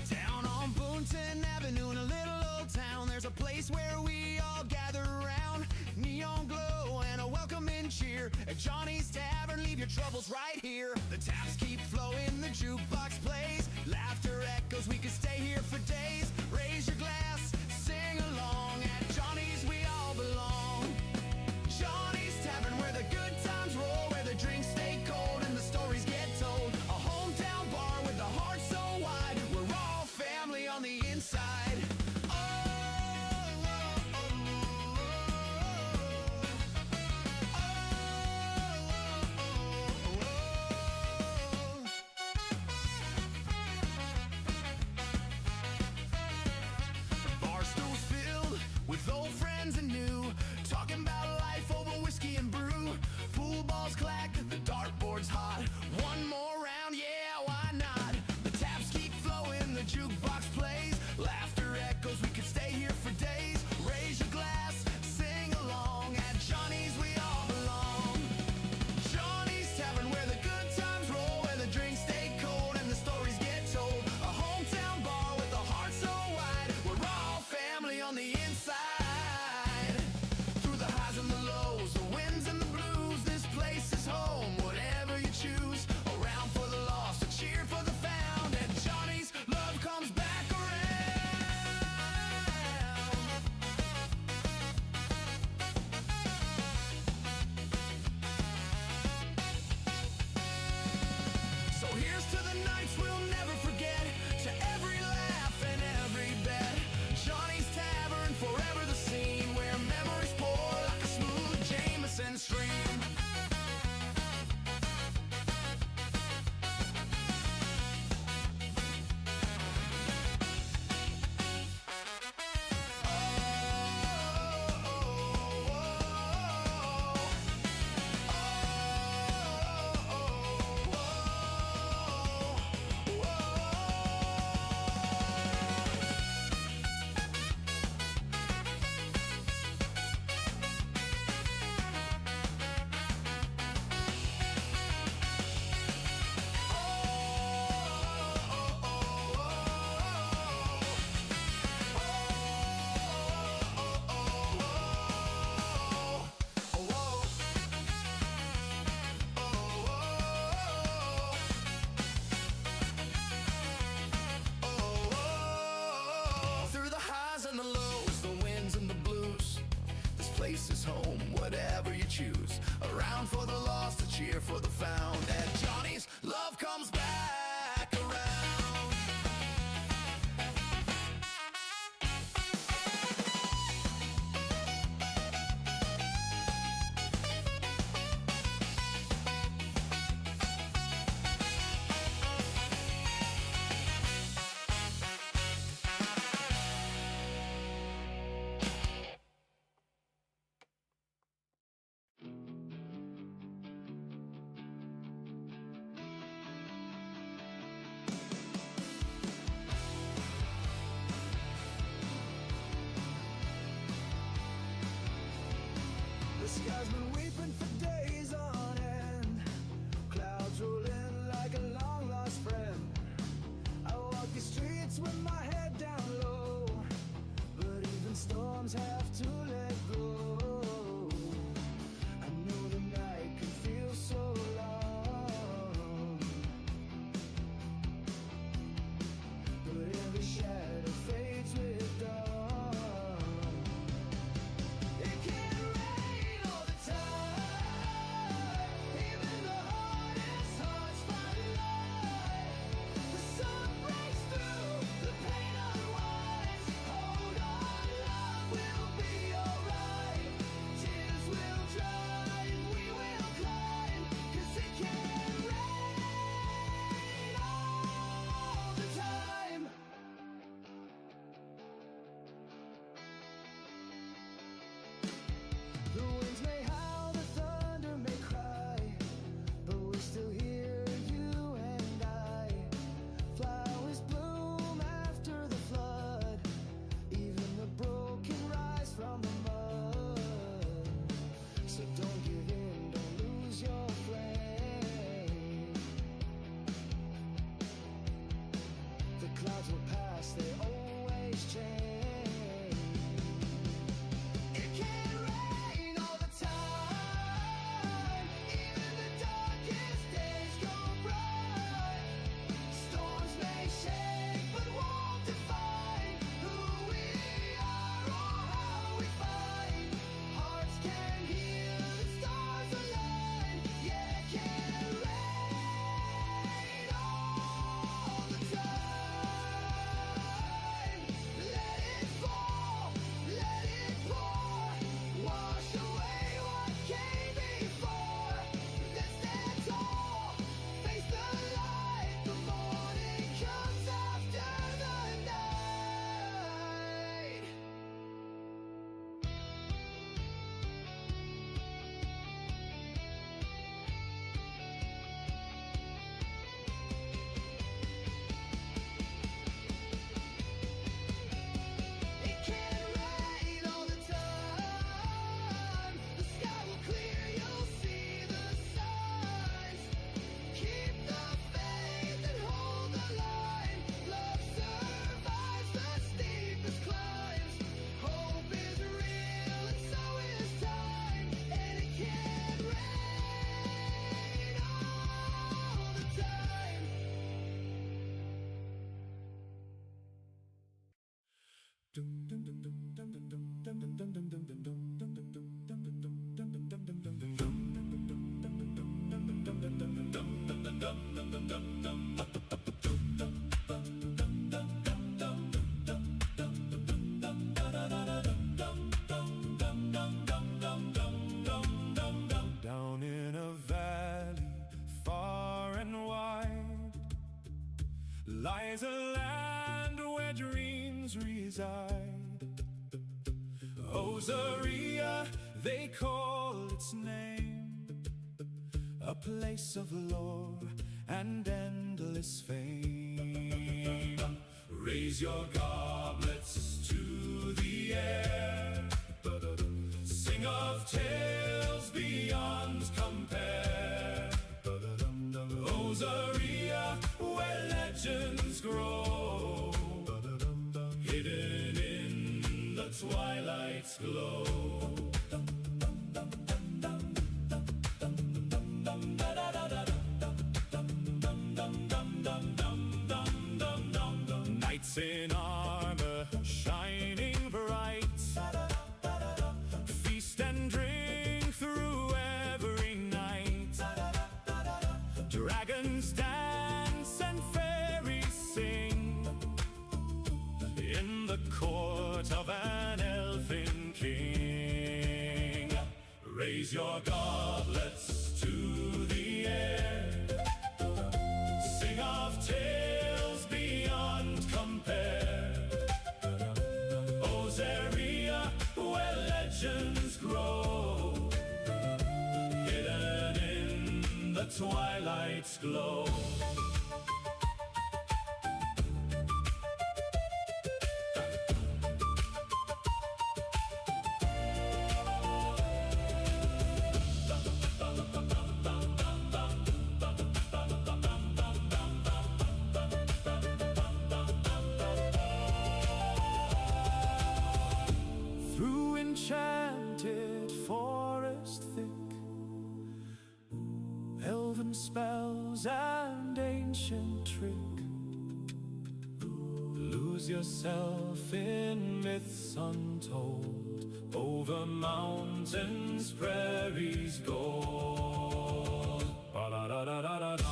Down on Boonton Avenue in a little old town, there's a place where we all gather around. Neon glow and a welcoming cheer. At Johnny's Tavern, leave your troubles right here. The taps keep flowing, the jukebox plays. Laughter echoes, we could stay here for days. Raise your glass, sing along. At Johnny's we all belong. Johnny's Tavern, where the good times roll, where the drinks stay cold and the stories get told. A hometown bar with the heart so wide, we're all family on the inside. Oh, oh, oh, oh, oh, oh, oh, oh. cheer for the found. And Johnny's love comes back around. The sky's been weeping for days on end. Clouds rolling like a long lost friend. I walk the streets with my head down low, but even storms have to let go. I know the night can feel so long, but every shadow fades with dawn. It can rain all the time, even the hardest hearts find light. The sun breaks through, the pain unwinds. Hold on, love will be alright. Tears will dry and we will climb, 'cause it can rain all the time. The winds may howl, the thunder may cry, but we still hear you and I. Flowers bloom after the flood, even the broken rise from the mud. So don't give in, don't lose your flame. The clouds will pass, they always change. It can rain all the time, even the darkest days go bright. Storms may shake, but won't define who we are or how we fight. Hearts can heal, the stars align. Yeah, it can rain all the time. Let it fall, let it pour, wash away what came before. Then stand tall, face the light. The morning comes after the night. It can rain all the time. The sky will clear, you'll see the signs. Keep the faith and hold the line. Love survives the steepest climbs. Hope is real and so is time. And it can rain all the time. Down in a valley far and wide lies a land where dreams reside. Ozaria, they call its name, a place of lore and endless fame. Raise your goblets to the air, sing of tales beyond compare. Ozaria, where legends grow, hidden in the twilight's glow. Knights in armor shining bright, feast and drink through every night. words of an elfin king. Raise your goblets to the air, sing of tales beyond compare. Ozeria, where legends grow, hidden in the twilight's glow. Through enchanted forest thick, elven spells and ancient trick, lose yourself in myths untold, over mountains, prairies, gold. Ba-da-da-da-da-da-da.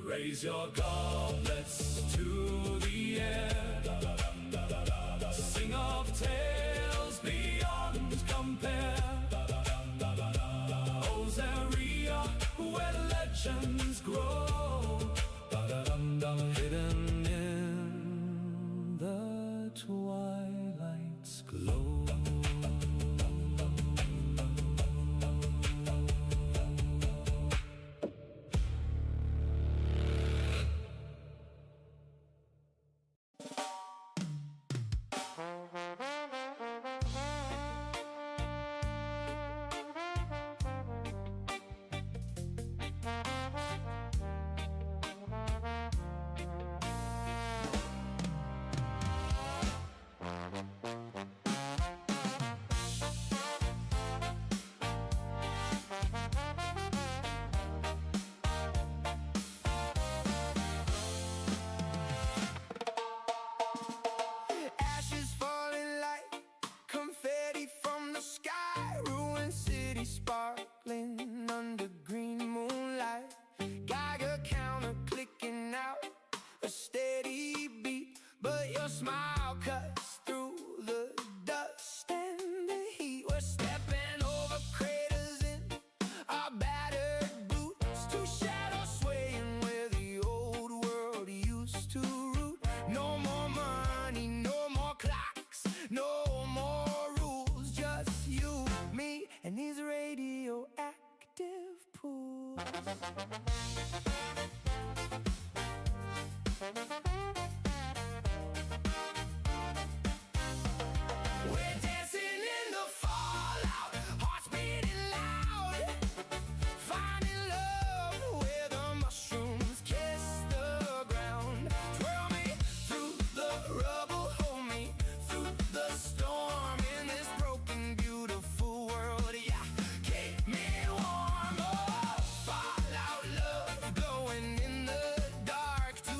Raise your goblets to the air, sing of tales beyond compare. Ozeria, where legends grow, hidden in the twilight's glow. Ashes falling like confetti from the sky, ruined city sparkling under green moonlight. Geiger counter clicking out a steady beat, but your smile cuts through the dust and the heat. We're stepping over craters in our battered boots, two shadows swaying where the old world used to root. No more money, no more clocks, no more rules, just you, me, and these radioactive pools. We're dancing in the fallout, hearts beating loud, finding love where the mushrooms kiss the ground. Twirl me through the rubble, hold me through the storm in this broken, beautiful world. Yeah, keep me warm. Oh, fallout love glowing in the dark to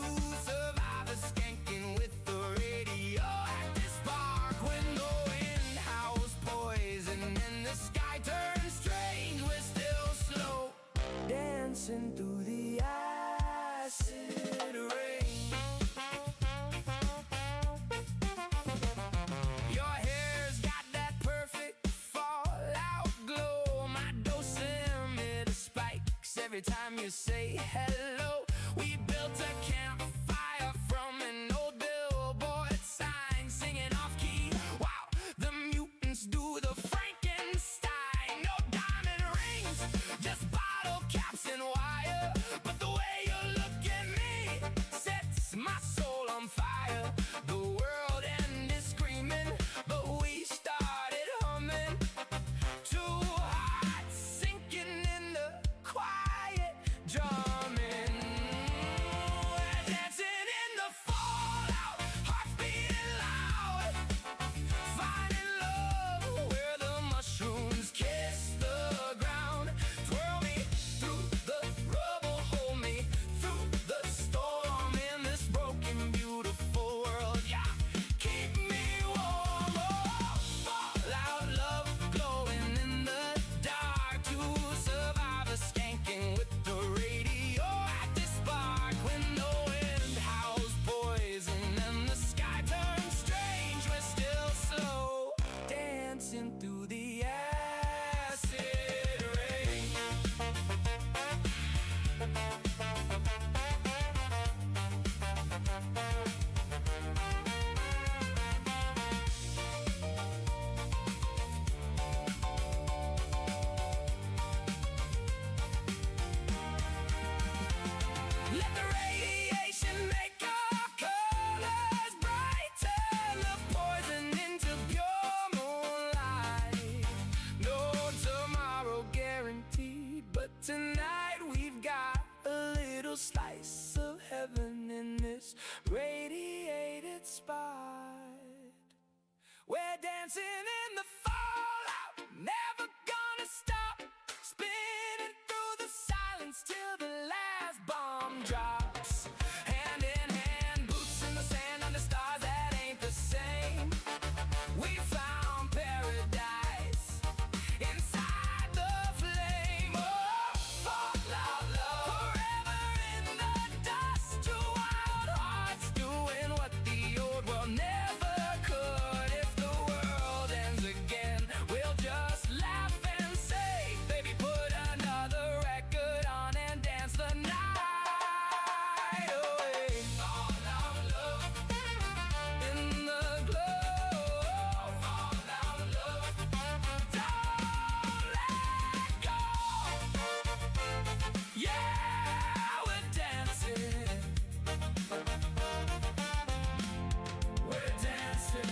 survive a skanking with the radioactive spark. When the wind howls poison and the sky turns strange, we're still slow dancing through the acid rain. Your hair's got that perfect fallout glow. My dosimeter spikes every time you say hello. We built a campfire from an old billboard sign, singing off key. Wow, the mutants do the Frankenstein. No diamond rings, just bottle caps and wire. But the way you look at me sets my soul on fire. The world ended screaming, but we started humming. Two hearts sinking in the quiet drumming. We're dancing in the fallout, hearts beating loud, finding love where the mushrooms kiss the ground. Twirl me through the rubble, hold me through the storm. this radiated spot. We're dancing in the fallout, never gonna stop, spinning through the silence till the last bomb drops. Hand in hand, boots in the sand under stars that ain't the same. We found paradise inside the flame. Oh, fallout love, forever in the dust. Two wild hearts doing what the old world never could. If the world ends again, we'll just laugh and say, baby, put another record on and dance the night away. Fallout love, in the glow. Fallout love, don't let go. Yeah, we're dancing. We're dancing.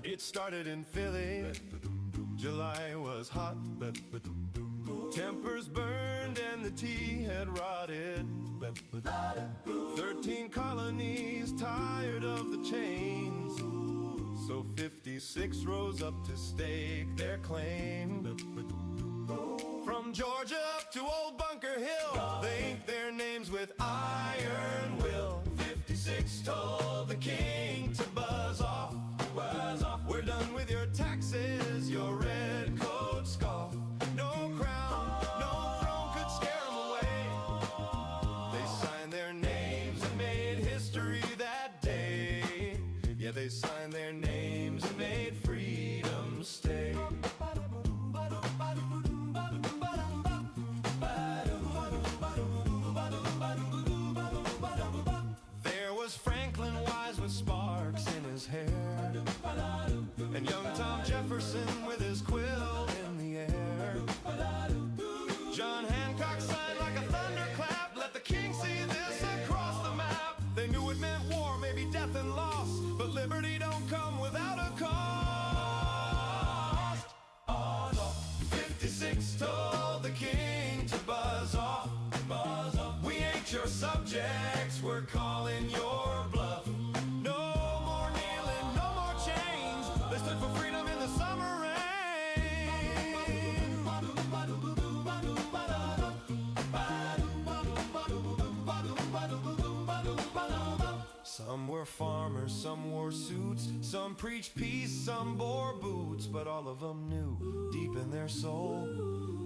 It started in Philly. July was hot. Tempers burned and the tea had rotted. 13 colonies tired of the chains, so 56 rose up to stake their claim. From Georgia up to old Bunker Hill, they inked their names with iron will. 56 told the king to buzz off. We're done with your taxes, your red coat scoff. No crown, no throne could scare them away. They signed their names and made history that day. Yeah, they signed their names and made freedom stay. There was Franklin Wise with sparks in his hair, and young Tom Jefferson with his quill in the air. John Hancock signed like a thunderclap. Let the king see this across the map. They knew it meant war, maybe death and loss, but liberty don't come without a cost. 56 told the king to buzz off. We ain't your subjects, we're calling your bluff. No more kneeling, no more chains. They stood for freedom in the summer rain. Some were farmers, some wore suits, some preached peace, some bore boots, but all of them knew deep in their soul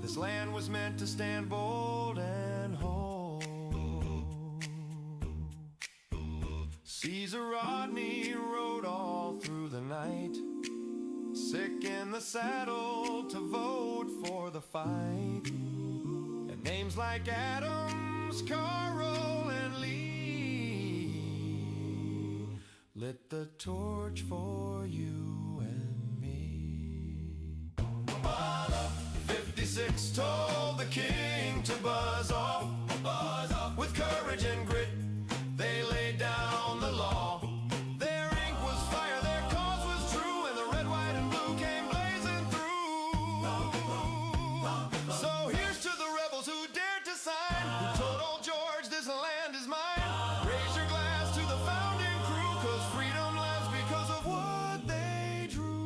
this land was meant to stand bold and whole. Caesar Rodney rode all through the night, sick in the saddle to vote for the fight. And names like Adams, Carroll, and Lee lit the torch for you and me. 56 told the king to buzz off. With courage and grit, they laid down the law. Their ink was fire, their cause was true, and the red, white, and blue came blazing through. So here's to the rebels who dared to sign, who told old George this land is mine. Raise your glass to the founding crew, 'cause freedom lives because of what they drew.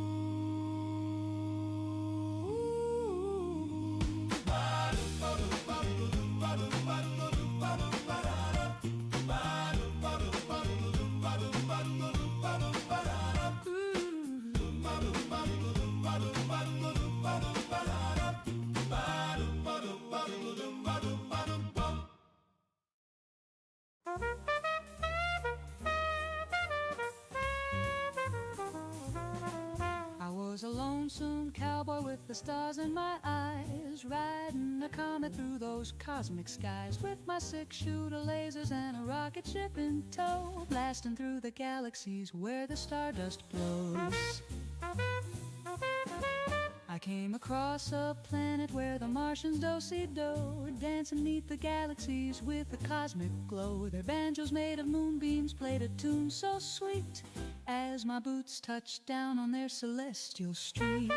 I was a lonesome cowboy with the stars in my eyes, riding a comet through those cosmic skies, with my 6-shooter lasers and a rocket ship in tow, blasting through the galaxies where the stardust blows. I came across a planet where the Martians do-si-do, dancing neath the galaxies with a cosmic glow. Their banjos made of moonbeams played a tune so sweet as my boots touched down on their celestial street.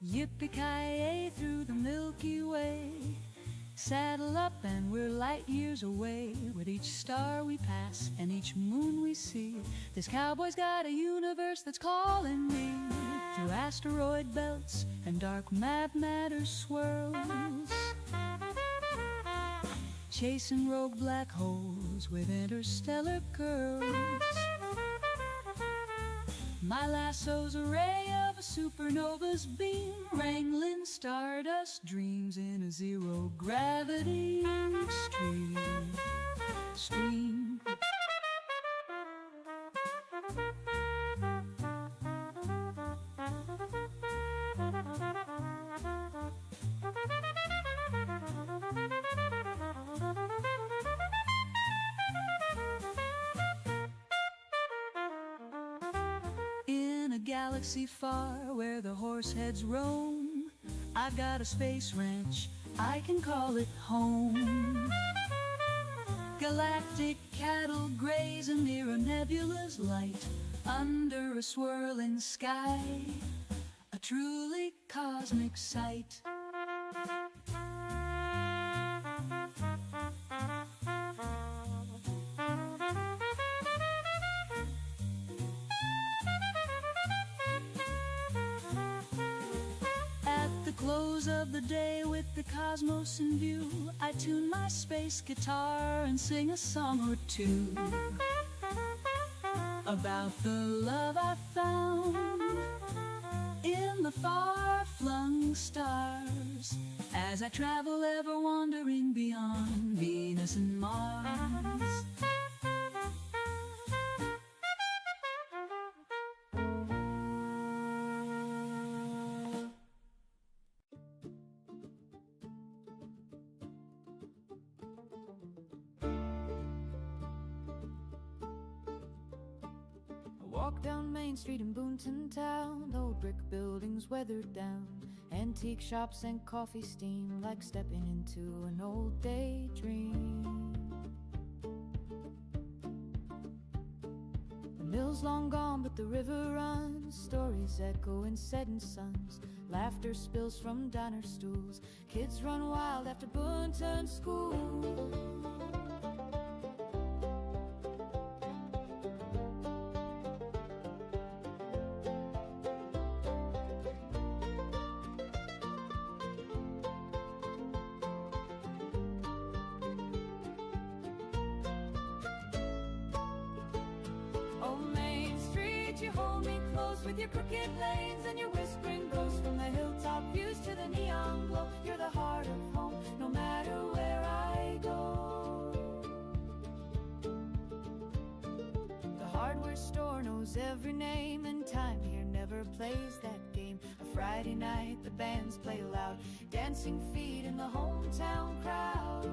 Yippee-ki-yay through the Milky Way, saddle up and we're light years away. With each star we pass and each moon we see, this cowboy's got a universe that's calling me. Through asteroid belts and dark matter swirls, chasing rogue black holes with interstellar curls. My lasso's a ray of a supernova's beam, wrangling stardust dreams in a zero-gravity stream. In a galaxy far where the horse heads roam, I've got a space ranch, I can call it home. Galactic cattle grazing near a nebula's light, under a swirling sky, a truly cosmic sight. Close of the day with the cosmos in view, I tune my space guitar and sing a song or two about the love I found in the far-flung stars, as I travel ever wandering beyond Venus and Mars. Walk down Main Street in Boonton Town, old brick buildings weathered down, antique shops and coffee steam like stepping into an old daydream. The mill's long gone but the river runs, stories echo in setting suns, laughter spills from diner stools, kids run wild after Boonton school. With your crooked lanes and your whispering ghosts, from the hilltop views to the neon glow, you're the heart of home, no matter where I go. The hardware store knows every name, and time here never plays that game. A Friday night, the bands play loud, dancing feet in the hometown crowd.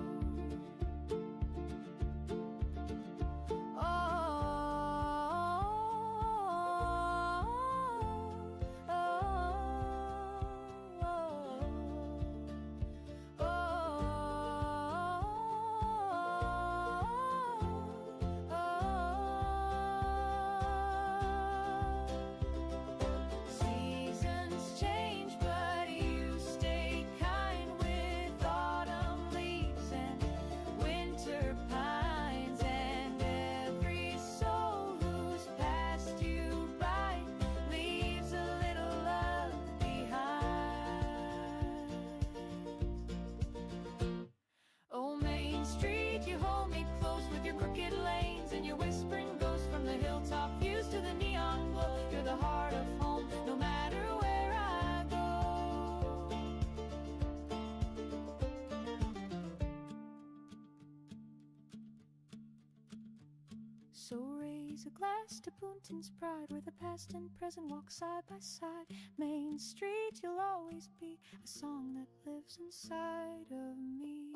So raise a glass to Boonton's pride, where the past and present walk side by side. Main Street, you'll always be a song that lives inside of me.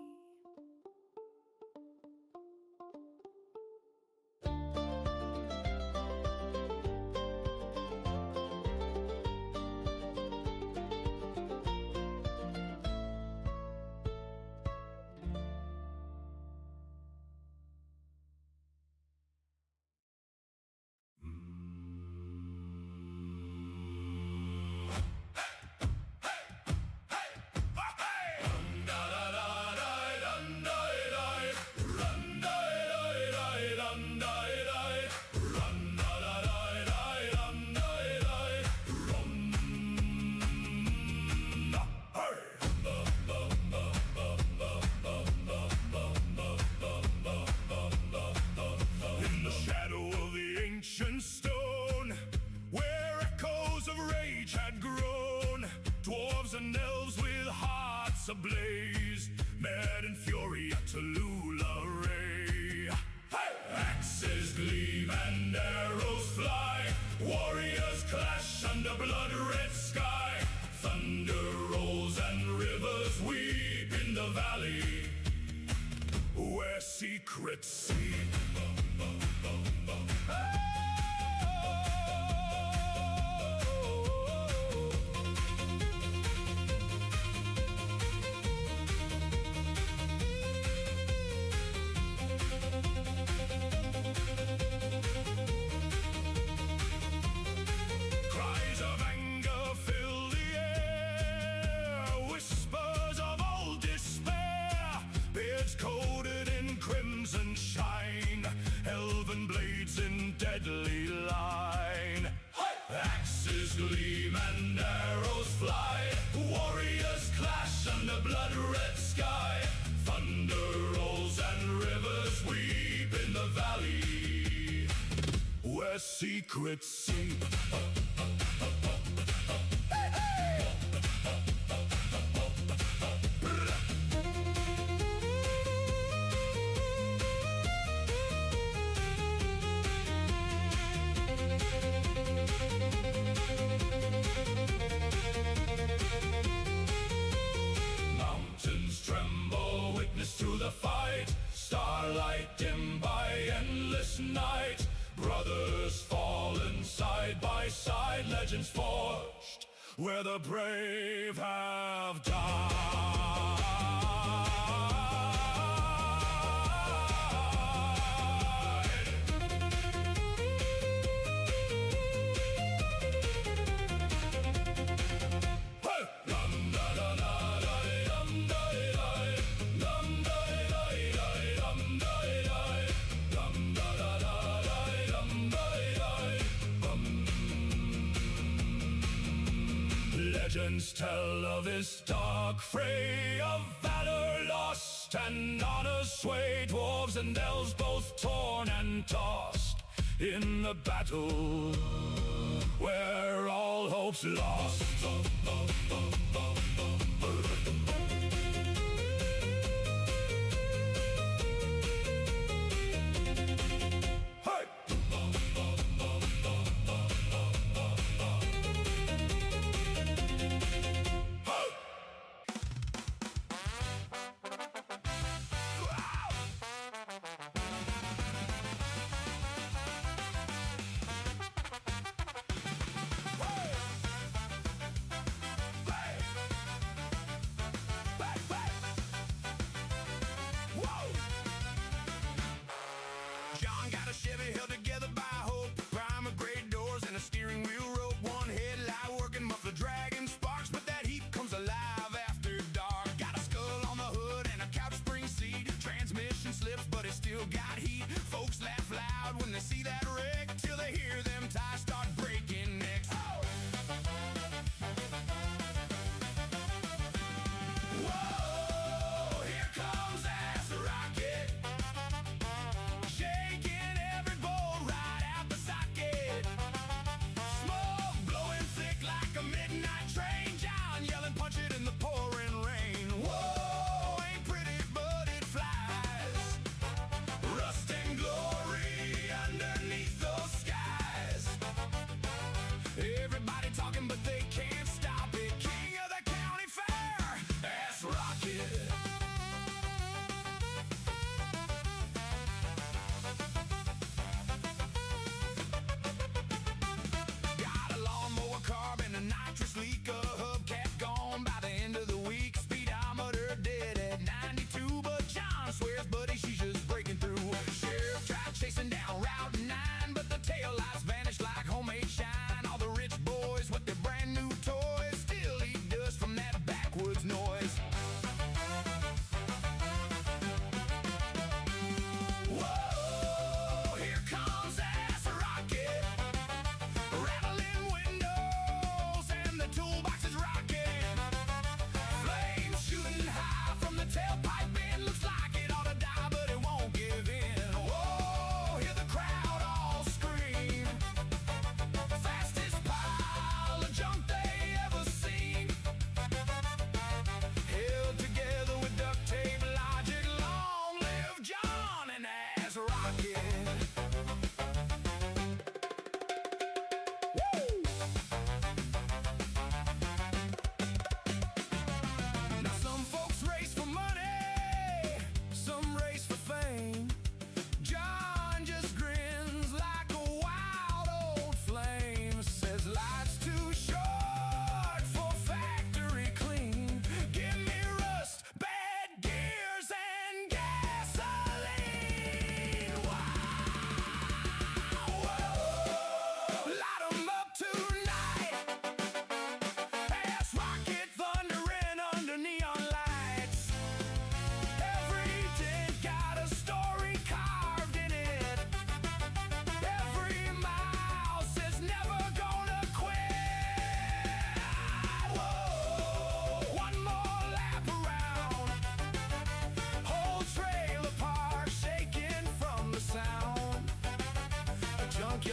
and elves with hearts ablaze, mad and fury at Tallulah Ray. Hey! Axes gleam and arrows fly, warriors clash under blood-red sky. Thunder rolls and rivers weep in the valley where secrets sleep. a blood-red sky. Thunder rolls and rivers weep in the valley where secrets sleep. Mountains tremble, witness to the fight. Starlight dim by endless night. Brothers fallen side by side. Legends forged where the brave have died. Legends tell of this dark fray, of valor lost and honor swayed. Dwarves and elves both torn and tossed in the battle where all hope's lost.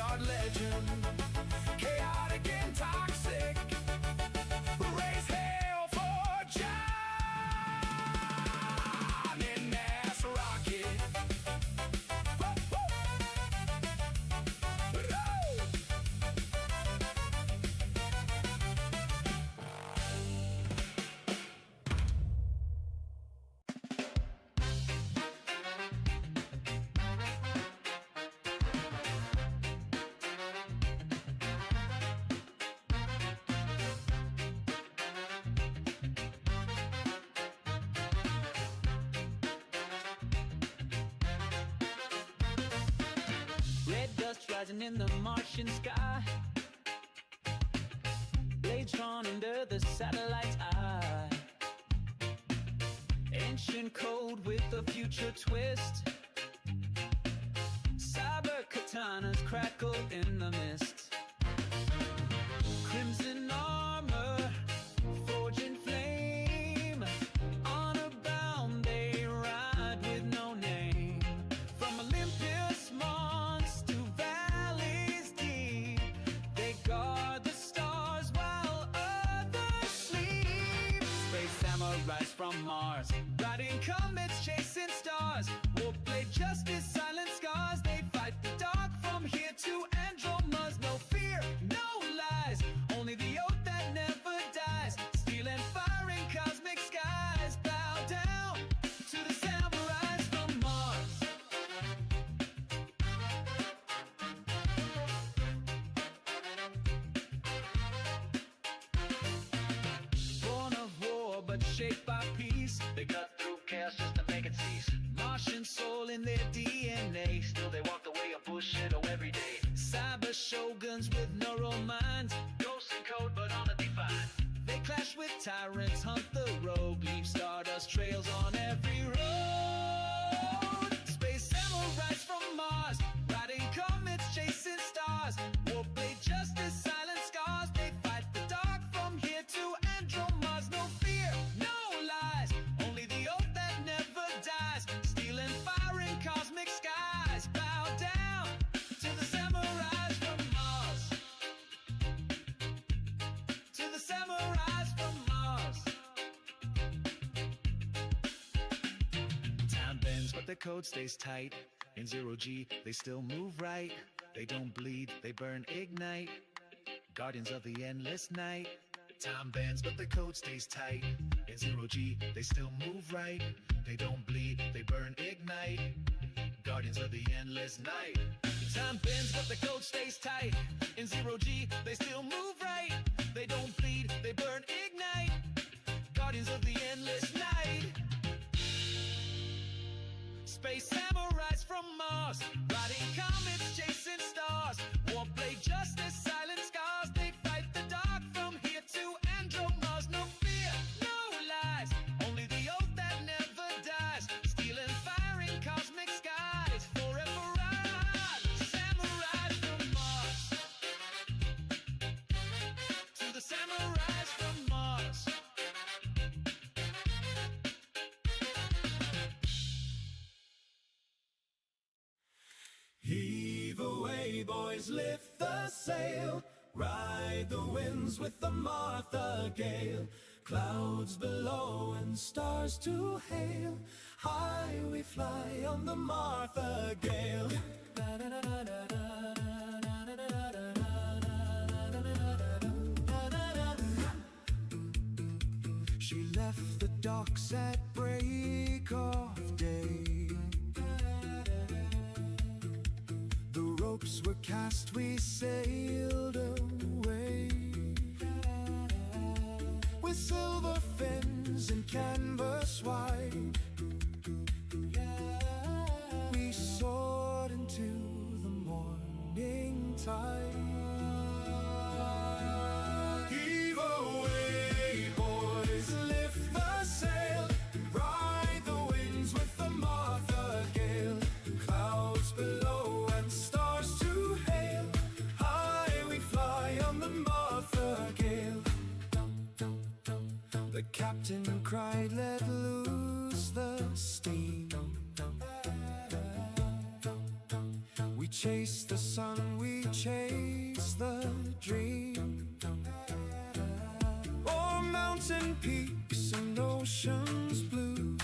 schoolyard legend. Chaotic and toxic. Raise hell for John and Mass Rocket. Woo, woo. Woo. Red dust rising in the Martian sky. Blades drawn under the satellite's eye. Ancient code with a future twist. Cyber katanas crackle in the mist. Crimson armor, forging flame. Honor bound, they ride with no name. From Olympus Mons to valleys deep, they guard the stars while others sleep. Space samurais from Mars, riding comets, chasing stars. Warblade justice, silent scars. They fight the dark from here to Andromas. No fear, no lies, only the oath that never dies. Steel and fire in cosmic skies. Bow down to the samurais from Mars. Born of war, but shaped by peace. They cut through chaos just to make it cease. Martian soul in their DNA. Still they walk the way of Bushido every day. Cyber shoguns with neural minds. Ghosts in code, but on a define. They clash with tyrants, hunt the rogue. Leave stardust trails on every road. Space samurais from Mars, riding comets, chasing stars. Warblade justice, silent scars. They fight the dark from here to Andromas. No fear, no lies, only the oath that never dies. Steel and fire in cosmic skies. Bow down to the samurais from Mars. To the samurais from Mars. Time bends, but the code stays tight. In zero G, they still move right. They don't bleed, they burn ignite. Guardians of the endless night. Time bends, but the code stays tight. In zero G, they still move right. They don't bleed, they burn ignite. Guardians of the endless night. Time bends, but the code stays tight. In zero G, they still move right. They don't bleed, they burn ignite. Guardians of the endless night. Space samurais from Mars, riding comets, chasing stars. Warblade justice, silent scars. They fight the dark from here to Andromas. No fear, no lies, only the oath that never dies. Steel and fire in cosmic skies. Forever ride, samurais from Mars. To the samurais from Mars. Heave away, boys, lift the sail. Ride the winds with the Martha Gale. Clouds below and stars to hail. High we fly on the Martha Gale. She left the docks at break of day. The ropes were cast, we sailed away. With silver fins and canvas wide, we soared into the morning tide. Heave away, boys, lift the sail. Ride the winds with the Martha Gale. Clouds below and stars to hail. High we fly on the Martha Gale. The captain cried, let loose the steam. We chase the sun, we chase the dream. O'er mountain peaks and oceans blue,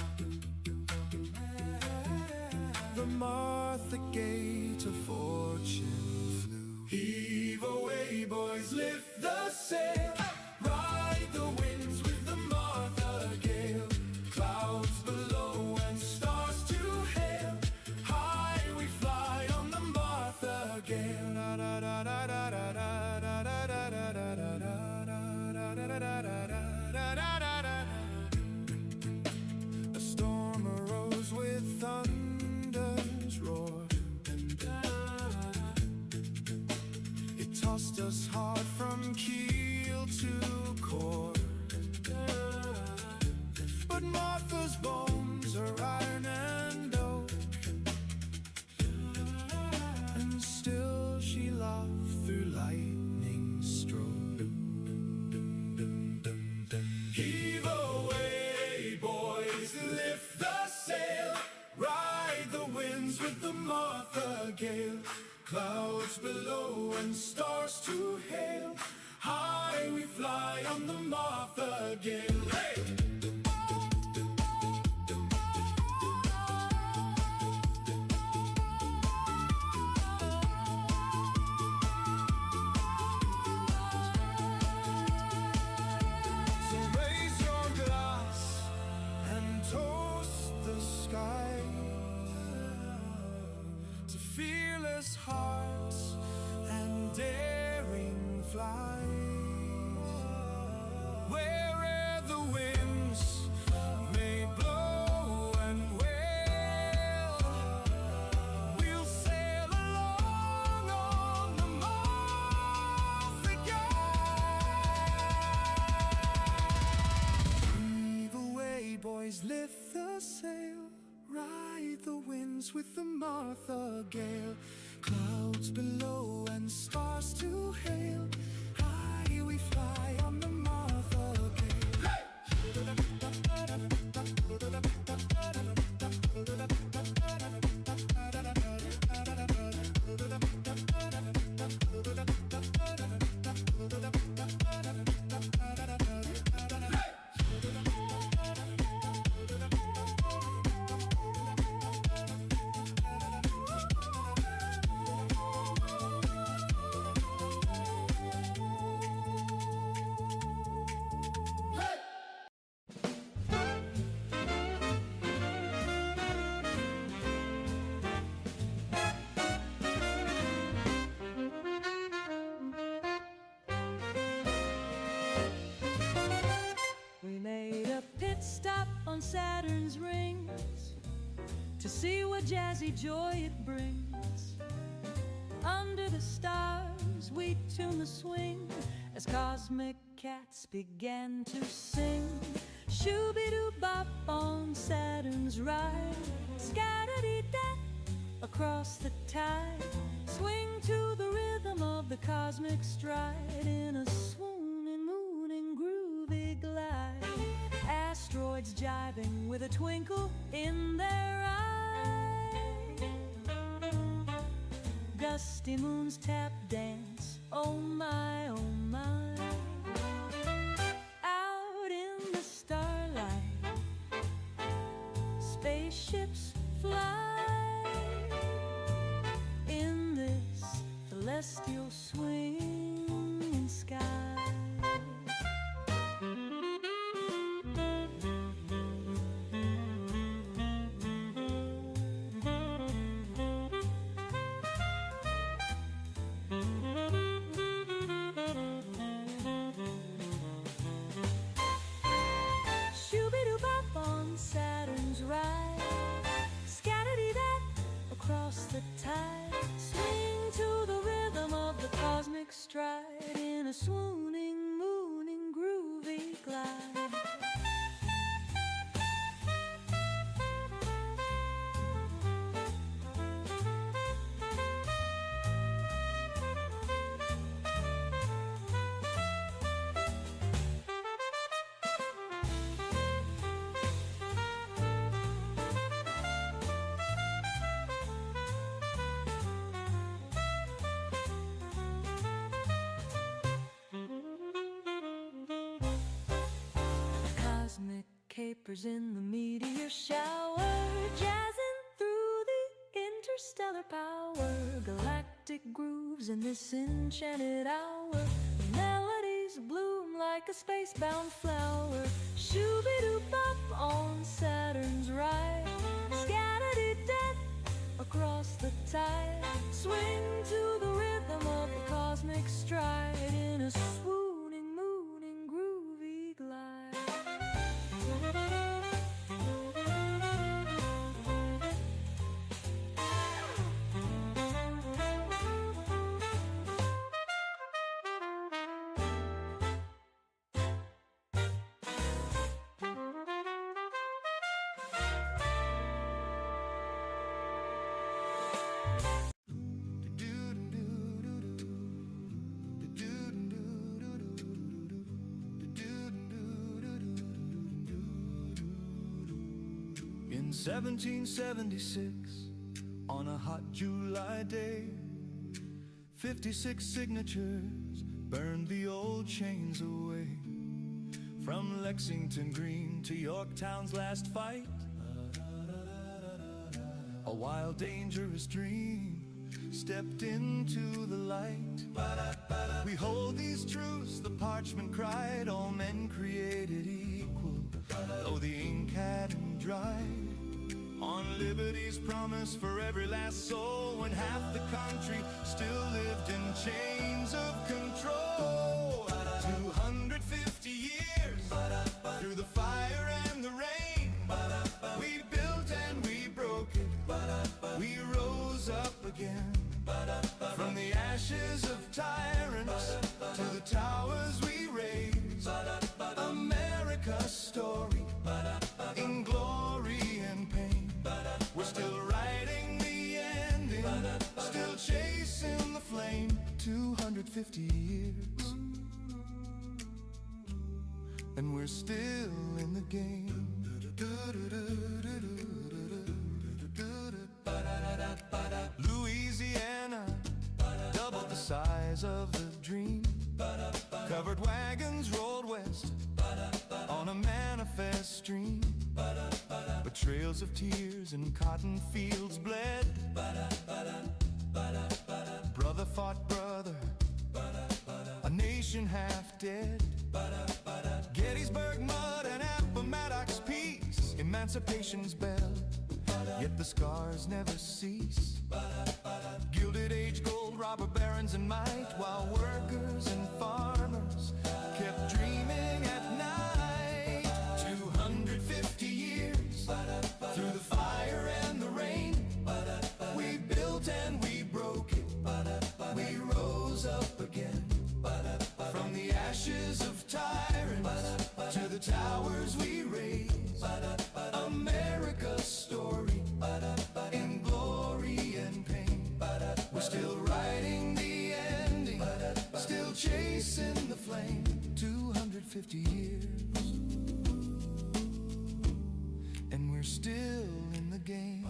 the Martha Gate of fortune flew. Heave away, boys, lift the sail, ride the winds with the Martha Gale. Clouds below and stars to hail, high we fly on the Martha Gale. A storm arose with thunder's roar. It tossed us hard from keel to core, but Martha's bones are iron and oak, and still she laughed through lightning stroke. Heave away, boys, lift the sail, ride the winds with the Martha Gale. Clouds below and stars to hail, high we fly on the Martha Gale. Hey! So raise your glass and toast the sky to fearless hearts and daring flight. Where'er the winds may blow and wail, we'll sail along on the Martha Gale. Heave away, boys, lift the sail, ride the winds with the Martha Gale. Clouds below and stars to hail, high we fly on the Martha Gale. We made a pit stop on Saturn's rings to see what jazzy joy it brings. Under the stars we tune the swing as cosmic cats began to sing. Shooby-doo-bop on Saturn's ride, scatter-dee-dat across the tide. Swing to the rhythm of the cosmic stride in a swooning, mooning, groovy glide. Asteroids jiving with a twinkle in their eye. Gusty moons tap dance, oh my, oh my. Out in the starlight, spaceships fly in this celestial swinging sky. Shooby-doo-bop on Saturn's ride, scatter-dee-dat across the tide. Swing to the rhythm of the cosmos. cosmic capers in the meteor shower, jazzing through the interstellar power, galactic grooves in this enchanted hour. Melodies bloom like a space-bound flower, shooby-doo-bop on Saturn's ride, scatter-dee-dee across the tide, swing to the rhythm of the cosmic stride in a swooning, mooning, groovy glide. In 1776, on a hot July day, 56 signatures burned the old chains away. From Lexington Green to Yorktown's last fight, a wild, dangerous dream stepped into the light. We hold these truths, the parchment cried, all men created equal, though the ink hadn't dried. On liberty's promise for every last soul, when half the country still lived in chains of control. 250 years through the fire and the rain, we built and we broke it, we rose up again. From the ashes of tyrants to the towers we raised, America's story in glory and pain. We're still writing the ending, still chasing the flame. 250 years, and we're still in the game. Louisiana, doubled the size of the dream. Covered wagons rolled west on a manifest stream, but trails of tears and cotton fields bled. Brother fought brother, a nation half dead. Gettysburg mud and Appomattox peace, emancipation's bell, yet the scars never cease. Gilded age gold, robber barons and might, while workers and farmers kept dreaming at night. 250 years through the fire and the rain, we built and we broke it, we rose up again. From the ashes of tyrants to the towers we raised, America's story in glory and pain. We're still writing the ending, still chasing the flame. 250 years, and we're still in the game.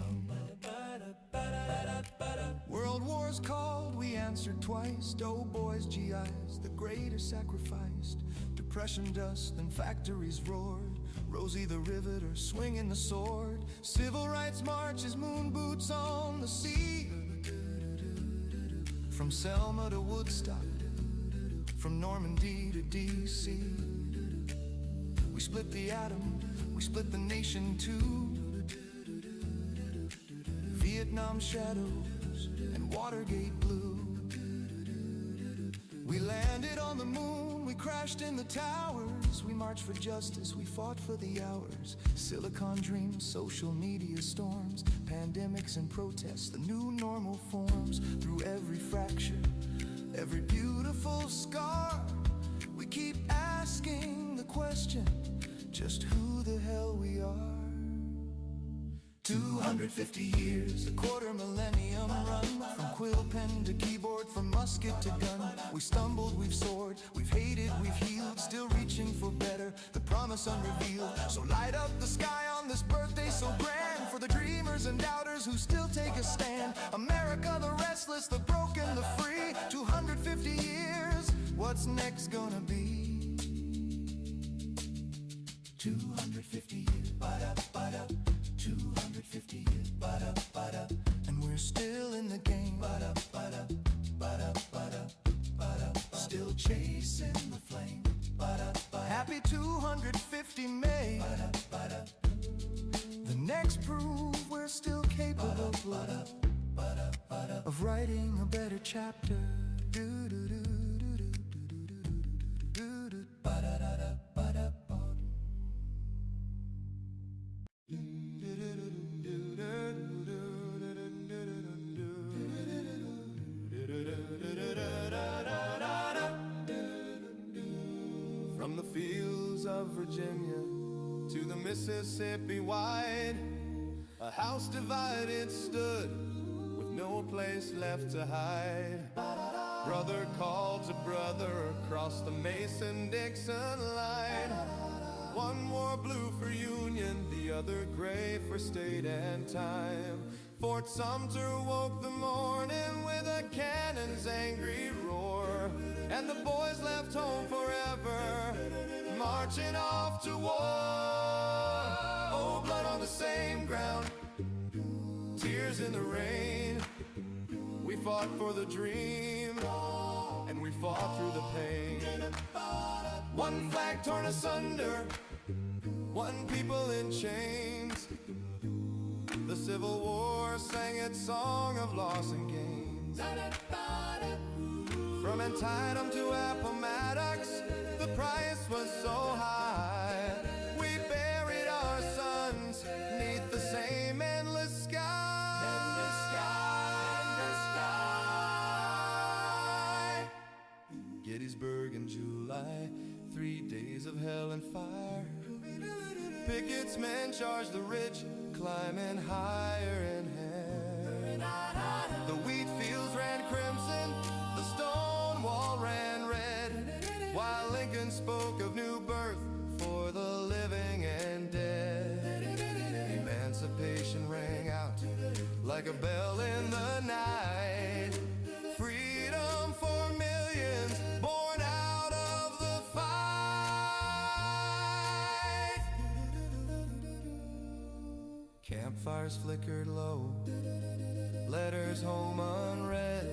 World wars called, we answered twice. Doughboys, GIs, the greatest sacrificed. Depression dust and factories roared. Rosie the Riveter swinging the sword. Civil rights marches, moon boots on the sea. From Selma to Woodstock, from Normandy to DC. We split the atom, we split the nation too. Vietnam shadows and Watergate blue. We landed on the moon, we crashed in the towers. We marched for justice, we fought for the hours. Silicon dreams, social media storms, pandemics and protests, the new normal forms. Through every fracture, every beautiful scar, we keep asking the question, just who the hell we are. 250 years, a quarter millennium run, from quill pen to keyboard, from musket to gun. We stumbled, we've soared, we've hated, we've healed, still reaching for better, the promise unrevealed. So light up the sky on this birthday so grand, for the dreamers and doubters who still take a stand. America the restless, the broken, the free. 250 years, what's next gonna be? 250 years, ba-da, ba-da, 250 years, ba-da, ba-da, and we're still in the game, ba-da, ba-da, ba-da, ba-da, ba-da, still chasing the flame, ba-da, ba-da. Happy 250 May, ba-da, ba-da. The next prove we're still capable, ba-da, ba-da, ba-da, of writing a better chapter. From the fields of Virginia to the Mississippi wide, a house divided stood with no place left to hide. Brother called to brother across the Mason-Dixon line. One wore blue for Union, the other gray for state and time. Fort Sumter woke the morning with a cannon's angry roar, and the boys left home forever, marching off to war. Oh, blood on the same ground, tears in the rain. We fought for the dream, and we fought through the pain. One flag torn asunder, one people in chains. The Civil War sang its song of loss and gains. From Antietam to Appomattox, the price was so high. We buried our sons neath the same endless sky. Gettysburg in July, 3 days of hell and fire. Pickett's men charged the ridge, climbing higher and higher. The wheat fields ran crimson, the stone wall ran red, while Lincoln spoke of new birth for the living and dead. Emancipation rang out like a bell in the night. Freedom for millions born out of the fight. Campfires flickered low, letters home unread.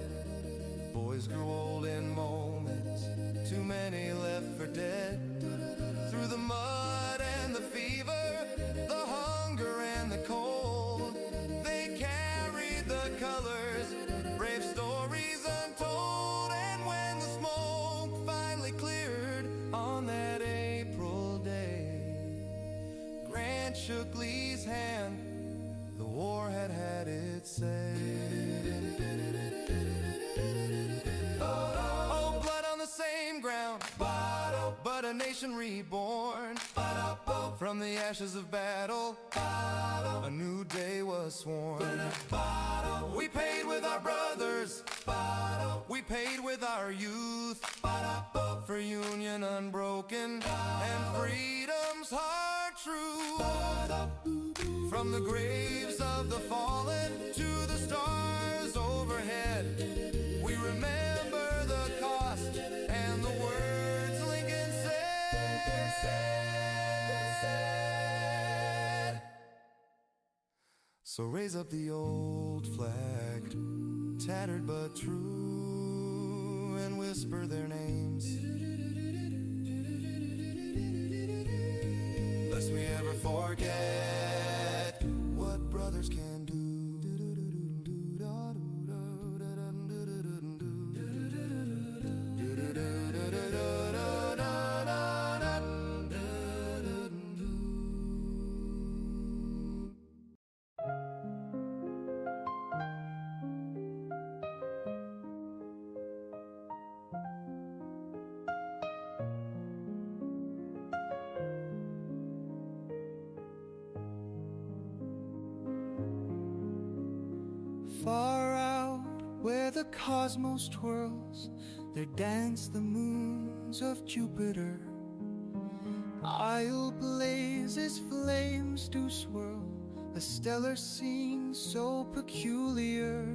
Boys grew old in moments, too many left for dead. Through the mud and the fever, the hunger and the cold, they carried the colors, brave stories untold. And when the smoke finally cleared on that April day, Grant shook Lee's hand, the war had had its say. Oh, blood on the same ground, but a nation reborn. From the ashes of battle, a new day was sworn. We paid with our brothers, we paid with our youth, for Union unbroken and freedom's hard truth. From the graves of the fallen to the stars overhead, we remember the cost and the words Lincoln said. So raise up the old flag, tattered but true, and whisper their names, lest we ever forget what brothers can do. Far out where the cosmos twirls, there dance the moons of Jupiter. Isle blazes, flames do swirl, a stellar scene so peculiar.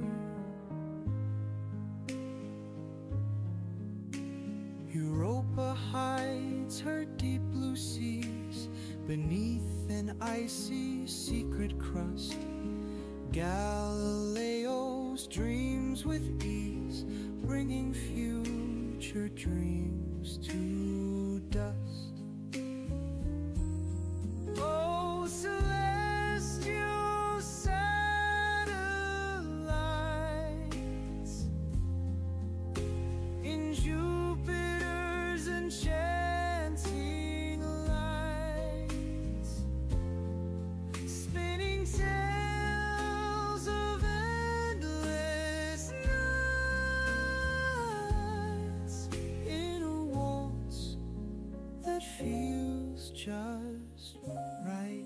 Europa hides her deep blue seas beneath an icy secret crust. Galileo's dreams with ease, bringing future dreams to dust. Oh, celestial satellites in Jupiter's enchanting lights, spinning tales of endless nights in a waltz that feels just right.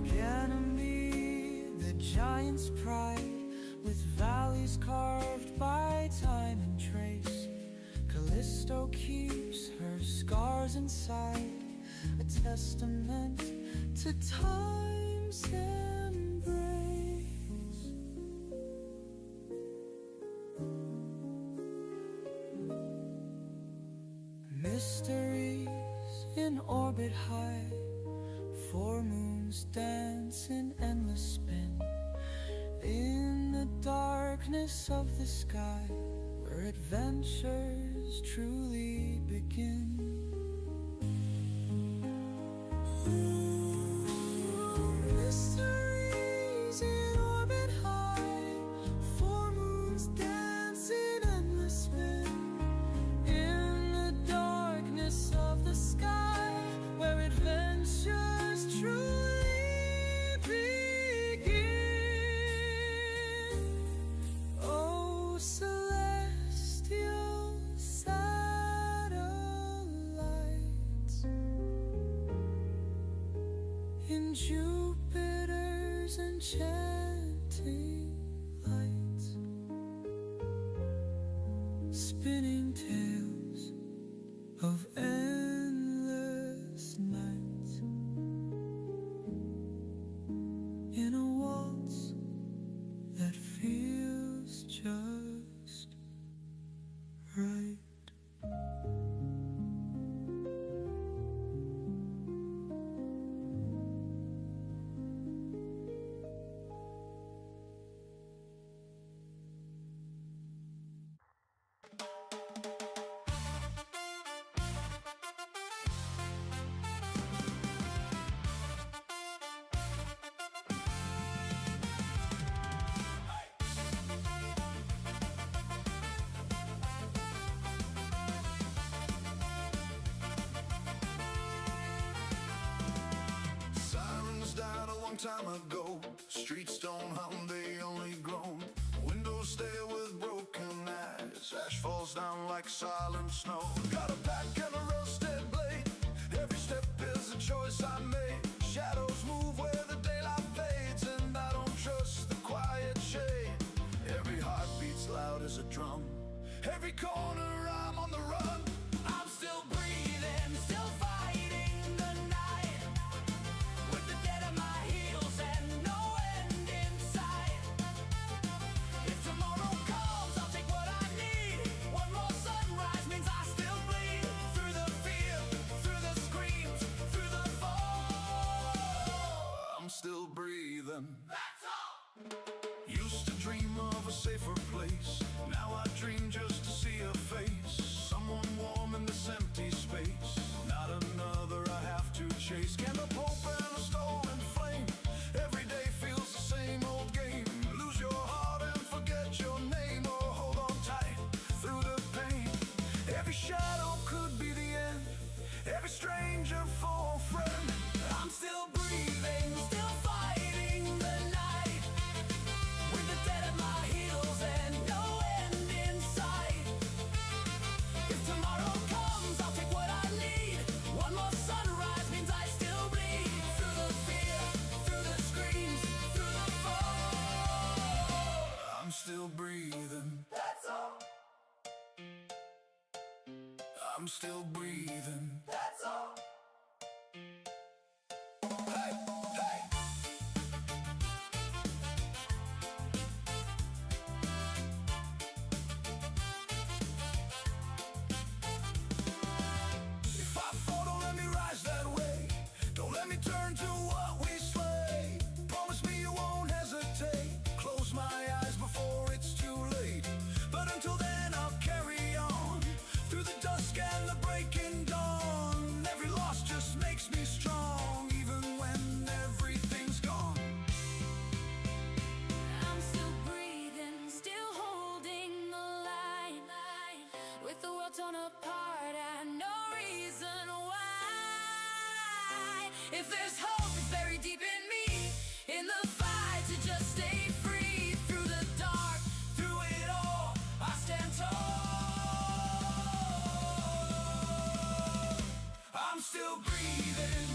Ganymede, the giant's pride, with valleys carved by time and trace. Callisto keeps her scars inside, a testament to time's embrace. Mysteries in orbit high, four moons dance in endless spin, in the darkness of the sky, where adventures truly begin. Mysteries in orbit high, four moons dance in endless spin, in the darkness of the sky, where adventures truly begin. Oh, celestial satellites in Jupiter's enchanting lights, spinning tales of endless nights in a waltz that feels just right. Sirens died a long time ago. Streets don't hum, they only groan. Windows stare with broken eyes. Ash falls down like silent snow. Got a pack and a rusted blade. Every step is a choice I made. Shadows move where the daylight fades, and I don't trust the quiet shade. Every heart beats loud as a drum. Every corner I'm on the run. I'm still breathing, still fighting the night, with the dead at my heels and no end in sight. If tomorrow comes, I'll take what I need. One more sunrise means I still bleed. Through the fear, through the screams, through the fall, I'm still breathing. That's all. Used to dream of a safer place. Now I dream just to see a face. Someone warm in this empty space. Not another I have to chase. Candle hope and a stolen flame. Every day feels the same old game. Lose your heart and forget your name, or hold on tight through the pain. Every shadow could be the end. Every stranger for a friend. I'm still breathing, still fighting the night, with the dead at my heels and no end in sight. If tomorrow comes, I'll take what I need. One more sunrise means I still bleed. Through the fear, through the screams, through the fall, I'm still breathing. That's all. I'm still breathing. That's all. If there's hope, it's buried deep in me. In the fight to just stay free. Through the dark, through it all, I stand tall. I'm still breathing.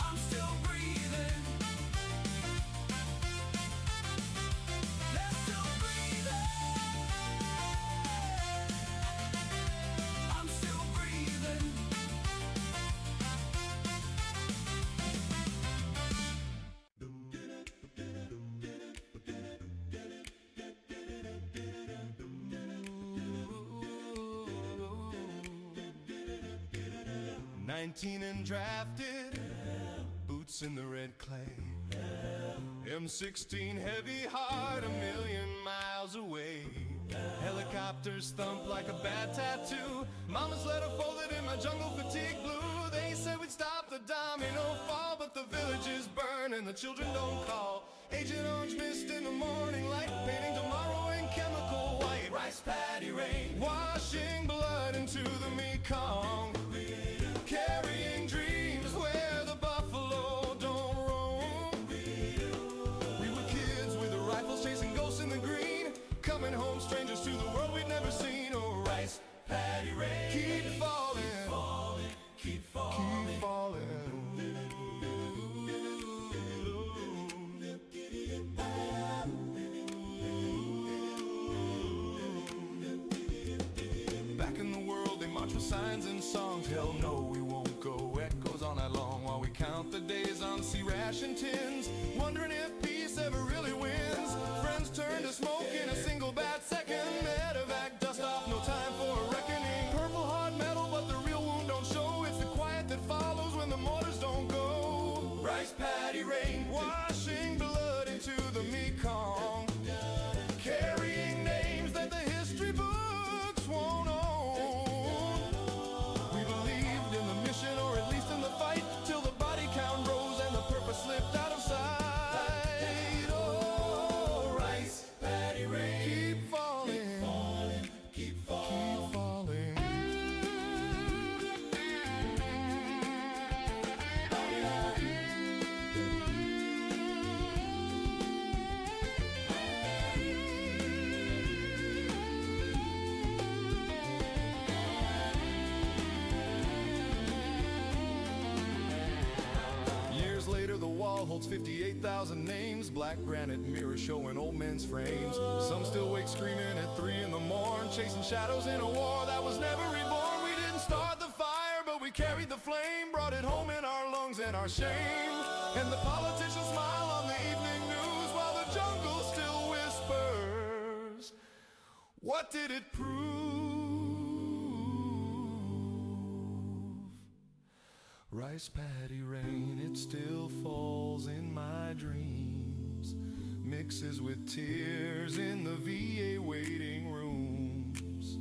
I'm still breathing. They're still breathing. I'm still breathing. 19 and drafted, boots in the red clay. M16 heavy heart, a million miles away. Helicopters thump like a bad tattoo. Mama's letter folded in my jungle fatigue blue. They said we'd stop the domino fall, but the villages burn and the children don't call. Agent Orange mist in the morning light, painting tomorrow in chemical white. Rice paddy rain, washing blood into the Mekong. Carrying dreams where the buffalo don't roam. We were kids with the rifles chasing ghosts in the green, coming home strangers to the world we'd never seen. Oh, rice paddy rain, keep falling, keep falling, keep falling, keep falling. Back in the world they march with signs and songs. Hell no, we won't go. Echoes all night long while we count the days on C-ration tins, wondering if peace ever really wins. Friends turn to smoke in a single bad second. Medevac dust off, no time for a reckoning. Purple hard metal, but the real wound don't show. It's the quiet that follows when the mortars don't go. Rice paddy rain, washing blood into the Mekong. Carrying names that the history books won't own. We believed in the mission, or at least in the fight, till the body count rose and the purpose slipped out of sight. Oh, rice paddy rain, keep falling, keep falling, keep falling, keep falling. Years later, the wall holds 58,000 names. Black granite mirrors showing old men's frames. Some still wake screaming at 3 in the morn, chasing shadows in a war that was never reborn. We didn't start the fire, but we carried the flame, brought it home in our lungs and our shame. And the politicians smile on the evening news while the jungle still whispers. What did it prove? Rice paddy rain, it still falls in my dreams, mixes with tears in the VA waiting rooms.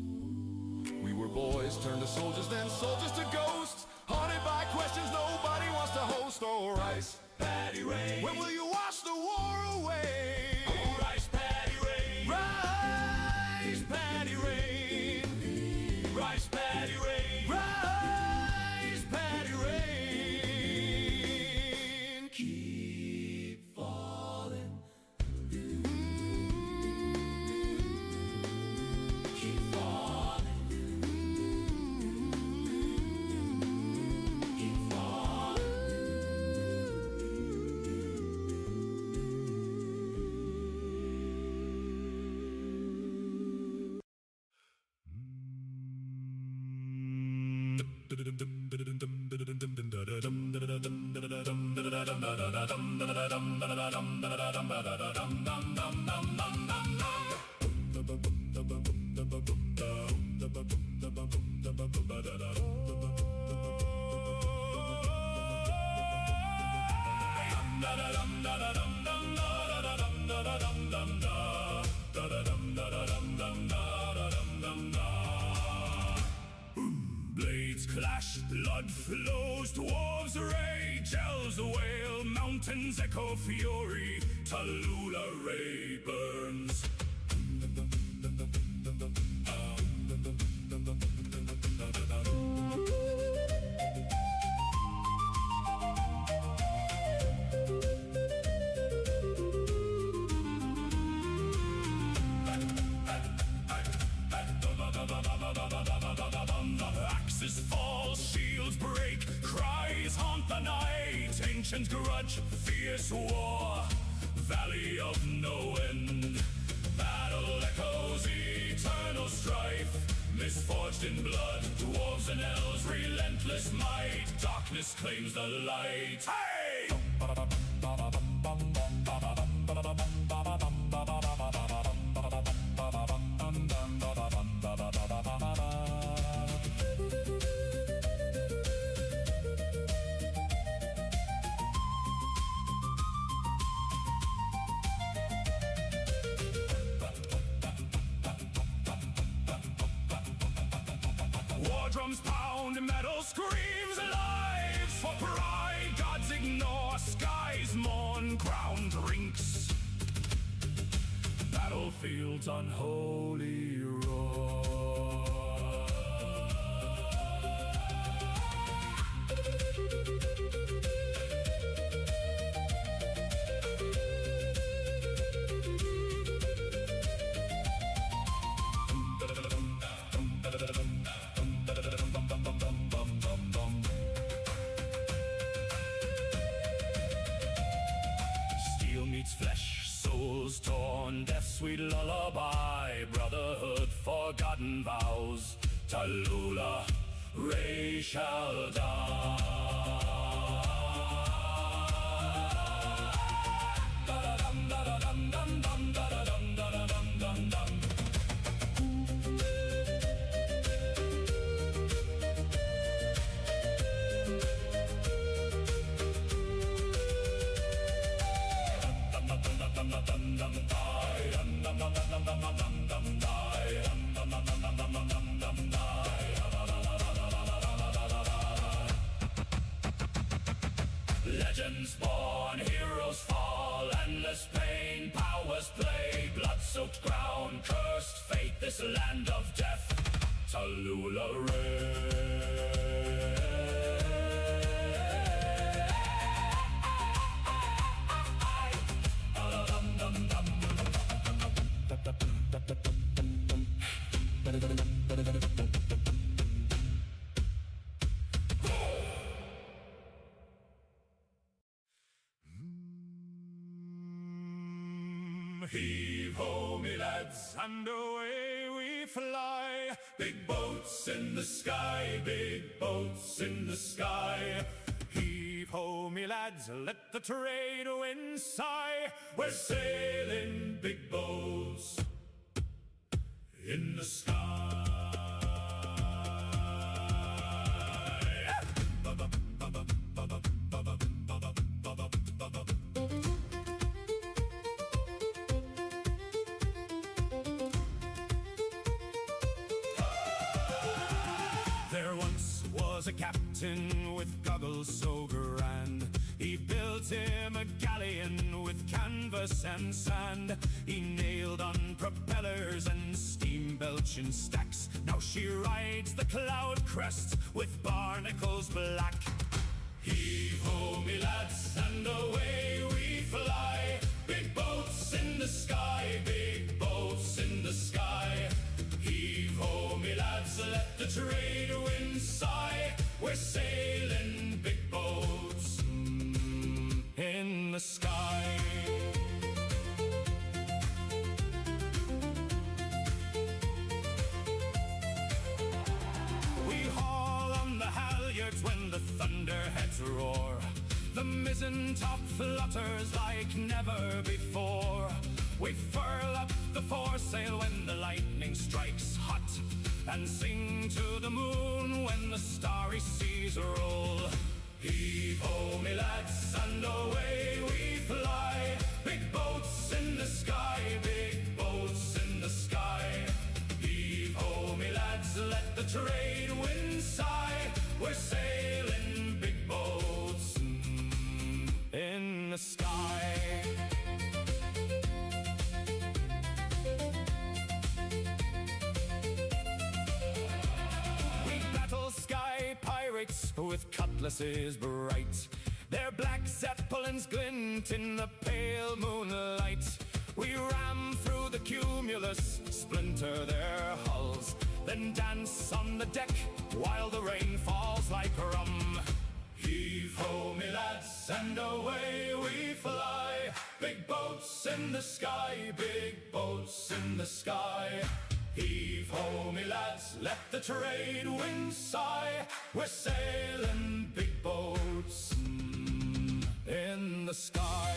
We were boys turned to soldiers, then soldiers to ghosts, haunted by questions nobody wants to host. Oh, rice paddy rain, when will you wash the war away? Oh, rice paddy rain, rice paddy rain, rice paddy rain, rice paddy rain. Keep falling, keep falling, keep falling. Blades clash, blood flows, dwarves rage, elves wail, mountains echo fury, Tallulah ray burns. nation's grudge, fierce war, valley of no end. Battle echoes, eternal strife, misforged in blood, dwarves and elves, relentless might. Darkness claims the light. Hey! War drums pound, metal screams, lives for pride. Gods ignore, skies mourn, crown drinks. Battlefields unholy roar. Steel meets flesh, souls torn, death's sweet lullaby, brotherhood, forgotten vows, Tallulah, Ray shall die. Legends born, heroes fall, endless pain, powers play, blood-soaked ground, cursed fate, this land of death, Tallulah Ray. Heave ho, me lads, and away we fly. Big boats in the sky, big boats in the sky. Heave ho, me lads, let the trade winds sigh. We're sailing big boats in the sky. There once was a captain with goggles so grand. He built him a galleon with canvas and sand. He nailed on propellers and steam belching stacks. Now she rides the cloud crest with barnacles black. Heave ho, me lads, and away we fly. Big boats in the sky, big boats in the sky. Heave ho, me lads, let the trade winds sigh. We're sailing big boats in the sky. We haul on the halyards when the thunderheads roar. The mizzen top flutters like never before. We furl up the foresail when the lightning strikes hot, and sing to the moon when the starry seas roll. Heave ho, me lads, and away we fly. Big boats in the sky, big boats in the sky. Heave ho, me lads, let the trade winds sigh. We're sailing big boats in the sky. With cutlasses bright, their black zeppelins glint in the pale moonlight. We ram through the cumulus, splinter their hulls, then dance on the deck while the rain falls like rum. Heave ho, me lads, and the sky. Heave ho, me lads, let the trade wind sigh. We're sailing big boats in the sky.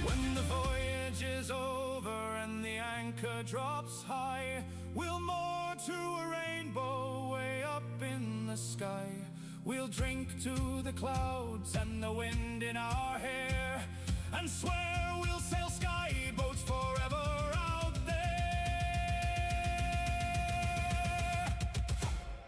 When the voyage is over and the anchor drops high, we'll moor to a rainbow way up in the sky. We'll drink to the clouds and the wind in our hair, and swear we'll sail sky boats forever out there.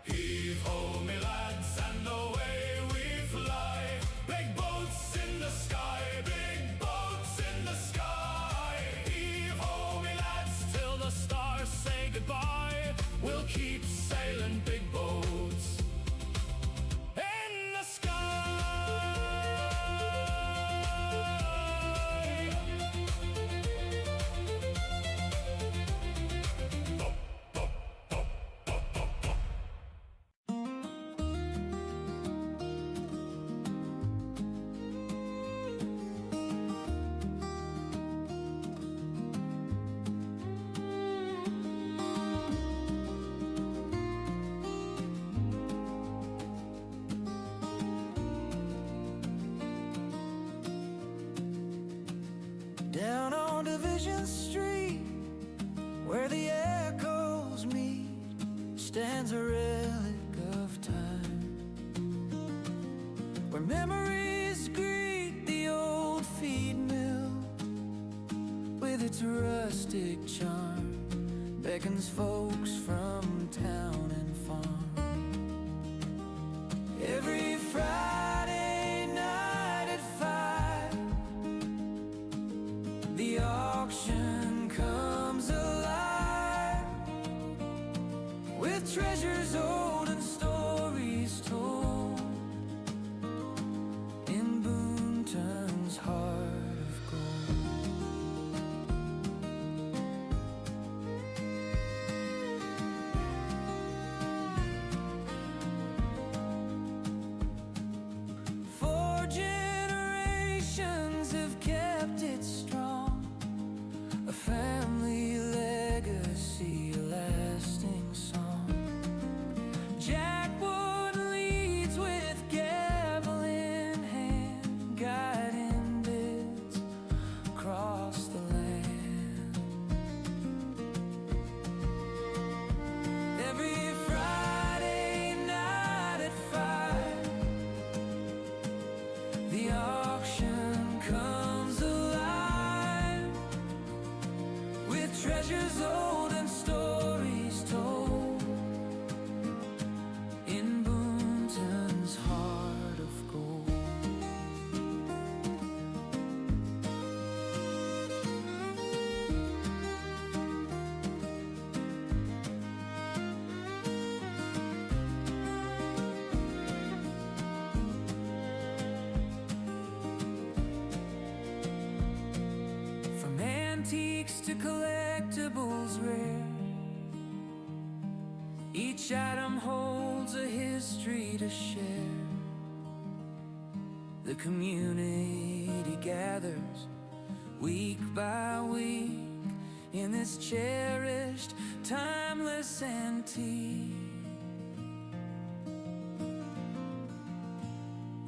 Heave ho, me lads, and away we fly. Big boats in the sky, big boats in the sky. Heave ho, me lads, till the stars say goodbye. We'll keep sailing big boats in the sky. Down on Division Street, where the echoes meet, stands a relic of time, where memories greet the old feed mill with its rustic charm, beckons folks from town and farm. Every Friday night at 5, the auction comes alive with treasures old and stories told in Boonton's heart of gold. Four generations have kept it strong, a family legacy, a lasting song. Jack Wood leads with gavel in hand, guiding bids across the land. Every Friday night at 5, the auction comes alive with treasures old and stories told in Boonton's heart of gold. From antiques to collectibles rare, each item holds a history to share. The community gathers week by week in this cherished, timeless antique.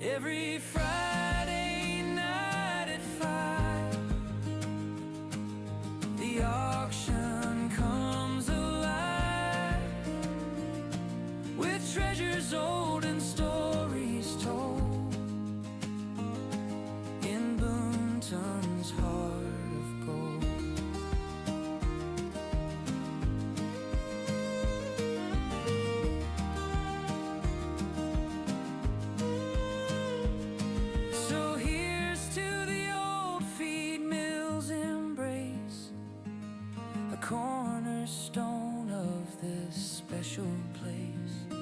Every Friday night at 5, the auction comes alive with treasures old and stories told in Boonton's heart of gold. So here's to the old feed mill's embrace, a cornerstone of this special place,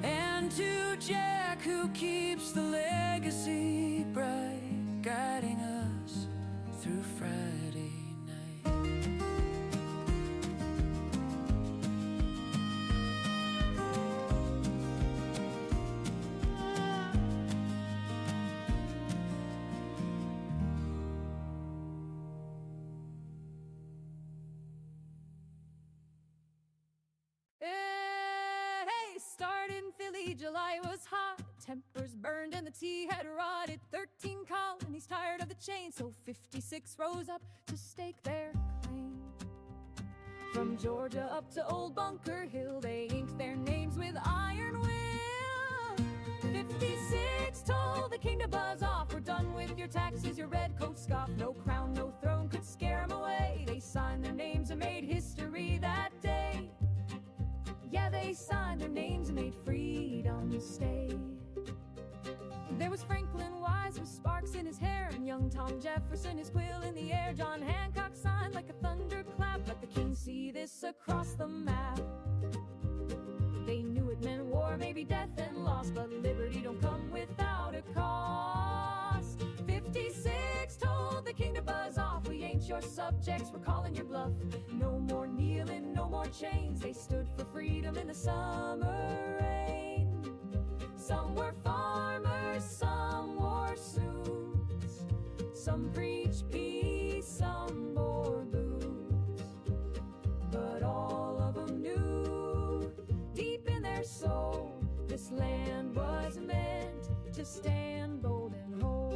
and to Jack who keeps the legacy bright, guiding us through Friday night. Mississippi, July was hot. Tempers burned and the tea had rotted. 13 colonies tired of the chain, so 56 rose up to stake their claim. From Georgia up to Old Bunker Hill, they inked their names with iron will. 56 told the king to buzz off. We're done with your taxes, your redcoats scoff. No crown, no throne could scare 'em away. They signed their names and made history that day. Yeah, they signed their names and made freedom stay. There was Franklin Wise with sparks in his hair, and young Tom Jefferson, his quill in the air. John Hancock signed like a thunderclap. Let the king see this across the map. They knew it meant war, maybe death and loss, but liberty don't come without a cost. 56 told the king to buzz off. We ain't your subjects, we're calling your bluff. No more kneeling, no more chains. They stood for freedom in the summer rain. Some were farmers, some wore suits. Some preached peace, some bore boots. But all of them knew, deep in their soul, this land was meant to stand bold and whole.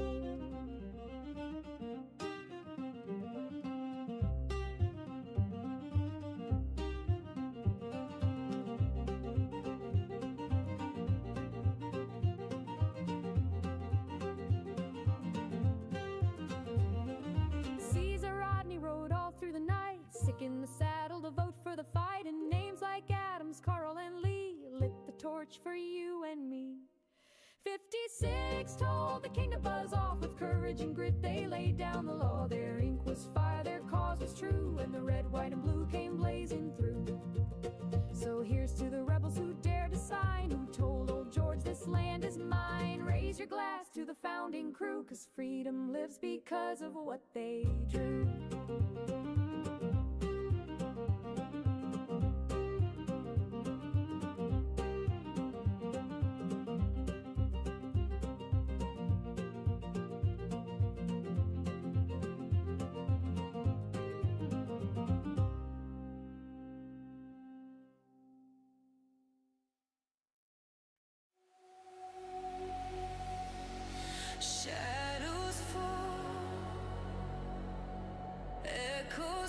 Caesar Rodney rode all through the night, sick in the saddle to vote for the fight. And names like Adams, Carl, and Lee lit the torch for you and me. 56 told the king to buzz off. With courage and grit they laid down the law. Their ink was fire, their cause was true, and the red, white, and blue came blazing through. So here's to the rebels who dared to sign, who told old George this land is mine. Raise your glass to the founding crew, 'cause freedom lives because of what they drew. Shadows fall, echoes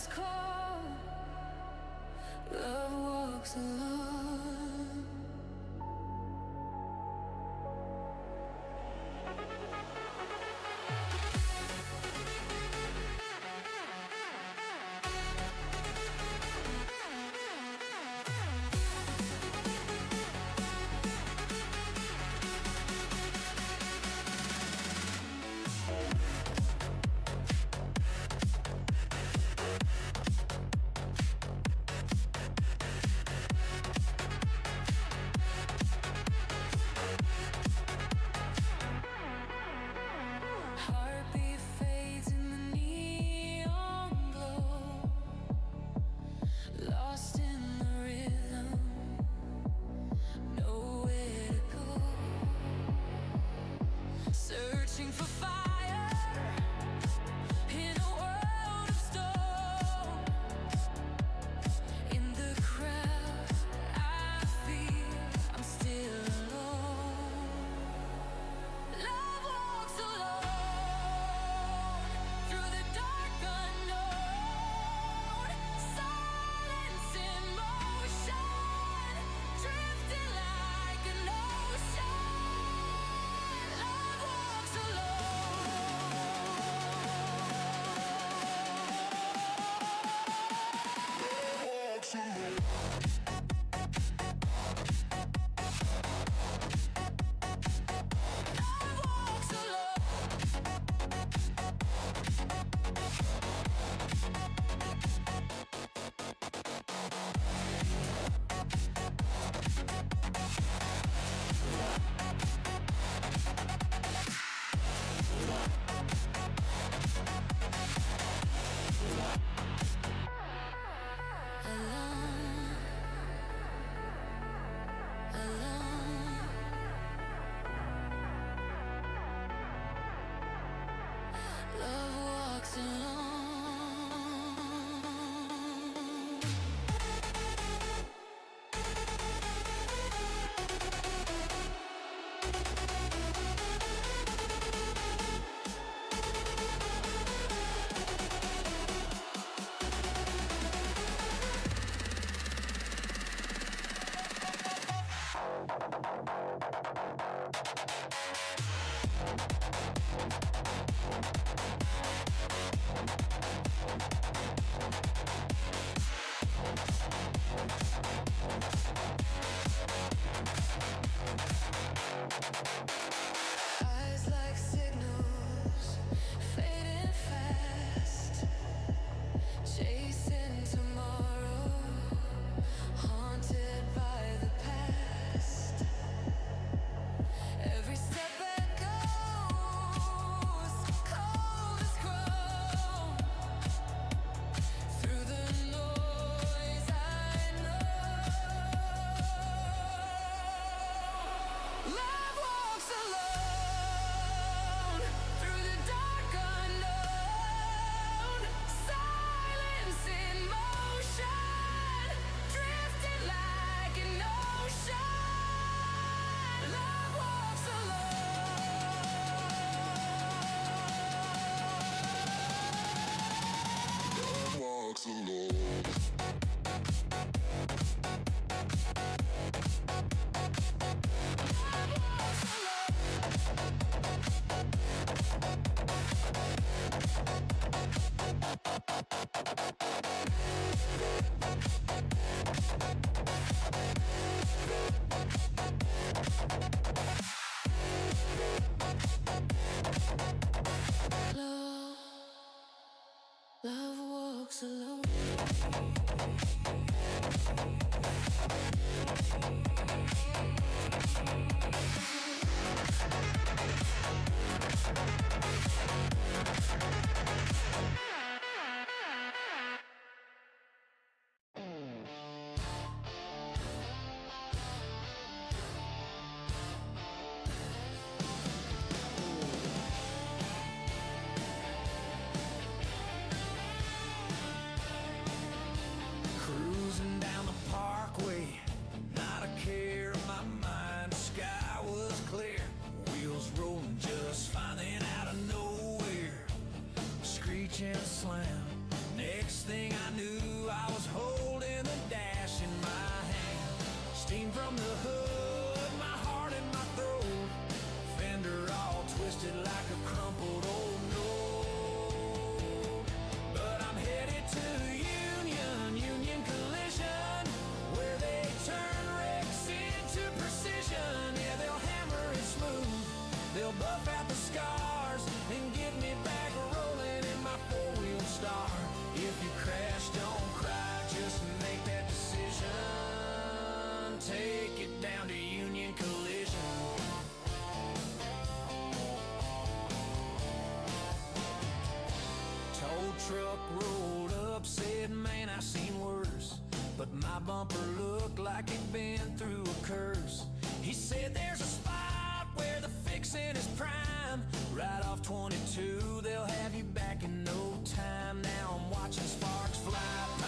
my bumper looked like it'd been through a curse. He said there's a spot where the fixin' is prime. Right off 22, they'll have you back in no time. Now I'm watching sparks fly,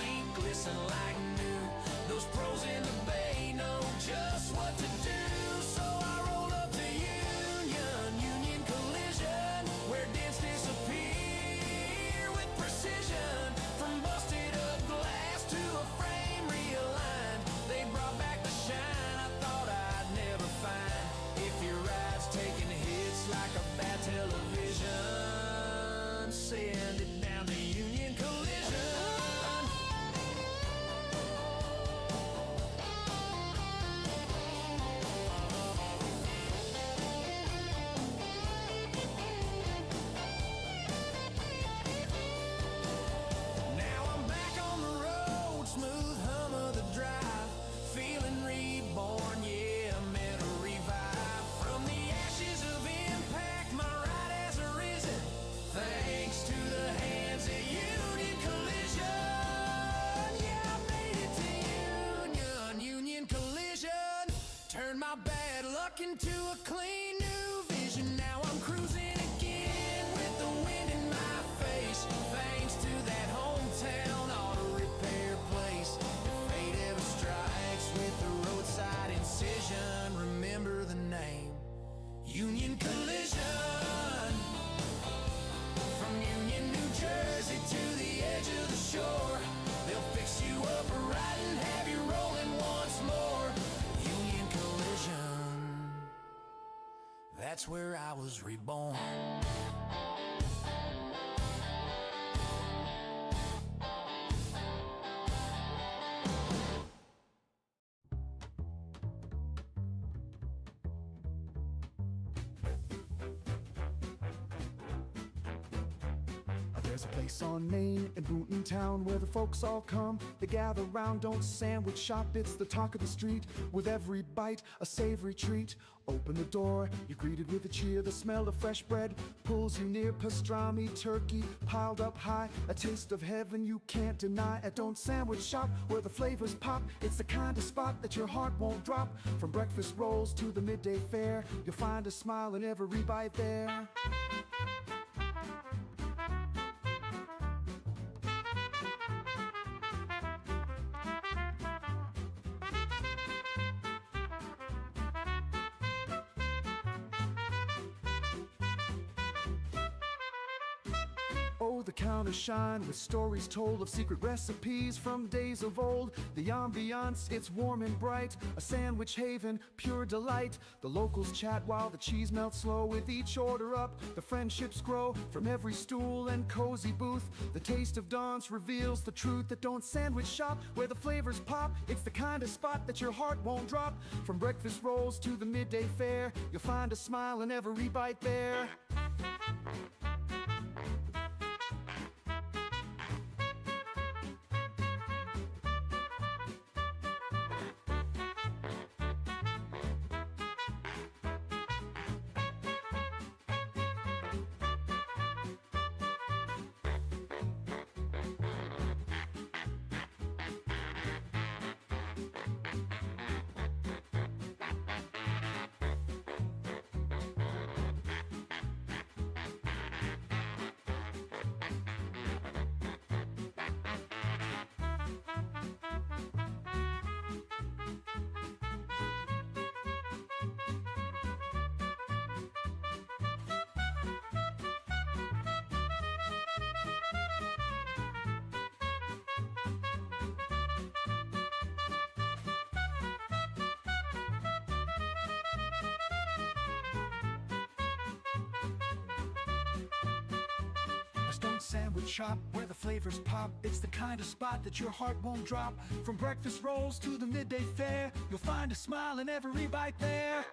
paint glisten like new. Those pros in the bay know just what to do. So I rolled up to Union Collision, where dents disappear with precision. From busted up glass to a frame realigned, they brought back the shine I thought I'd never find. If your ride's taking hits like a bad television, send it down to Union Collision. Now I'm back on the road, smooth hum of the drive, feeling reborn, yeah, I'm in a revive. From the ashes of impact, my ride has arisen, thanks to the hands of Union Collision. Yeah, I made it to Union Collision. Turned my bad luck into a clean new vision. Now I'm cruising again with the wind in my face, thanks to that hometown auto repair place. If fate ever strikes with the roadside incision, remember the name, Union Collision. From Union, New Jersey to the edge of the shore, they'll fix you up right and have you rolling once more. Union Collision, that's where I was reborn. There's a place on Main in Boonton Town where the folks all come. They gather round, don't sandwich shop. It's the talk of the street. With every bite, a savory treat. Open the door, you're greeted with a cheer. The smell of fresh bread pulls you near. Pastrami, turkey, piled up high. A taste of heaven you can't deny. At Don't Sandwich Shop, where the flavors pop. It's the kind of spot that your heart won't drop. From breakfast rolls to the midday fare, you'll find a smile in every bite there. Oh, the counters shine with stories told of secret recipes from days of old. The ambiance, it's warm and bright, a sandwich haven, pure delight. The locals chat while the cheese melts slow. With each order up, the friendships grow. From every stool and cozy booth, the taste of Don's reveals the truth. That Don't Sandwich Shop, where the flavors pop. It's the kind of spot that your heart won't drop. From breakfast rolls to the midday fare, you'll find a smile in every bite there. Don't Sandwich Shop, where the flavors pop. It's the kind of spot that your heart won't drop. From breakfast rolls to the midday fare, you'll find a smile in every bite there.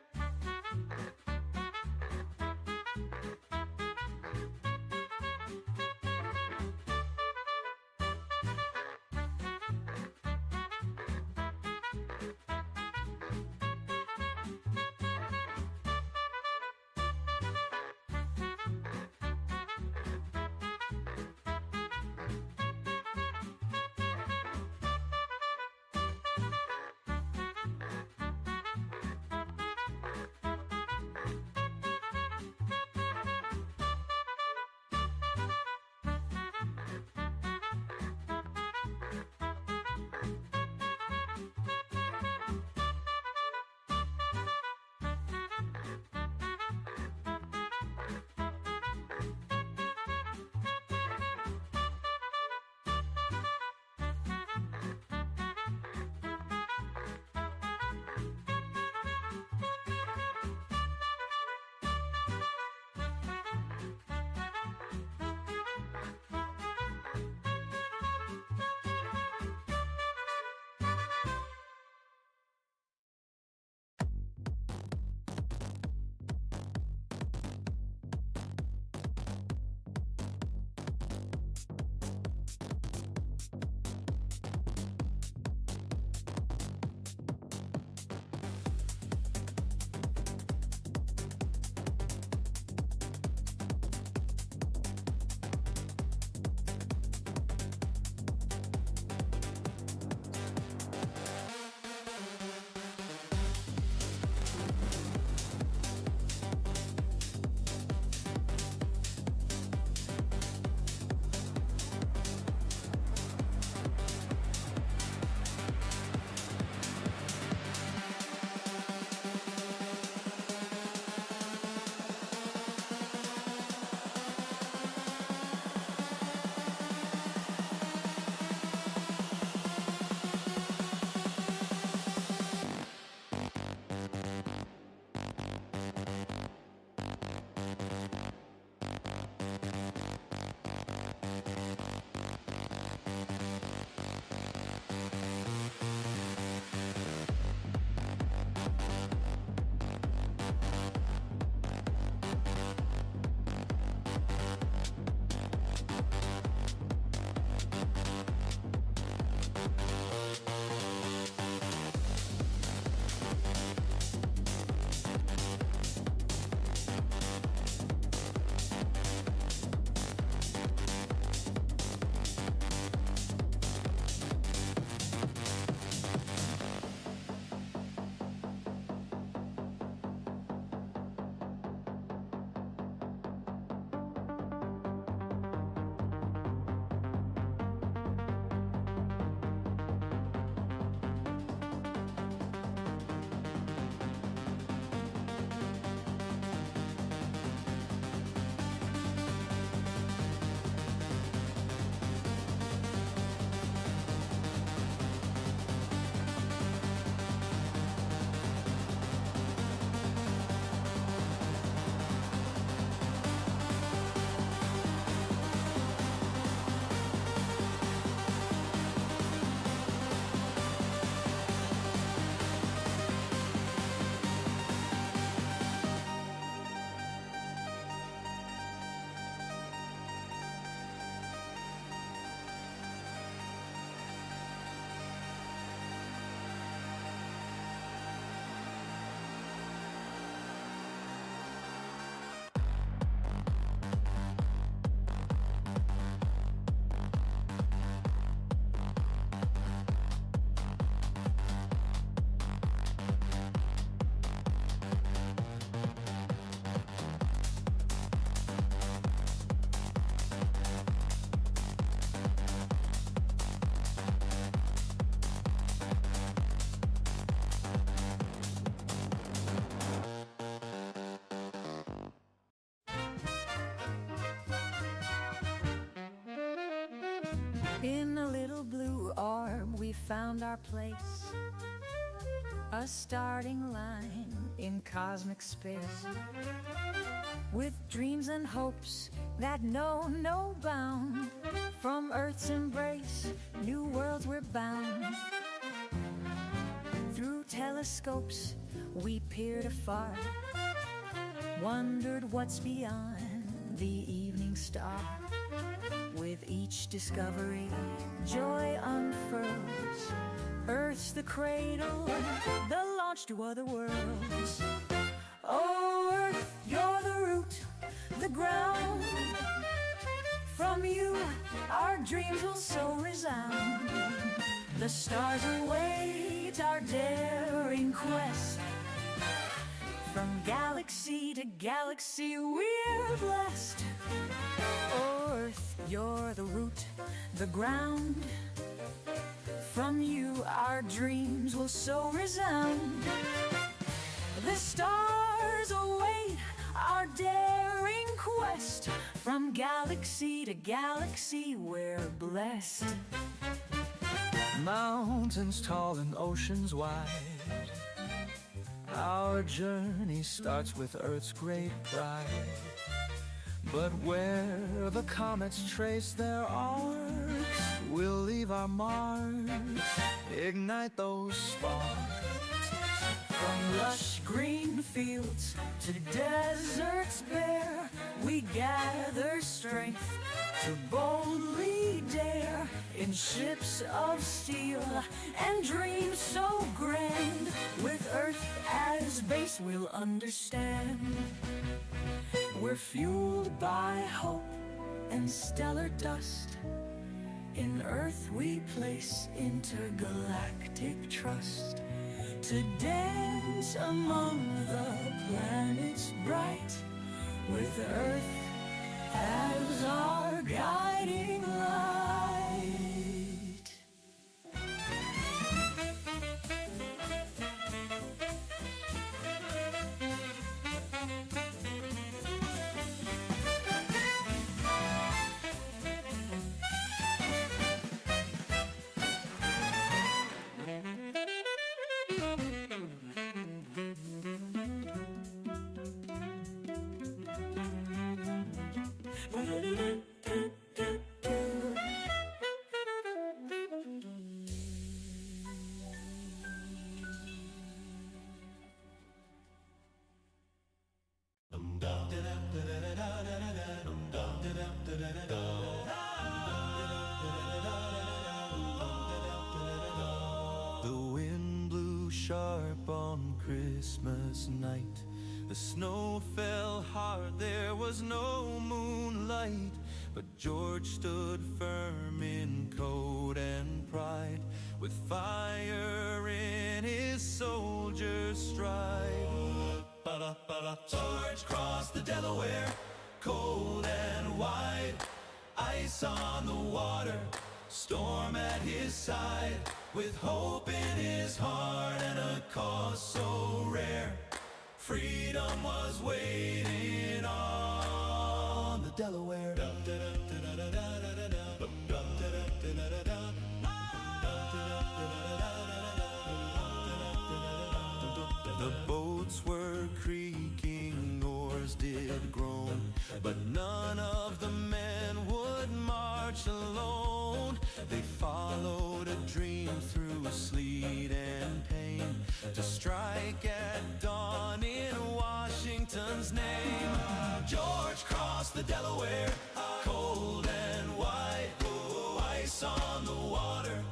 In a little blue orb we found our place, a starting line in cosmic space, with dreams and hopes that know no bound. From Earth's embrace, new worlds we're bound. Through telescopes we peered afar, wondered what's beyond the evening star. With each discovery, joy unfurls. Earth's the cradle, the launch to other worlds. Oh, Earth, you're the root, the ground. From you, our dreams will so resound. The stars await our daring quest. From galaxy to galaxy, we're blessed. Oh, Earth, you're the root, the ground. From you, our dreams will so resound. The stars await our daring quest. From galaxy to galaxy, we're blessed. Mountains tall and oceans wide, our journey starts with Earth's great pride. But where the comets trace their arcs, we'll leave our marks, ignite those sparks. From lush green fields to deserts bare, we gather strength to boldly dare. In ships of steel and dreams so grand, with Earth as base we'll understand. We're fueled by hope and stellar dust. In Earth we place intergalactic trust, to dance among the planets bright, with Earth as our guiding light. The wind blew sharp on Christmas night. The snow fell hard, there was no moonlight. But George stood firm in coat and pride, with fire in his soldier's stride. George crossed the Delaware, cold and wide. Ice on the water, storm at his side. With hope in his heart and a cause so rare, freedom was waiting on the Delaware. The boats were creaking, oars did groan, but none of the men would march alone. They followed a dream through sleet and pain, to strike at dawn in Washington's name. George crossed the Delaware, cold and wide. Ice on the water,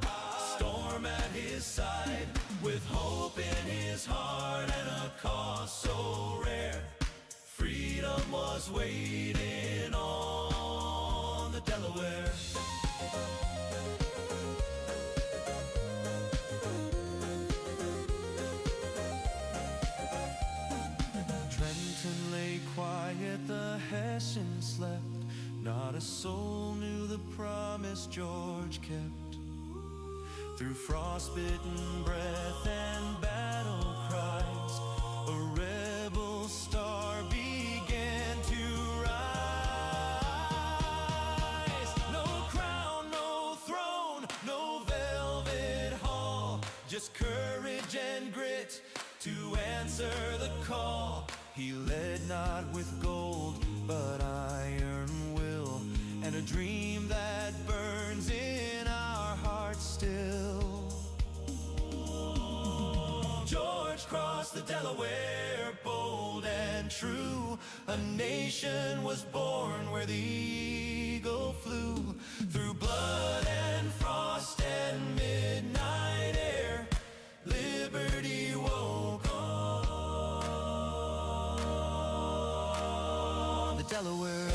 storm at his side. With hope in his heart and a cause so rare, freedom was waiting on the Delaware. Trenton lay quiet, the Hessians slept. Not a soul knew the promise George kept. Through frostbitten breath and battle cries, a rebel star began to rise. No crown, no throne, just courage and grit to answer the call. He led not with gold, but iron will, and a dream that burns in our hearts still. George crossed the Delaware, bold and true. A nation was born where the eagle flew. Through blood and frost and midnight air, liberty woke on the Delaware.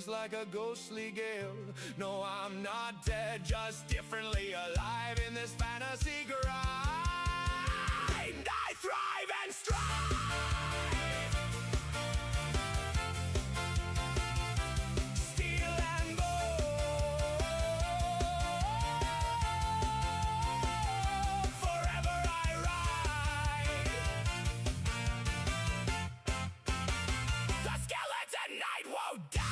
Like a ghostly gale. No, I'm not dead, just differently alive in this fantasy grind. I thrive and strive. Steel and bone. Forever I ride. The skeleton knight won't die.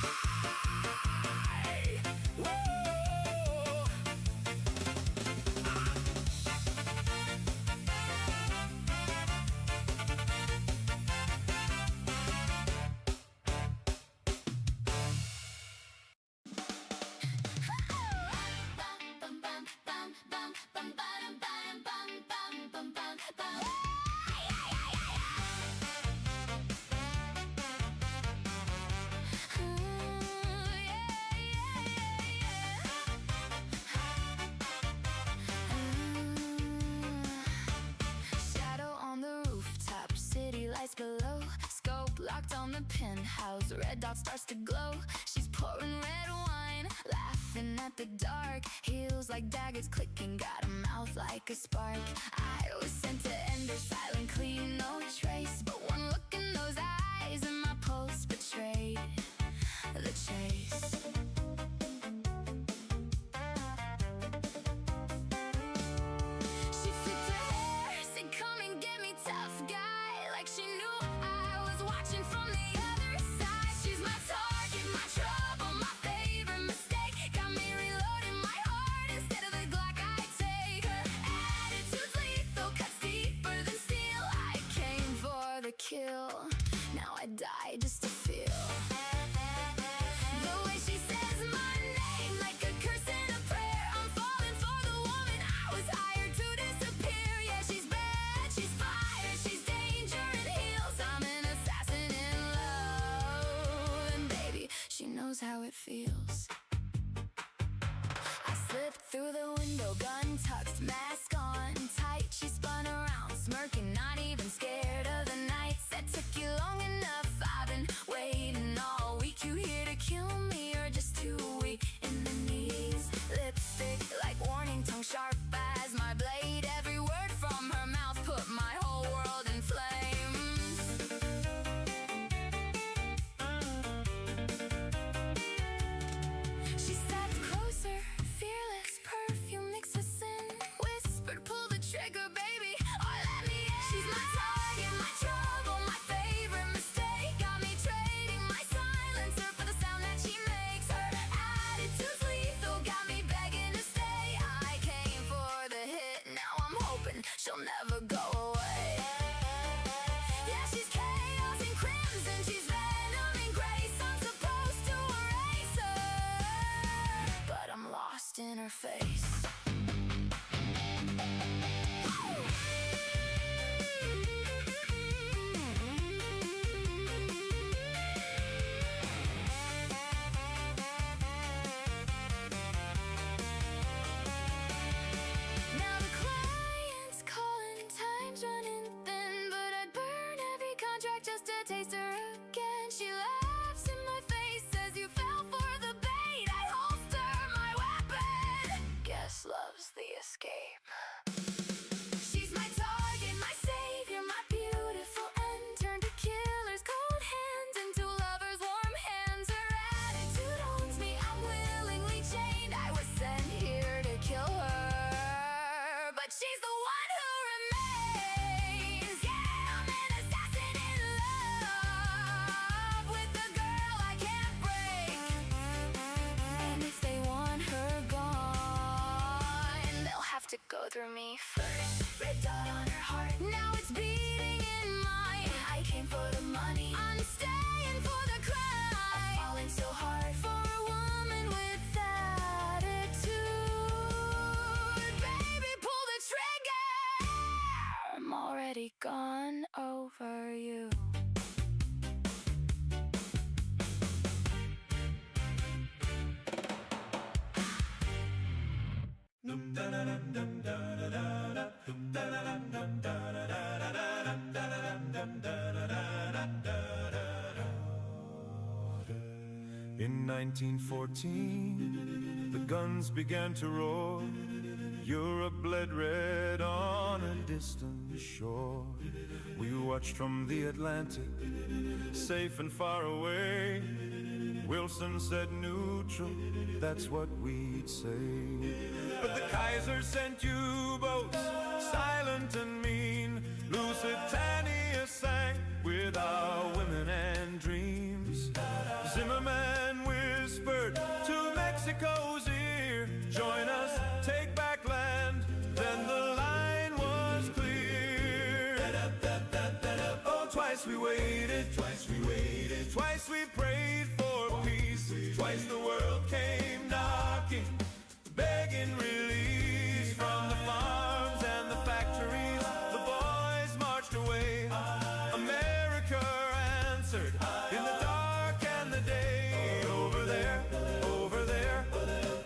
rocked on the penthouse. Red dot starts to glow. She's pouring red wine, laughing at the dark. Heels like daggers clicking, got a mouth like a spark. I was sent to end her silent, clean, no trace. But one look in those eyes and my pulse betrayed the chase. She flipped her hair, said come and get me, tough guy. Like she knew I was watching from the other side. She's my target, my trouble, my favorite mistake. Got me reloading my heart instead of the Glock I take. Her attitude's lethal, cuts deeper than steel. I came for the kill, now I die just to feel. The way she says my name, like a curse and a prayer. I'm falling for the woman I was hired to disappear. Yeah, she's bad, she's fire, she's danger and heels. I'm an assassin in love, and baby, she knows how it feels. I slipped through the window, gun tucked, mask on tight. She spun around, smirking, not even scared of the nights. That took you long enough, I've been waiting all week. You here to kill me or just too weak in the knees? Lipstick like warning, tongue sharp as my blade. Every word from her mouth put my whole world in flames. She stepped closer, fearless, perfume mixes sin. Whispered, pull the trigger, baby, or let me in. She's my target, my trouble, my favorite mistake. Got me trading my silencer for the sound that she makes. Her attitude's lethal, got me begging to stay. I came for the hit, now I'm hoping she'll never go away. Yeah, she's chaos and crimson, she's venom and grace. I'm supposed to erase her, but I'm lost in her face. Now the client's calling, time's running thin, but I'd burn every contract just to taste her again. She laughs in my face, says you fell for the bait. I holster my weapon. Guess love's the escape. She's my target, my savior, my beautiful end. Turned a killer's cold hands into lover's warm hands. Her attitude owns me, I'm willingly chained. I was sent here to kill her, but she's the one who remains. Yeah, I'm an assassin in love with the girl I can't break. And if they want her gone, they'll have to go through me first. Red dot on her heart, now it's beating in mine. I came for the money, I'm staying for the crime. I'm falling so hard for a woman with attitude. Baby, pull the trigger, I'm already gone over you. In 1914, the guns began to roar. Europe bled red on a distant shore. We watched from the Atlantic, safe and far away. Wilson said neutral, that's what we'd say. But the Kaiser sent U-boats, silent and mean. Lusitania sank with our women and dreams. Zimmerman whispered to Mexico's ear, join us, take back land. Then the line was clear. Oh, twice we waited, twice we waited, twice we prayed for peace. Twice the world came knocking, begging release from the farms and the factories. The boys marched away. America answered in the dark and the day. Over there,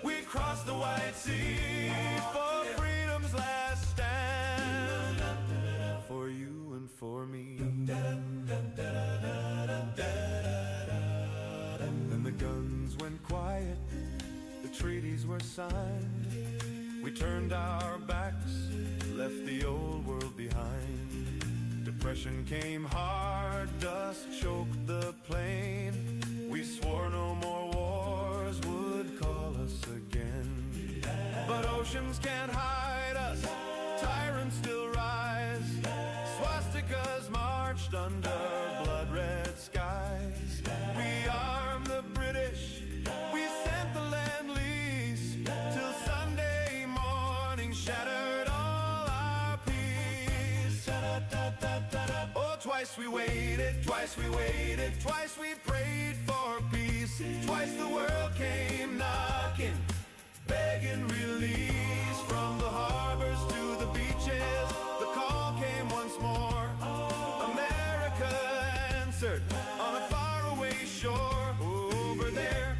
we crossed the White Sea for freedom's last stand. For you and for me. guns went quiet, the treaties were signed. We turned our backs, left the old world behind. Depression came hard, dust choked the plain. We swore no more wars would call us again. But oceans can't hide us, tyrants still rise. Swastikas marched under blood-red skies. We armed the British, we sent the Lend-Lease, till Sunday morning shattered all our peace. Oh, twice we waited, twice we waited, twice we prayed for peace. Twice the world came knocking, begging release. From the harbors to the beaches, the call came once more. America answered on a faraway shore. Over there,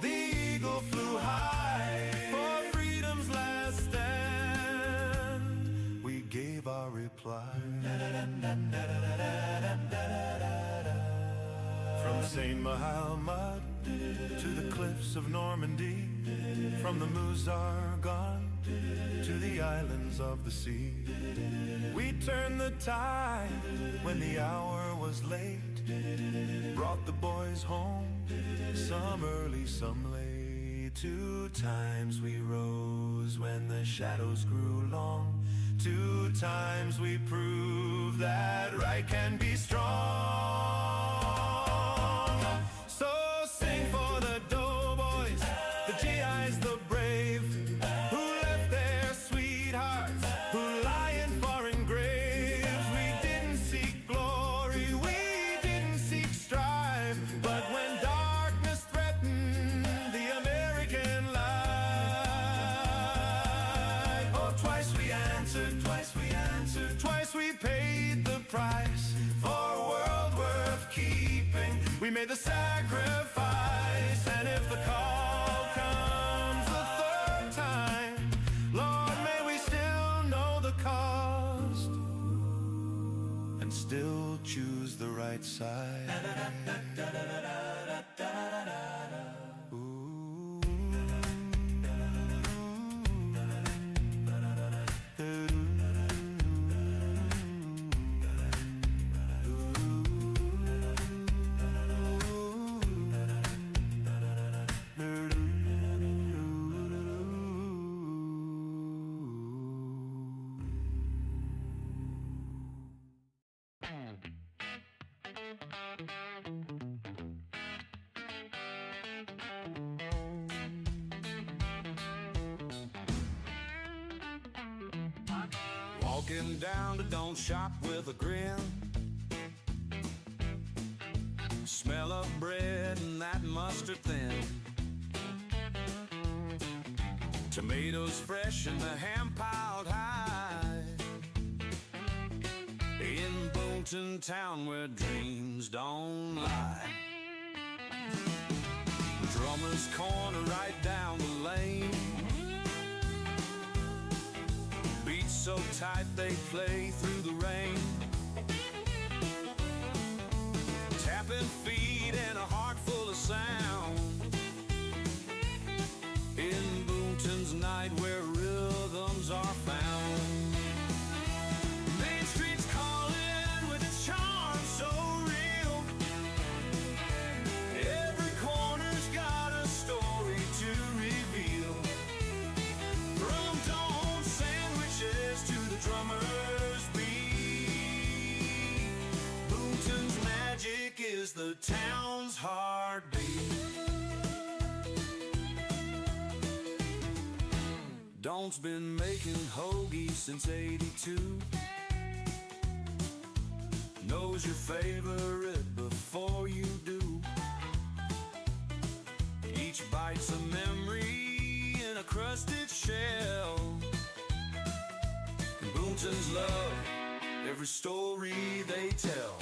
the eagle flew high for freedom's last stand. We gave our reply. From Saint Mahalmud to the cliffs of Normandy, from the Muzargon to the islands of the sea, we turned the tide when the hour was late. Brought the boys home, some early, some late. 2 times we rose when the shadows grew long. 2 times we proved that right can be strong. So sing for the doughboys, the GIs, the brave, who left their sweethearts, who lie in foreign graves. We didn't seek glory, we didn't seek strife, but when darkness threatened the American life, oh, twice we answered, twice we answered, twice we paid the price for a world worth keeping. We made the sacrifice, and if the call comes the 3rd time, Lord, may we still know the cost and still choose the right side. Walking down to Don't Shop with a grin. Smell of bread and that mustard thin. Tomatoes fresh and the ham piled high. In Boonton town where dreams don't lie. Drummer's Corner right down the lane. Beats so tight they play through the rain. Tapping feet and a heart full of sound. In Boonton's night where rhythms are found. Main Street's calling with its charm so real. Every corner's got a story to reveal. From dawn sandwiches to the drummer's beat, Boonton's magic is the town's heartbeat. Don's been making hoagies since '82. Knows your favorite before you do. Each bite's a memory in a crusted shell. And Boonton's love every story they tell.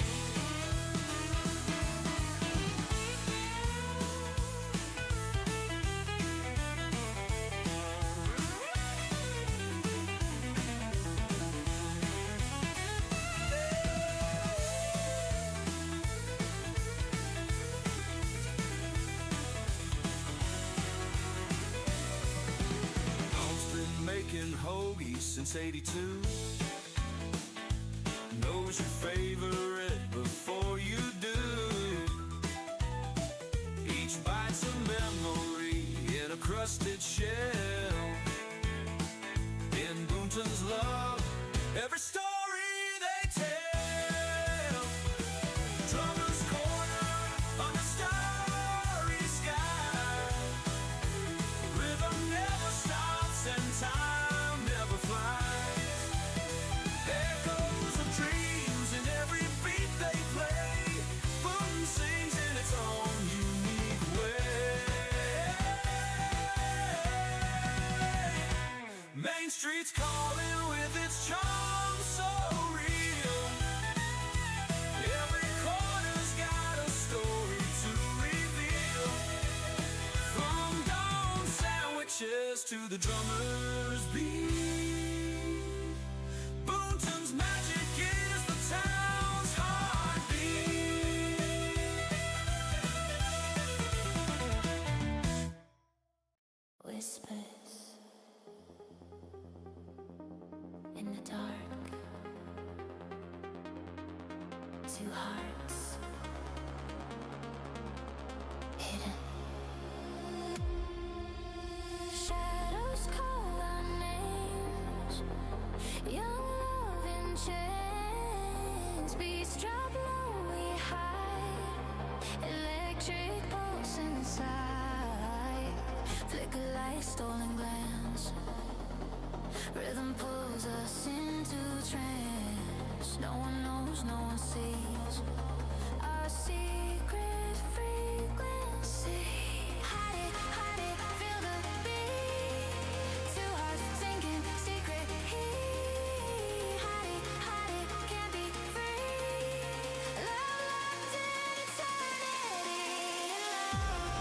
eating hoagies since '82. Knows your favorite before you do. Each bite's a memory in a crusted shell. In Boonton's love, every story they tell. Drummer's Corner under starry sky. Rhythm never stops and time never flies. Echoes of dreams in every beat they play. Boonton sings in its own unique way. Main Street's calling with its charm so real. Every corner's got a story to reveal. From dawn sandwiches to the drummer's beat. Boonton's magic is the town's heartbeat. Whispers in the dark. Two hearts hidden. Shadows call our names. Young love in chains. Beats drop low, we hide. Electric pulse inside. Flicker like stolen glance. Rhythm pulls us into trance. No one knows, no one sees our secret frequency. Hide it, feel the beat. Two hearts sinking, secret heat. Hide it, can't be free. Love locked in eternity. Love.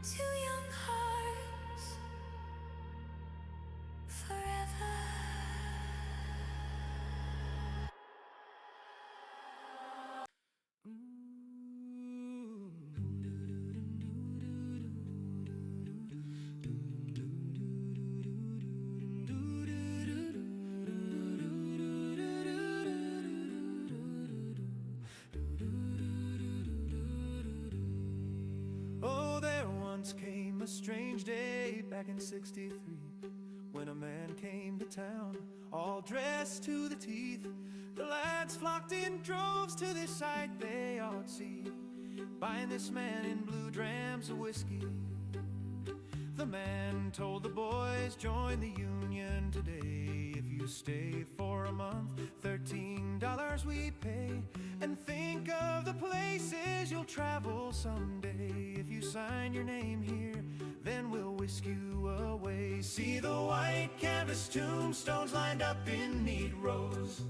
Two young hearts forever. Oh, there once came a strange day back in '63 when a man came to town all dressed to the teeth. The lads flocked in droves to this sight they ought see, buying this man in blue drams of whiskey. The man told the boys, join the union today. If you stay for a month, $13 we pay. And think of the places you'll travel someday. If you sign your name here, then we'll whisk you away. See the white canvas tombstones lined up in neat rows.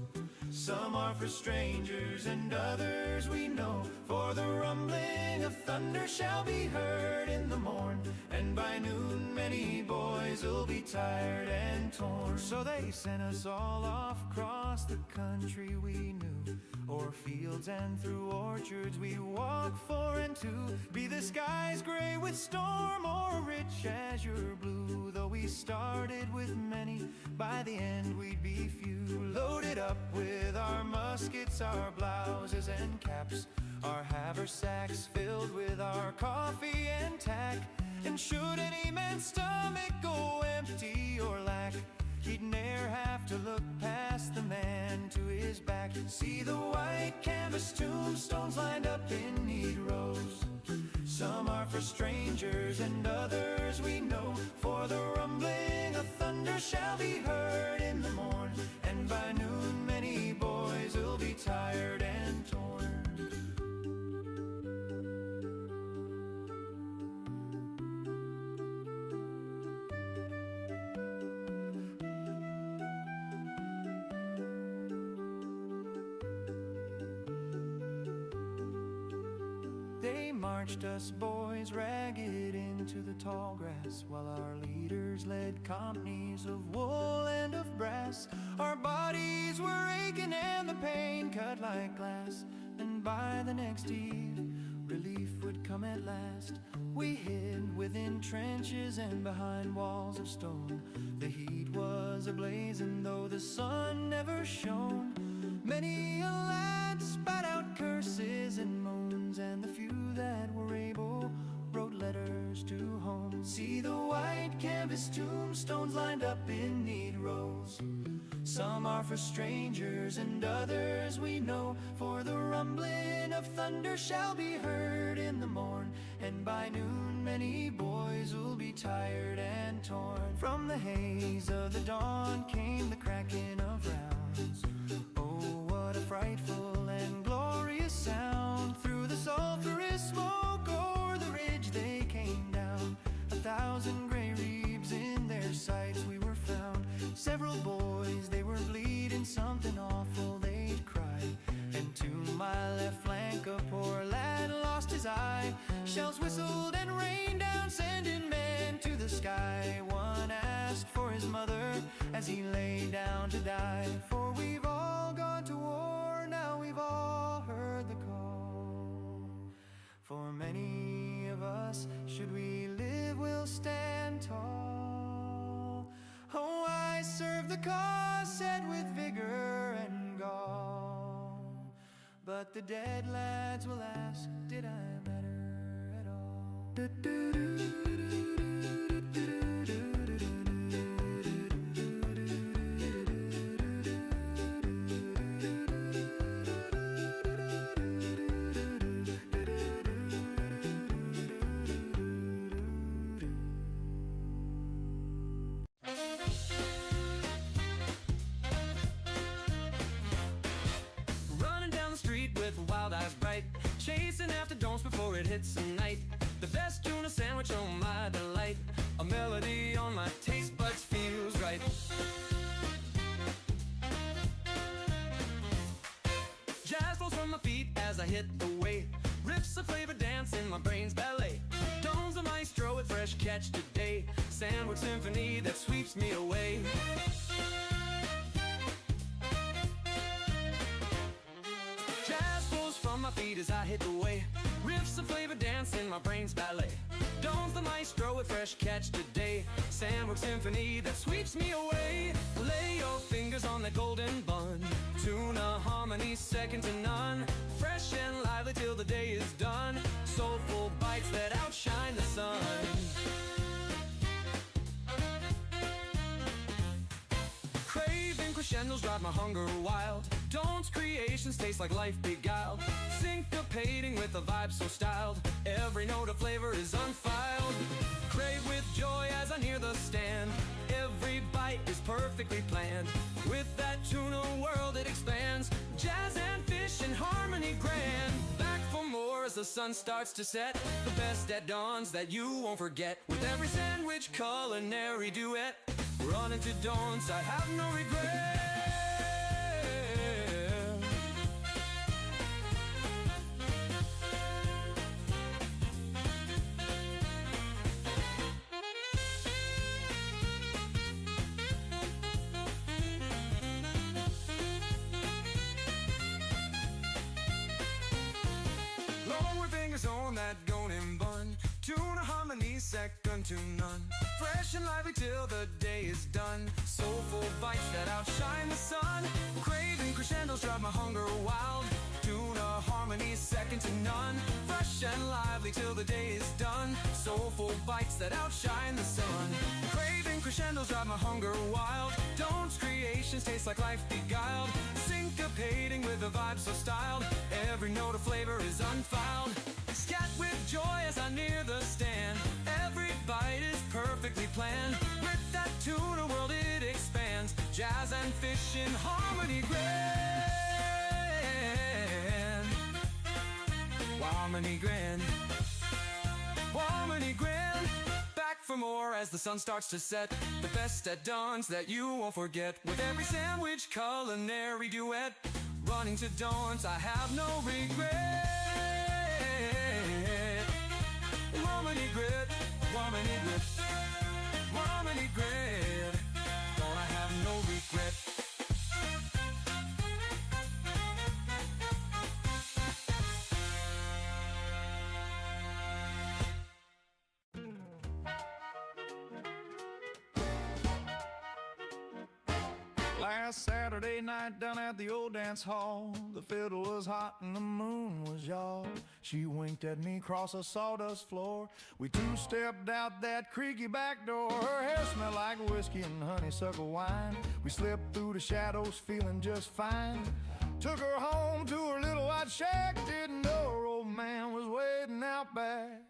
Some are for strangers and others we know. For the rumbling of thunder shall be heard in the morn, and by noon many boys will be tired and torn. So they sent us all off across the country we knew, o'er fields and through orchards we walk 4 and 2. Be the skies gray with storm or rich azure blue, though we started with many, by the end we'd be few. Loaded up with our muskets, our blouses and caps, our haversacks filled with our coffee and tack. And should any man's stomach go empty or lack, he'd ne'er have to look past the man to his back. See the white canvas tombstones lined up in neat rows. Some are for strangers and others we know. For the rumbling of thunder shall be heard in the morn, and by noon many boys will be tired and torn. They marched us boys ragged into the tall grass, while our leaders led companies of wool and of brass. Our bodies were aching and the pain cut like glass, and by the next eve relief would come at last. We hid within trenches and behind walls of stone. The heat was ablazing though the sun never shone. Many a lad spat out curses and moans, and the few that were able wrote letters to home. See the white canvas tombstones lined up in neat rows. Some are for strangers and others we know. For the rumbling of thunder shall be heard in the morn, and by noon many boys will be tired and torn. From the haze of the dawn came the cracking of rounds. Oh, what a frightful and glorious sound. Through the sulphurous smoke o'er the ridge they came down. 1,000 gray reebs in their sights we were found. Several boys, they were bleeding, something awful they'd cried. And to my left flank a poor lad lost his eye. Shells whistled and rained down, sending men to the sky. One asked for his mother as he lay down to die. For we've all gone to war, now we've all heard the call. For many of us, should we live, we'll stand tall. Oh, I serve the cause, said with vigor and gall. But the dead lads will ask, did I matter at all? Running down the street with wild eyes bright, chasing after don'ts before it hits the night. The best tuna sandwich, oh my delight. A melody on my taste buds feels right. Jazz flows from my feet as I hit the way. Riffs of flavor dance in my brain's ballet. Tones of maestro with fresh catch today. Sandwich symphony that sweeps me away. Jazz flows from my feet as I hit the way. Riffs of flavor dance in my brain's ballet. Dones the maestro with fresh catch today. Sandwich symphony that sweeps me away. Lay your fingers on that golden bun. Tuna harmony second to none. Fresh and lively till the day is done. Soulful bites that outshine the sun. Craving crescendos drive my hunger wild. Don't's creations taste like life beguiled. Syncopating with a vibe so styled. Every note of flavor is unfiled. Crave with joy as I near the stand. Every bite is perfectly planned. With that tuna world it expands. Jazz and fish in harmony grand. Back for more as the sun starts to set. The best at dawns that you won't forget. With every sandwich culinary duet. Running to don'ts, I have no regret. Lower fingers on that golden bun. Tuna harmony second to none. Fresh and lively till the day is done. Soulful bites that outshine the sun. Craving crescendos drive my hunger wild. Tuna harmony second to none. Fresh and lively till the day is done. Soulful bites that outshine the sun. Craving crescendos drive my hunger wild. Don't's creations taste like life beguiled. Syncopating with a vibe so styled. Every note of flavor is unfiled. Scat with joy as I near the stand. Every bite is perfectly planned. With that tuna world it expands. Jazz and fish in harmony grand. Harmony grand. Harmony grand. Back for more as the sun starts to set. The best at dawns that you won't forget. With every sandwich culinary duet. Running to don'ts, I have no regret. Harmony grit, harmony grit, harmony grit. Don't I have no regret. Last Saturday night down at the old dance hall, the fiddle was hot and the moon was y'all. She winked at me across a sawdust floor. We two-stepped out that creaky back door. Her hair smelled like whiskey and honeysuckle wine. We slipped through the shadows feeling just fine. Took her home to her little white shack. Didn't know her old man was waiting out back.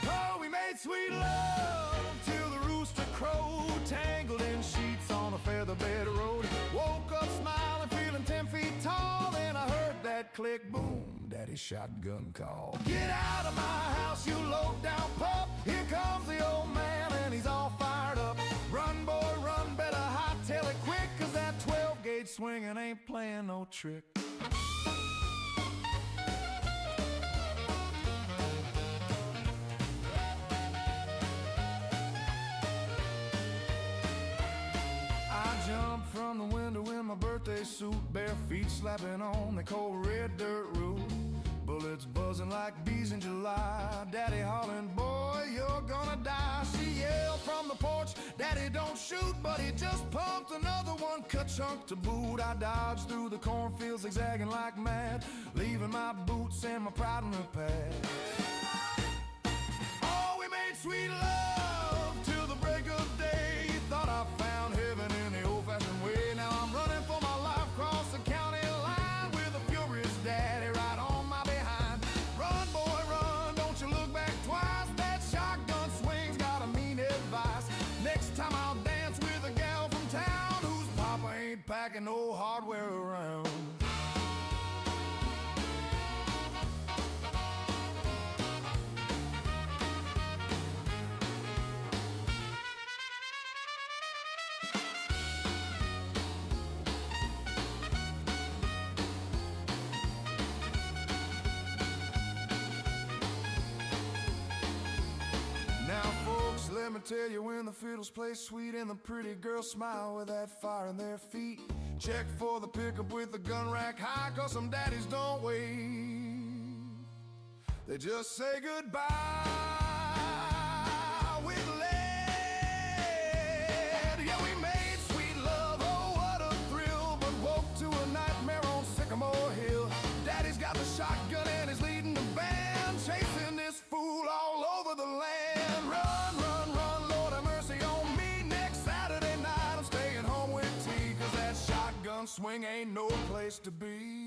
Oh, we made sweet love till the rooster crowed. Tangled in sheets on a feather bed road. Woke up smiling, feeling 10 feet tall. Then I heard that click, boom, daddy's shotgun call. Get out of my house, you low-down pup. Here comes the old man and he's all fired up. Run, boy, run, better hightail it quick, 'cause that 12-gauge swinging ain't playing no trick. Jumped from the window in my birthday suit, bare feet slapping on the cold red dirt road. Bullets buzzing like bees in July. Daddy hollering, boy, you're gonna die. She yelled from the porch, Daddy, don't shoot, but he just pumped another one, ka-chunk to boot. I dodged through the cornfields zigzagging like mad, leaving my boots and my pride in the past. Oh, we made sweet love till the break of day. Thought I found heaven in the old-fashioned way. Now I'm running for my life across the county line with a furious daddy right on my behind. Run, boy, run, don't you look back twice. That shotgun swing's got a mean advice. Next time I'll dance with a gal from town whose papa ain't packing no hardware around. Let me tell you, when the fiddles play sweet and the pretty girls smile with that fire in their feet, check for the pickup with the gun rack high, 'cause some daddies don't wait. They just say goodbye with lead. Yeah, we made sweet love, oh what a thrill, but woke to a nightmare on Sycamore Hill. Daddy's got the shotgun and he's leading the band, chasing this fool all over the land. Run, run, run, Lord have mercy on me. Next Saturday night I'm staying home with tea, 'cause that shotgun swing ain't no place to be.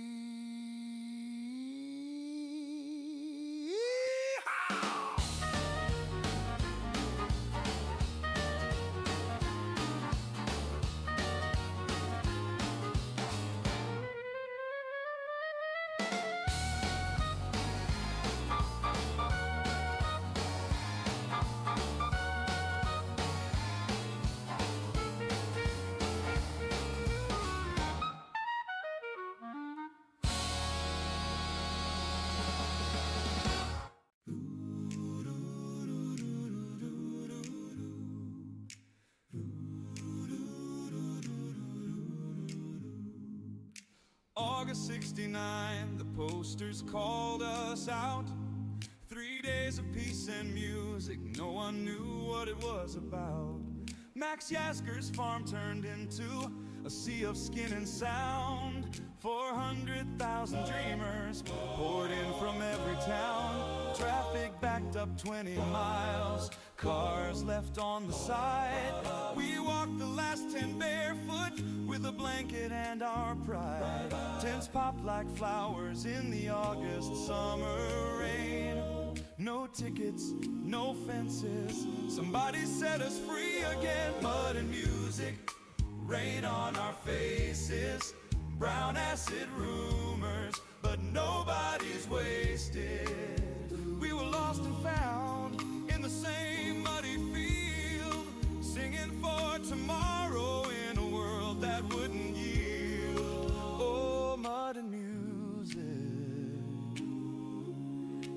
August 69, the posters called us out. 3 days of peace and music, no one knew what it was about. Max Yasgur's farm turned into a sea of skin and sound. 400,000 dreamers poured in from every town. Traffic backed up 20 miles, cars left on the side. We walked the last 10 barefoot with a blanket and our pride. Tents popped like flowers in the August summer rain. No tickets, no fences, somebody set us free again. Mud and music, rain on our faces, brown acid rumors, but nobody's wasted. We were lost and found in the same muddy field, singing for tomorrow in a world that wouldn't yield. Oh, mud and music,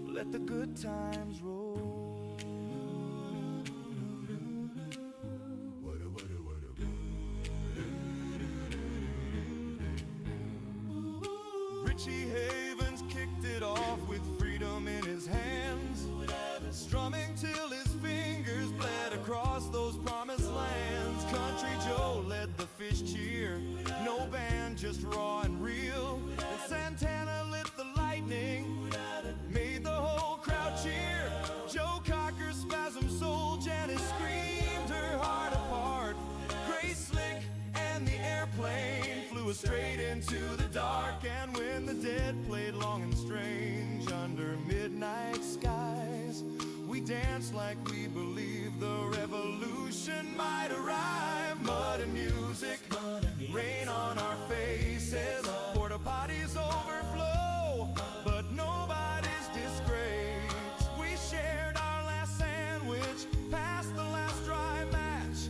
let the good times roll. Richie Havens kicked it off with freedom in his hands, strumming till his fingers bled across those promised lands. Country Joe led the fish cheer, no band, just raw and real. And Santana lit the lightning, made the whole crowd cheer. Joe Cocker spasm soul, Janis screamed her heart apart. Grace Slick and the airplane flew us straight into the dark. And when the dead played long and strange under midnight skies, we danced like we believed the revolution might arrive. Mud and music, rain on our faces, porta potties overflow, but nobody's disgrace. We shared our last sandwich, passed the last dry match,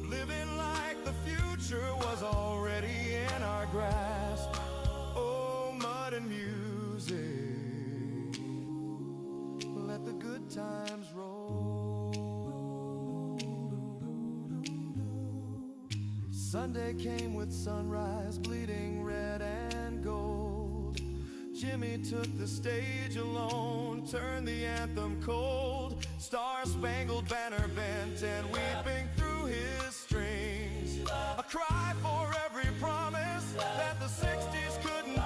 living like the future was already in our grasp. Oh, mud and music, let the good times roll. Sunday came with sunrise, bleeding red and gold. Jimmy took the stage alone, turned the anthem cold. Star-Spangled Banner bent and weeping through his strings. A cry for every promise that the 60s couldn't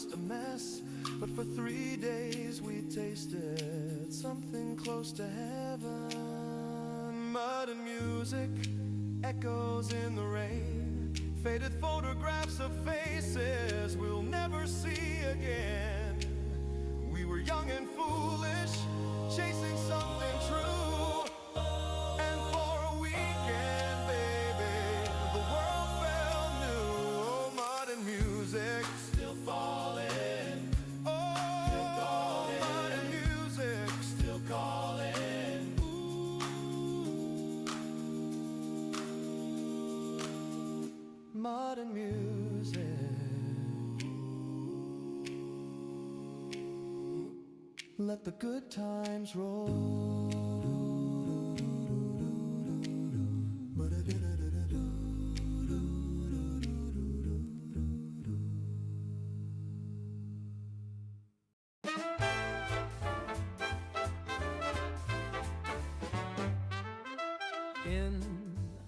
just a mess. But for 3 days we tasted something close to heaven. Mud and music, echoes in the rain, faded photographs of faces we'll never see again. We were young and foolish, chasing something true. And for a weekend, baby, the world felt new. Oh, mud and music, still falling. Oh, mud and music, still calling. Mud and music. Let the good times roll. In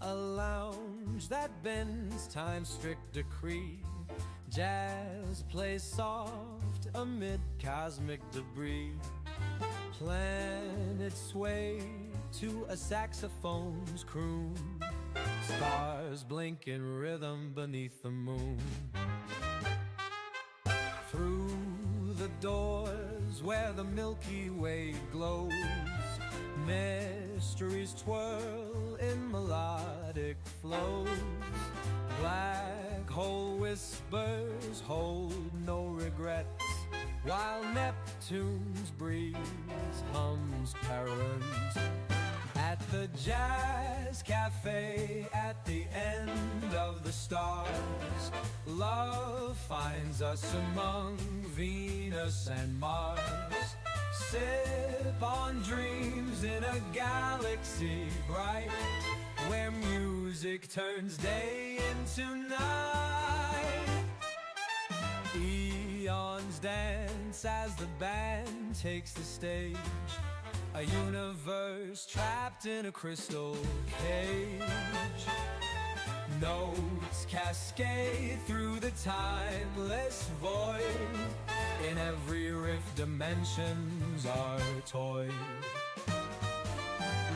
a lounge that bends time's strict decree, jazz plays soft amid cosmic debris. Planets sway to a saxophone's croon. Stars blink in rhythm beneath the moon. Through the doors where the Milky Way glows, mysteries twirl in melodic flows. Black hole whispers hold no regrets, while Neptune's breeze hums parents. At the Jazz Cafe at the end of the stars, love finds us among Venus and Mars. Sip on dreams in a galaxy bright, where music turns day into night. Eons dance as the band takes the stage, a universe trapped in a crystal cage. Notes cascade through the timeless void, in every rift dimensions are toyed.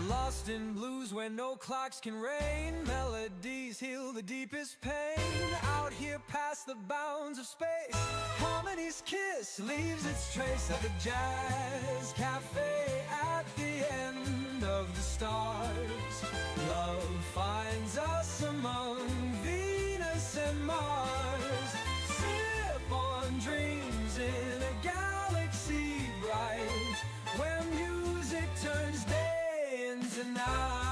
Lost in blues where no clocks can reign, melodies heal the deepest pain. Out here past the bounds of space, harmony's kiss leaves its trace. At the Jazz Cafe at the end of the stars, love finds us among Venus and Mars. Sip on dreams in a galaxy bright, where music turns day into night.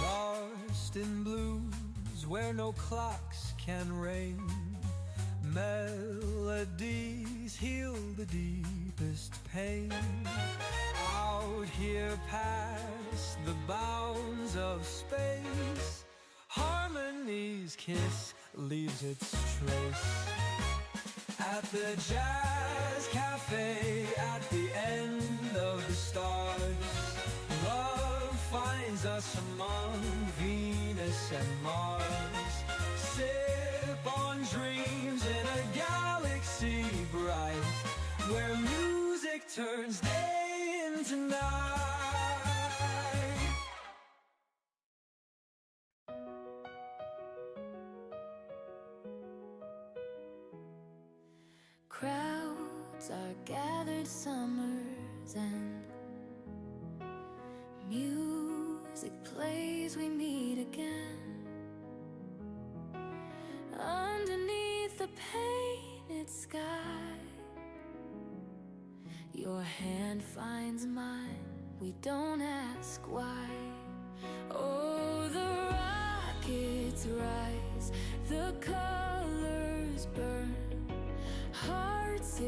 Lost in blues where no clocks can reign, melodies heal the deepest pain. Out here past the bounds of space, harmony's kiss leaves its trace. At the Jazz Cafe at the end of the stars, love finds us among Venus and Mars. Sip on dreams in a galaxy bright, where music turns day into night. Crowds are gathered summer's end, music plays, we meet again. Underneath the painted sky, your hand finds mine, we don't ask why. Oh, the rockets rise, the colors burn, hearts